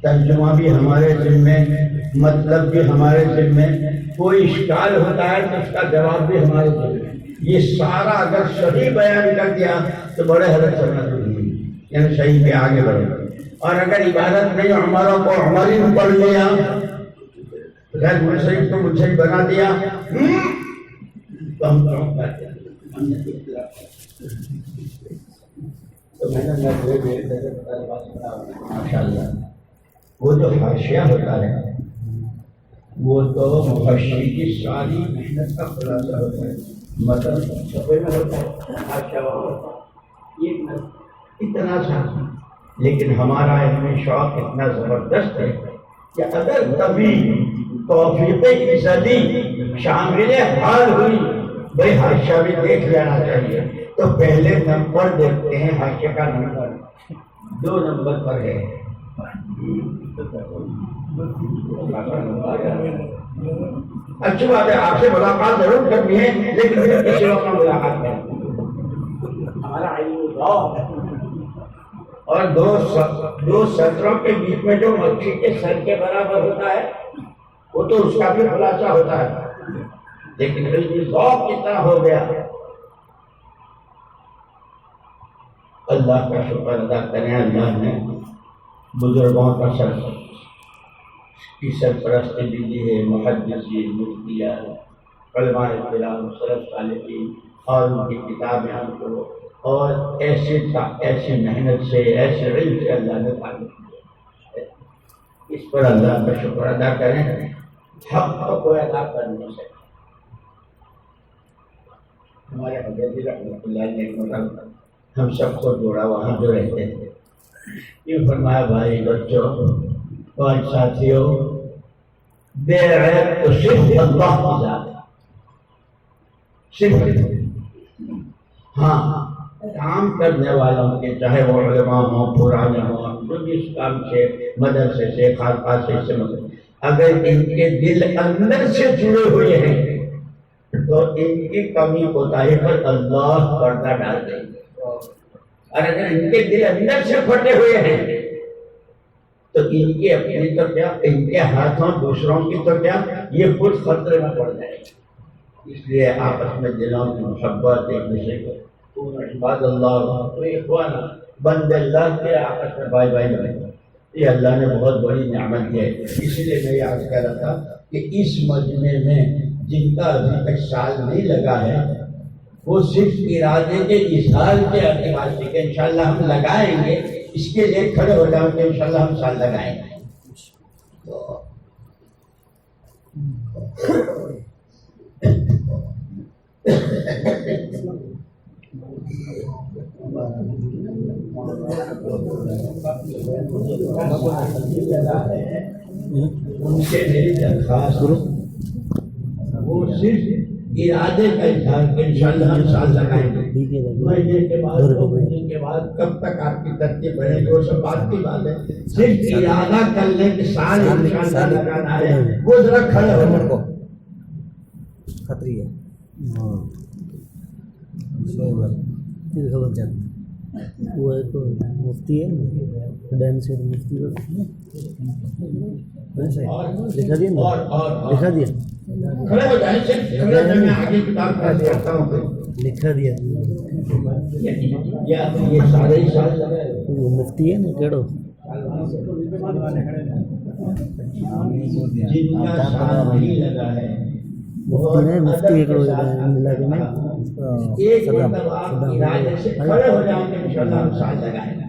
ترجمہ بھی ہمارے ذمہ میں, مطلب بھی ہمارے ذمہ میں. کوئی اشکال ہوتا ہے تو اس کا جواب بھی ہمارے ذمہ میں. یہ سارا اگر صحیح بیان کر دیا تو بڑے حضرت سمجھ نہیں, یعنی صحیح کے آگے بڑھے. اور اگر عبادت نہیں ہماروں کو ہماری بھی پڑھ لیا, غیر منصرف تو منصرف بنا دیا تو ہم کام کرتے ہیں. تو میں نے ماشاء اللہ وہ جو حاشیہ ہوتا ہے وہ تو محشی کی ساری محنت کا خلاصہ ہوتا ہے. مطلب صفحے میں ہوتا ہے یہ اتنا سا، لیکن ہمارا علم شوق اتنا زبردست ہے کہ اگر کبھی توفیق ازلی شامل حال ہوئی، بھائی حاشیہ بھی دیکھ لینا چاہیے، تو پہلے نمبر دیکھتے ہیں، حاشیہ کا نمبر 2 نمبر پر ہے۔ اچھی بات ہے، آپ سے ملاقات ضرور کرنی ہے، لیکن پھر کسی وقت ملاقات کریں۔ ہمارا علم اور دو سطروں کے بیچ میں جو مچھی کے سر کے برابر ہوتا ہے وہ تو اس کا بھی خلاصہ ہوتا ہے، لیکن علمی ذوق کتنا ہو گیا۔ اللہ کا شکر ادا کریں، اللہ نے بزرگوں کا کی سرپرستی بھی دی ہے، محدثین، مفتیان، علماء کرام، سلف صالحین، اور ان کی کتابیں ہم کو اور ایسی محنت سے، ایسے علم سے اللہ نے تعلق کیا، اس پر اللہ کا شکر ادا کریں۔ حق کو ادا کرنے سے ہمارے حضرت رحمۃ اللہ نے ایک مرتبہ ہم سب کو جوڑا، وہاں جو رہتے تھے، یہ فرمایا، بھائی بچوں اور ساتھیوں، بے عیب تو صرف اللہ کی ذات ہے، صرف ہاں کام کرنے والوں کے، چاہے وہ علماء ہوں، پرانے ہوں، جو بھی اس کام سے، مدرسے سے، خانقاہ سے مدد، اگر ان کے دل اندر سے جڑے ہوئے ہیں تو ان کی کمی کوتاہی پر اللہ پردہ ڈال دیں گے، اور اگر ان کے دل اندر سے پھٹے ہوئے ہیں تو ان کی اپنی تو کیا، ان کے ہاتھوں دوسروں کی تو کیا، یہ خود خطرے میں پڑ جائے گا۔ اس لیے آپس میں دلوں کی محبت، ایک دوسرے کو عباد اللہ، بند اللہ کے آپس میں بھائی بھائی بنے، یہ اللہ نے بہت بڑی نعمت ہے۔ اس لیے میں یہ عرض کر رہا تھا کہ اس مجمع میں جن کا ابھی تک سال نہیں لگا ہے، وہ صرف ارادے کے اظہار کے اعتبار سے کہ انشاءاللہ ہم لگائیں گے، اس کے لیے کھڑے ہو جاؤ کہ انشاءاللہ ہم سال لگائیں گے۔ ان سے میری درخواست وہ صرف ارادے کا اظہار کہ انشاءاللہ ہم سال لگائیں گے، مہینے کے بعد، 2 مہینے کے بعد، کب تک آپ کی ترتیب بنے گی وہ سب بات کی بات ہے، صرف ارادہ کر لیں کہ سال انشاءاللہ لگانا ہے، وہ ذرا کھڑے ہو کو خطری ہے۔ وہ ایک مفتی ہے، ڈین سے مفتی لکھا دیا نا، لکھا دیا، کھڑے ہو جائیں، صرف کھڑے ہو جائیں، میں آگے کتاب کا دیکھتا ہوں، لکھا دیا، یہ سارے ہی سال وہ مفتی ہے نا کیڑو، جن کا سال نہیں لگا ہے، مفتی ہے، مفتی ایک علاقے میں ایک مرتبہ آپ ارادے سے کھڑے ہو جاؤ کہ انشاءاللہ ہم سال لگائیں گے۔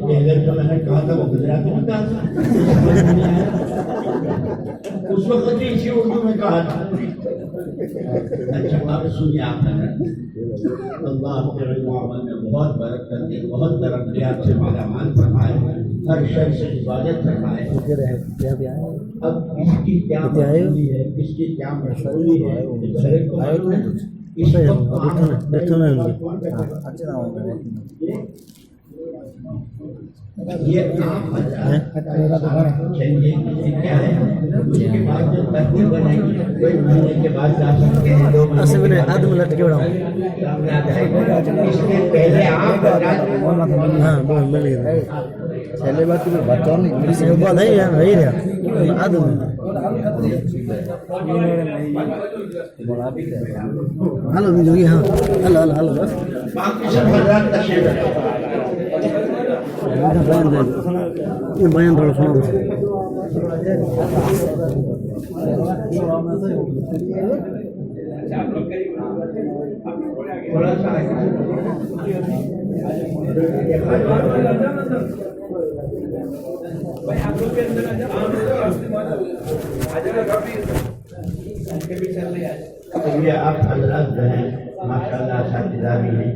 پہلے تو میں نے کہا تھا وہ گجراتی میں کہا تھا، اس وقت بھی اسی اردو میں کہا تھا۔ اچھا اب سنیے، آپ نے اللہ آپ کے علم و عمل میں بہت برکت دے، بہت ترقیات سے مالا مال فرمائے، ہر شر سے حفاظت فرمائے۔ اب اس کی کیا مشغولی ہے، اس کی کیا مشغولی ہے، یہ کیا ہے، اس کے بعد جو ترتیب بنے گی، کوئی مہینے کے بعد جا سکتے ہیں، 2 مہینے اس کے پہلے آپ پہلے بات بچوں نہیں ہلو ہاں ہلو ہلو ہلو بیان تھوڑا سنو تھوڑا سا یہ آپ حضرات جو ہیں ماشاء اللہ اساتذہ بھی ہیں،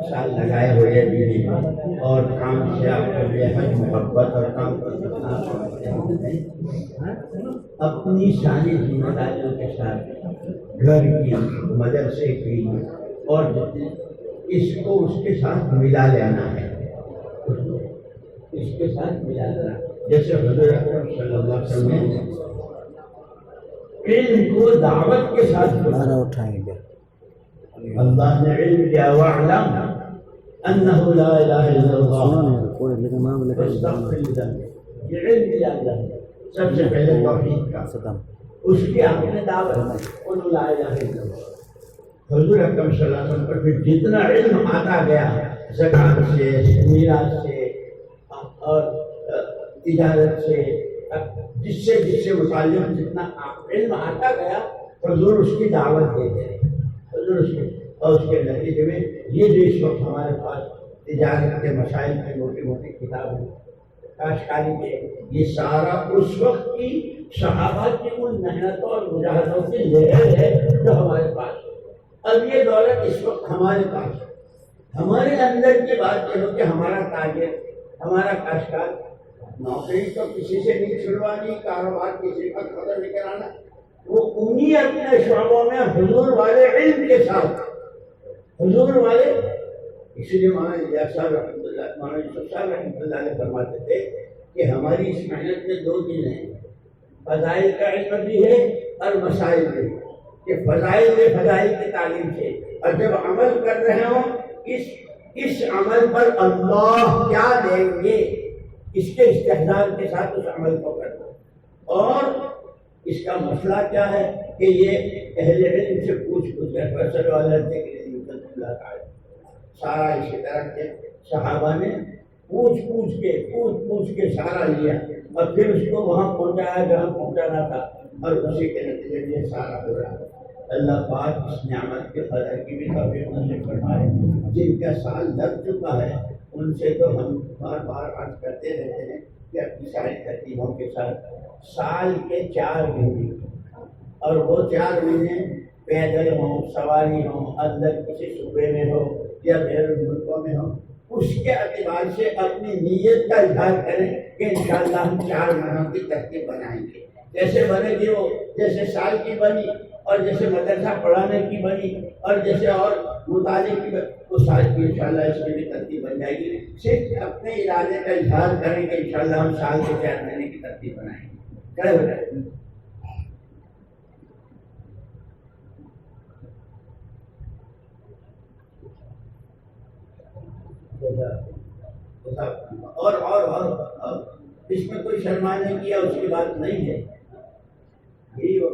سال لگائے ہوئے بھی ہیں، اور کام سے آپ کو بے حد محبت اور کام کو اتنا سمجھتے ہیں، اپنی ساری ذمہ داریوں کے ساتھ گھر کی، مدرسے کی، اور اس کو اس کے ساتھ ملا لینا ہے، اس کے ساتھ ملا لینا، جیسے حضور اکرم صلی اللہ علیہ وسلم نے علم کو دعوت کے ساتھ نعرہ اٹھائیں گے. اللہ نے علم دیا وَاعْلَمْ أَنَّهُ لَا إِلَهَ إِلَّا اللَّهُ کوئی لیکن نام لے وَاسْتَغْفِرْ لِذَنبِكَ. یہ علم دیا اللہ نے سب سے پہلے توحید کا، ستم اس کی آپ نے دعوت قُلْ لَا إِلَهَ إِلَّا اللَّهُ. حضور اکرم صلی اللہ علیہ وسلم پر پھر جتنا علم آتا گیا، زکات سے، میراث سے، اور تجارت سے، جس سے متعلق جتنا علم آتا گیا، حضور اس کی دعوت دیتے رہے، حضور اس کی، اور اس کے نتیجے میں یہ جو اس وقت ہمارے پاس تجارت کے مسائل کی موٹی موٹی کتابیں، کاشتکاری کے، یہ سارا اس وقت کی صحابہ کی ان محنتوں اور مجاہدوں کی لہر ہے جو ہمارے پاس ہے. اب یہ دولت اس وقت ہمارے پاس ہے. ہمارے اندر کی بات یہ ہو کہ ہمارا تاجر، ہمارا کاشتکار، نوکری تو کسی سے نہیں چھڑوانی، کاروبار کسی کا قدر نہیں کرانا، وہ انہی اپنے شعبوں میں حضور والے علم کے ساتھ، حضور والے، اسی لیے مولانا الیاس صاحب رحمۃ اللہ، مولانا یوسف صاحب رحمۃ اللہ علیہ فرماتے تھے کہ ہماری اس محنت میں دو چیزیں ہیں، فضائل کا علم بھی ہے اور مسائل بھی ہے، کہ فضائل کی تعلیم سے، اور جب عمل کر رہے ہوں اس عمل پر اللہ کیا دیں گے، اس کے استحضار کے ساتھ اس عمل کو کرنا، اور اس کا مسئلہ کیا ہے کہ یہ اہل علم سے پوچھ کر فیصل والا سارا اسی طرح کے صحابہ نے پوچھ کے سارا لیا، اور پھر اس کو وہاں پہنچایا جہاں پہنچانا تھا، اور اسی کے نتیجے میں سارا ہو رہا ہے. اللہ پاک اس نعمت کے قدر کی بھی توفیق نصیب فرمائے. جن کا سال لگ چکا ہے ان سے تو ہم بار بار عرض کرتے رہتے ہیں کہ اپنی ساری ترتیبوں کے ساتھ سال کے 4 مہینے، اور وہ 4 مہینے پیدل ہوں، سواری ہوں، اندر کسی صوبے میں ہو یا غیر ملکوں میں ہو، اس کے اعتبار سے اپنی نیت کا اظہار کریں کہ انشاءاللہ ہم 4 مہینوں کی ترتیب بنائیں گے. جیسے بنے گی وہ، جیسے سال کی بنی، اور جیسے مدرسہ پڑھانے کی بنی، اور جیسے اور مطالعے کی بنی، وہ سال کی انشاءاللہ اس میں بھی ترتیب بن جائے گی. صرف اپنے ارادے کا اظہار کریں کہ انشاءاللہ ہم سال کے 4 مہینے کی ترتیب بنائیں گے. کیا ہو جائے گی؟ اور اس میں کوئی شرمانے کی یا اس کی بات نہیں ہے. یہی ہو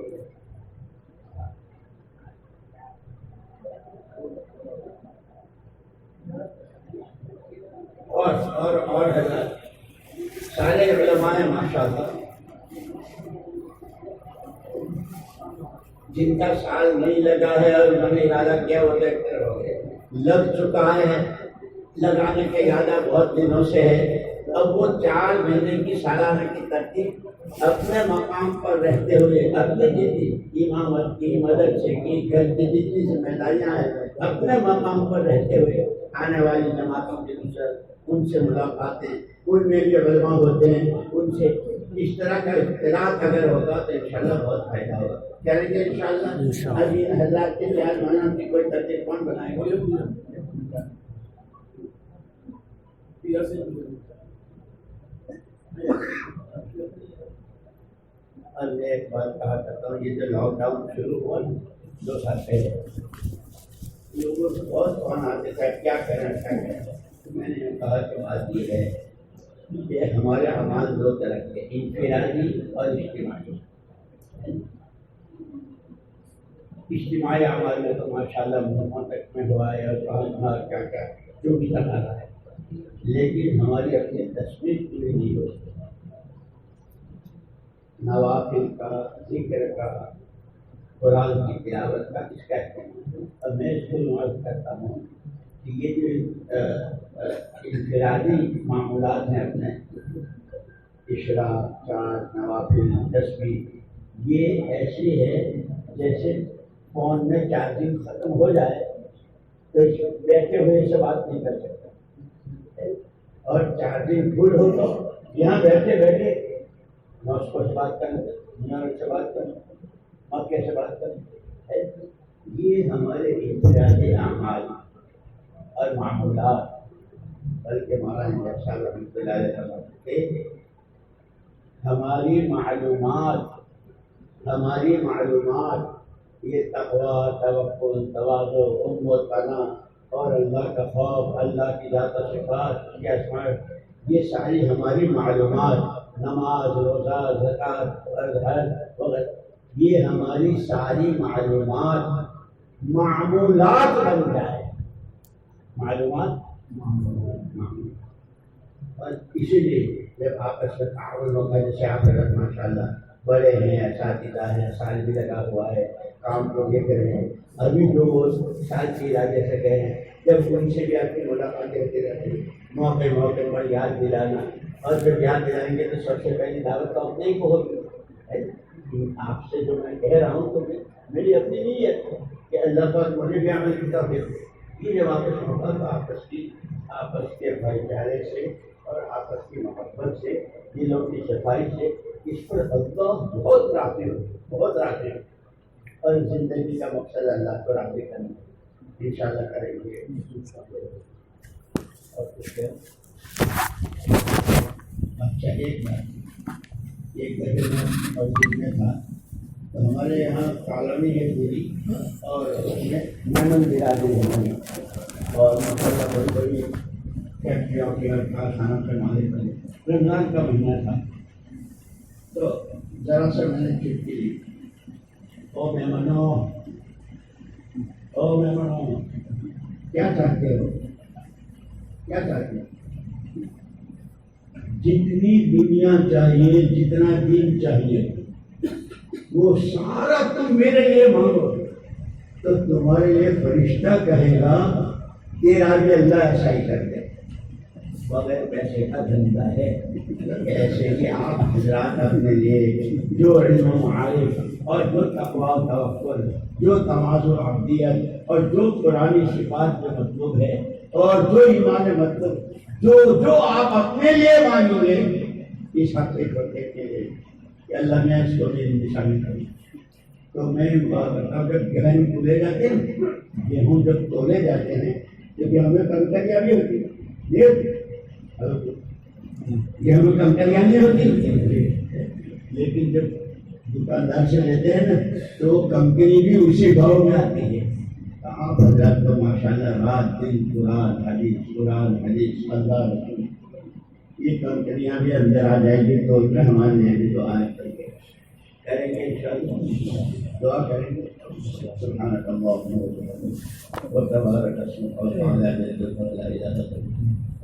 اور حضرات سارے علماء ماشاءاللہ جن کا سال نہیں لگا ہے اور انہوں نے ارادہ کیا وہ بہتر ہو گئے، لگ چکا ہے، لگانے کا ارادہ بہت دنوں سے ہے. اب وہ 4 مہینے کی سالانہ کی ترتیب اپنے مقام پر رہتے ہوئے، اپنی جتنی امامت کی، مدرسے کی، گھر کی جتنی ذمہ داریاں ہیں، اپنے مقام پر رہتے ہوئے آنے والی جماعتوں کے نصرت، ان سے ملاقاتیں، ان میں بھی علماء ہوتے ہیں، ان سے اس طرح کا اختلاط اگر ہوگا تو انشاءاللہ بہت فائدہ ہوگا. کہہ رہے کہ انشاءاللہ ابھی حضرات کے خیال مانوں کی کوئی ترتیب کون بنائے گا؟ اب میں ایک بات کہا کرتا ہوں، یہ جو لاک ڈاؤن شروع ہوا 2 سال پہلے، لوگوں سے بہت فون آتے تھے کیا کریں. میں نے کہا کہ بات یہ ہے کہ ہمارے اعمال 2 طرح کے، انفرادی اور اجتماعی. اجتماعی اعمال میں تو ماشاءاللہ محمد تک میں ہوا ہے اور کیا کیا جو بھی لگا رہا ہے، لیکن ہماری اپنی تصویر پوری نہیں ہوتی. نوافل کا، ذکر کا، قرآن کی تلاوت کا، اس کا اہتمام. اب میں اس کو نوٹ کرتا ہوں کہ یہ جو انفرادی معمولات ہیں اپنے اشراق، چاند، نوافل، تسبیح یہ ایسی ہے جیسے فون میں چارجنگ ختم ہو جائے تو بیٹھے ہوئے سے بات نہیں کر سکتا، اور چارجنگ فل ہو تو یہاں بیٹھے بیٹھے ماسکو سے بات کریں، نیو یارک سے بات کریں، مکے سے بات کریں۔ یہ ہمارے انفرادی اعمال اور معمولات، بلکہ مولانا جب صاحب رحمۃ اللہ علیہ فرماتے ہماری معلومات یہ تقویٰ، توکل، تواضع، و تنا اور اللہ کا خوف، اللہ کی ذات و صفات، یہ اسماء، یہ ساری ہماری معلومات، نماز، روزہ، زکوٰۃ، حج وغیرہ، یہ ہماری ساری معلومات معمولات بن جائے، معلومات اور اسی لیے جب آپس میں تعاون ہوگا، جیسے آپ حضرت ماشاء اللہ بڑے ہیں، اساتذہ ہیں، سال بھی لگا ہوا ہے، کام کو دیکھ رہے ہیں، ابھی جو وہ سال کی راجے سے گئے ہیں، جب ان سے بھی آپ کی ملاقاتیں ہوتی رہتی ہیں، موقع پر یاد دلانا، اور جب یاد دلائیں گے تو سب سے پہلی دعوت تو اپنے ہی کو ہوگی۔ آپ سے جو میں کہہ رہا ہوں تو میری اپنی نیت ہے کہ اللہ پاک مجھے بھی عمل کی توفیق دے۔ یہ جب واپس ہوگا تو آپس کے بھائی چارے سے اور آپس کی محبت سے، دلوں کی صفائی سے، اس پر اللہ بہت راضی ہو، بہت راضی ہو، اور زندگی کا مقصد اللہ کو راضی کرنا انشاءاللہ کریں گے۔ اور کچھ اچھا، ایک دفعہ میں مسجد میں تھا تو ہمارے یہاں کالونی ہے پوری، اور اس میں مہمان برادری ہے، اور ماشاءاللہ بڑی بڑی فیکٹریوں کی اور کارخانوں کے مالک بنے۔ رمضان کا مہینہ تھا تو ذرا سا میں نے چٹکی لی، او مہمانوں کیا چاہتے ہو، کیا چاہتے ہو؟ جتنی دنیا چاہیے، جتنا دین چاہیے، وہ سارا تم میرے لیے مانگو تو تمہارے لیے فرشتہ کہے گا تیرا بھی اللہ ایسا ہی کر دے۔ بغیر پیسے کا دھندا ہے، ایسے ہی آپ حضرات اپنے لیے جو علم و معارف اور جو تقویٰ و توکل، جو تواضع و عبدیت اور جو قرآنی صفات جو مطلوب ہے اور جو ایمان مطلوب، جو آپ اپنے لیے مانگیں گے، اس ہفتے کو دیکھیں گے کہ اللہ نے اس کو میری نشانی کری۔ تو میں جب گہن تولے جاتے ہیں، گیہوں جب تولے جاتے ہیں تو گیہوں میں کنکریاں بھی ہوتی ہیں، گیہوں میں کنکریاں نہیں ہوتی، لیکن جب دکاندار سے لیتے ہیں نا تو وہ کنکری بھی اسی بھاؤ میں آتی ہے۔ آپ حضرات کو ماشاءاللہ رات دن قرآن حدیث اللہ رسول، یہ کنکریاں بھی اندر آ جائیں گی تو اس میں ہمارے لیے بھی دعا کریں گے انشاءاللہ، دعا کریں گے۔ سبحانک اللہم وتبارک اسمک وتعالی جدک ولا الہ الا انت،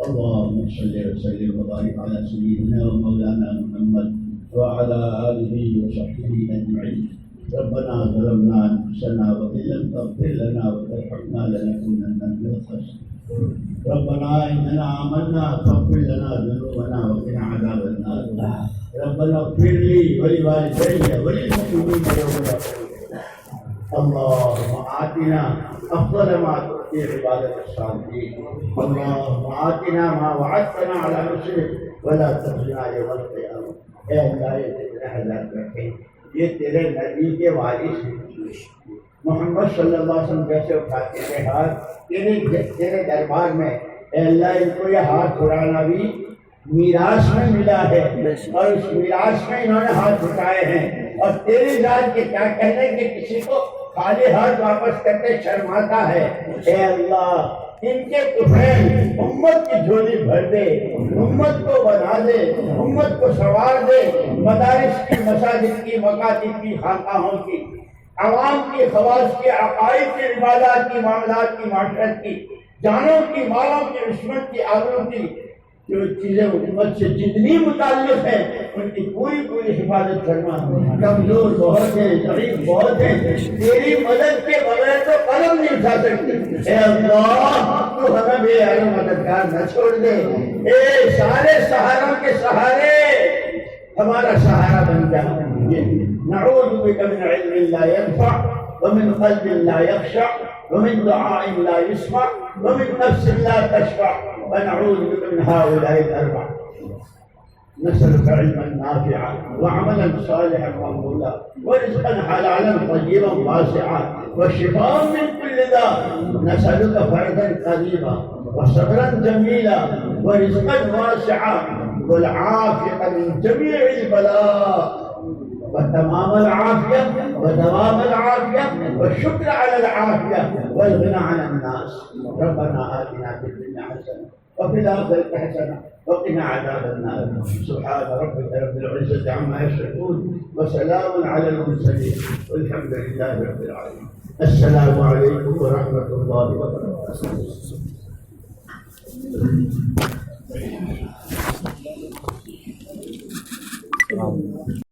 اللہم صلی وسلم وبارک علی سیدنا و مولانا محمد وعلى آله وصحبه أجمعين۔ ربنا ظلمنا أنفسنا وإن لم تغفر لنا وترحمنا لنكونن من الخاسرين، ربنا إننا آمنا فاغفر لنا ذنوبنا وقنا عذاب النار، ربنا اغفر لي ولوالدي وللمؤمنين يوم يقوم، اللهم آتنا أفضل ما تؤتي عبادك الصالحين، اللهم آتنا ما وعدتنا على رسلك ولا تخزنا يوم القيامة۔ اے اللہ، یہ تیرے حضرات رکھیں، یہ تیرے نبی کے وارث ہیں، محمد صلی اللہ علیہ وسلم جیسے اٹھاتے تھے ہاتھ تیرے دربار میں، اے اللہ ان کو یہ ہاتھ اٹھانا بھی میراث میں ملا ہے، اور اس میراث میں انہوں نے ہاتھ اٹھائے ہیں، اور تیری ذات کے کیا کہنے کہ کسی کو خالی ہاتھ واپس کرتے شرماتا ہے، اے اللہ ان کے طفیل امت کی جھولی بھر دے، امت کو بنا دے، امت کو سنوار دے، مدارس کی، مساجد کی، مکاتب کی، خانقاہوں کی، عوام کی، خواص کی، عقائد کی، عبادات کی، معاملات کی، معاشرت کی، جانوں کی، مالوں کی، عصمت کی، آبرو کی، جو چیزیں امت سے جتنی متعلق ہیں ان کی پوری حفاظت کرنا۔ کمزور بہت ہیں، ضعیف بہت ہیں، تیری مدد کے بغیر تو قلم نہیں اٹھا سکتے، اے اللہ تو ہمیں بے یار مددگار نہ چھوڑ دے، اے سارے سہاروں کے سہارے ہمارا سہارا بن جا. نعوذ بک من علم لا ينفع ومن قلب لا يخشع ومن دعاء لا يسمع ومن نفس لا تشفع ونعوذ بك من هؤلاء الأربع. نسألك علما نافعا وعملا صالحا مقبولا ورزقا حلالا طيبا واسعا والشفاء من كل داء. نسألك فرجا قريبا وصبرا جميلا ورزقا واسعا والعافية من جميع البلاء وتمام العافية ودوام العافية والشكر على العافية والغنى عن الناس. ربنا آتنا في الدنيا حسنة وفي الآخرة حسنة وقنا عذاب النار. سبحان ربك رب العزة عما يصفون وسلام على المرسلين والحمد لله رب العالمين. السلام عليكم ورحمة الله وبركاته.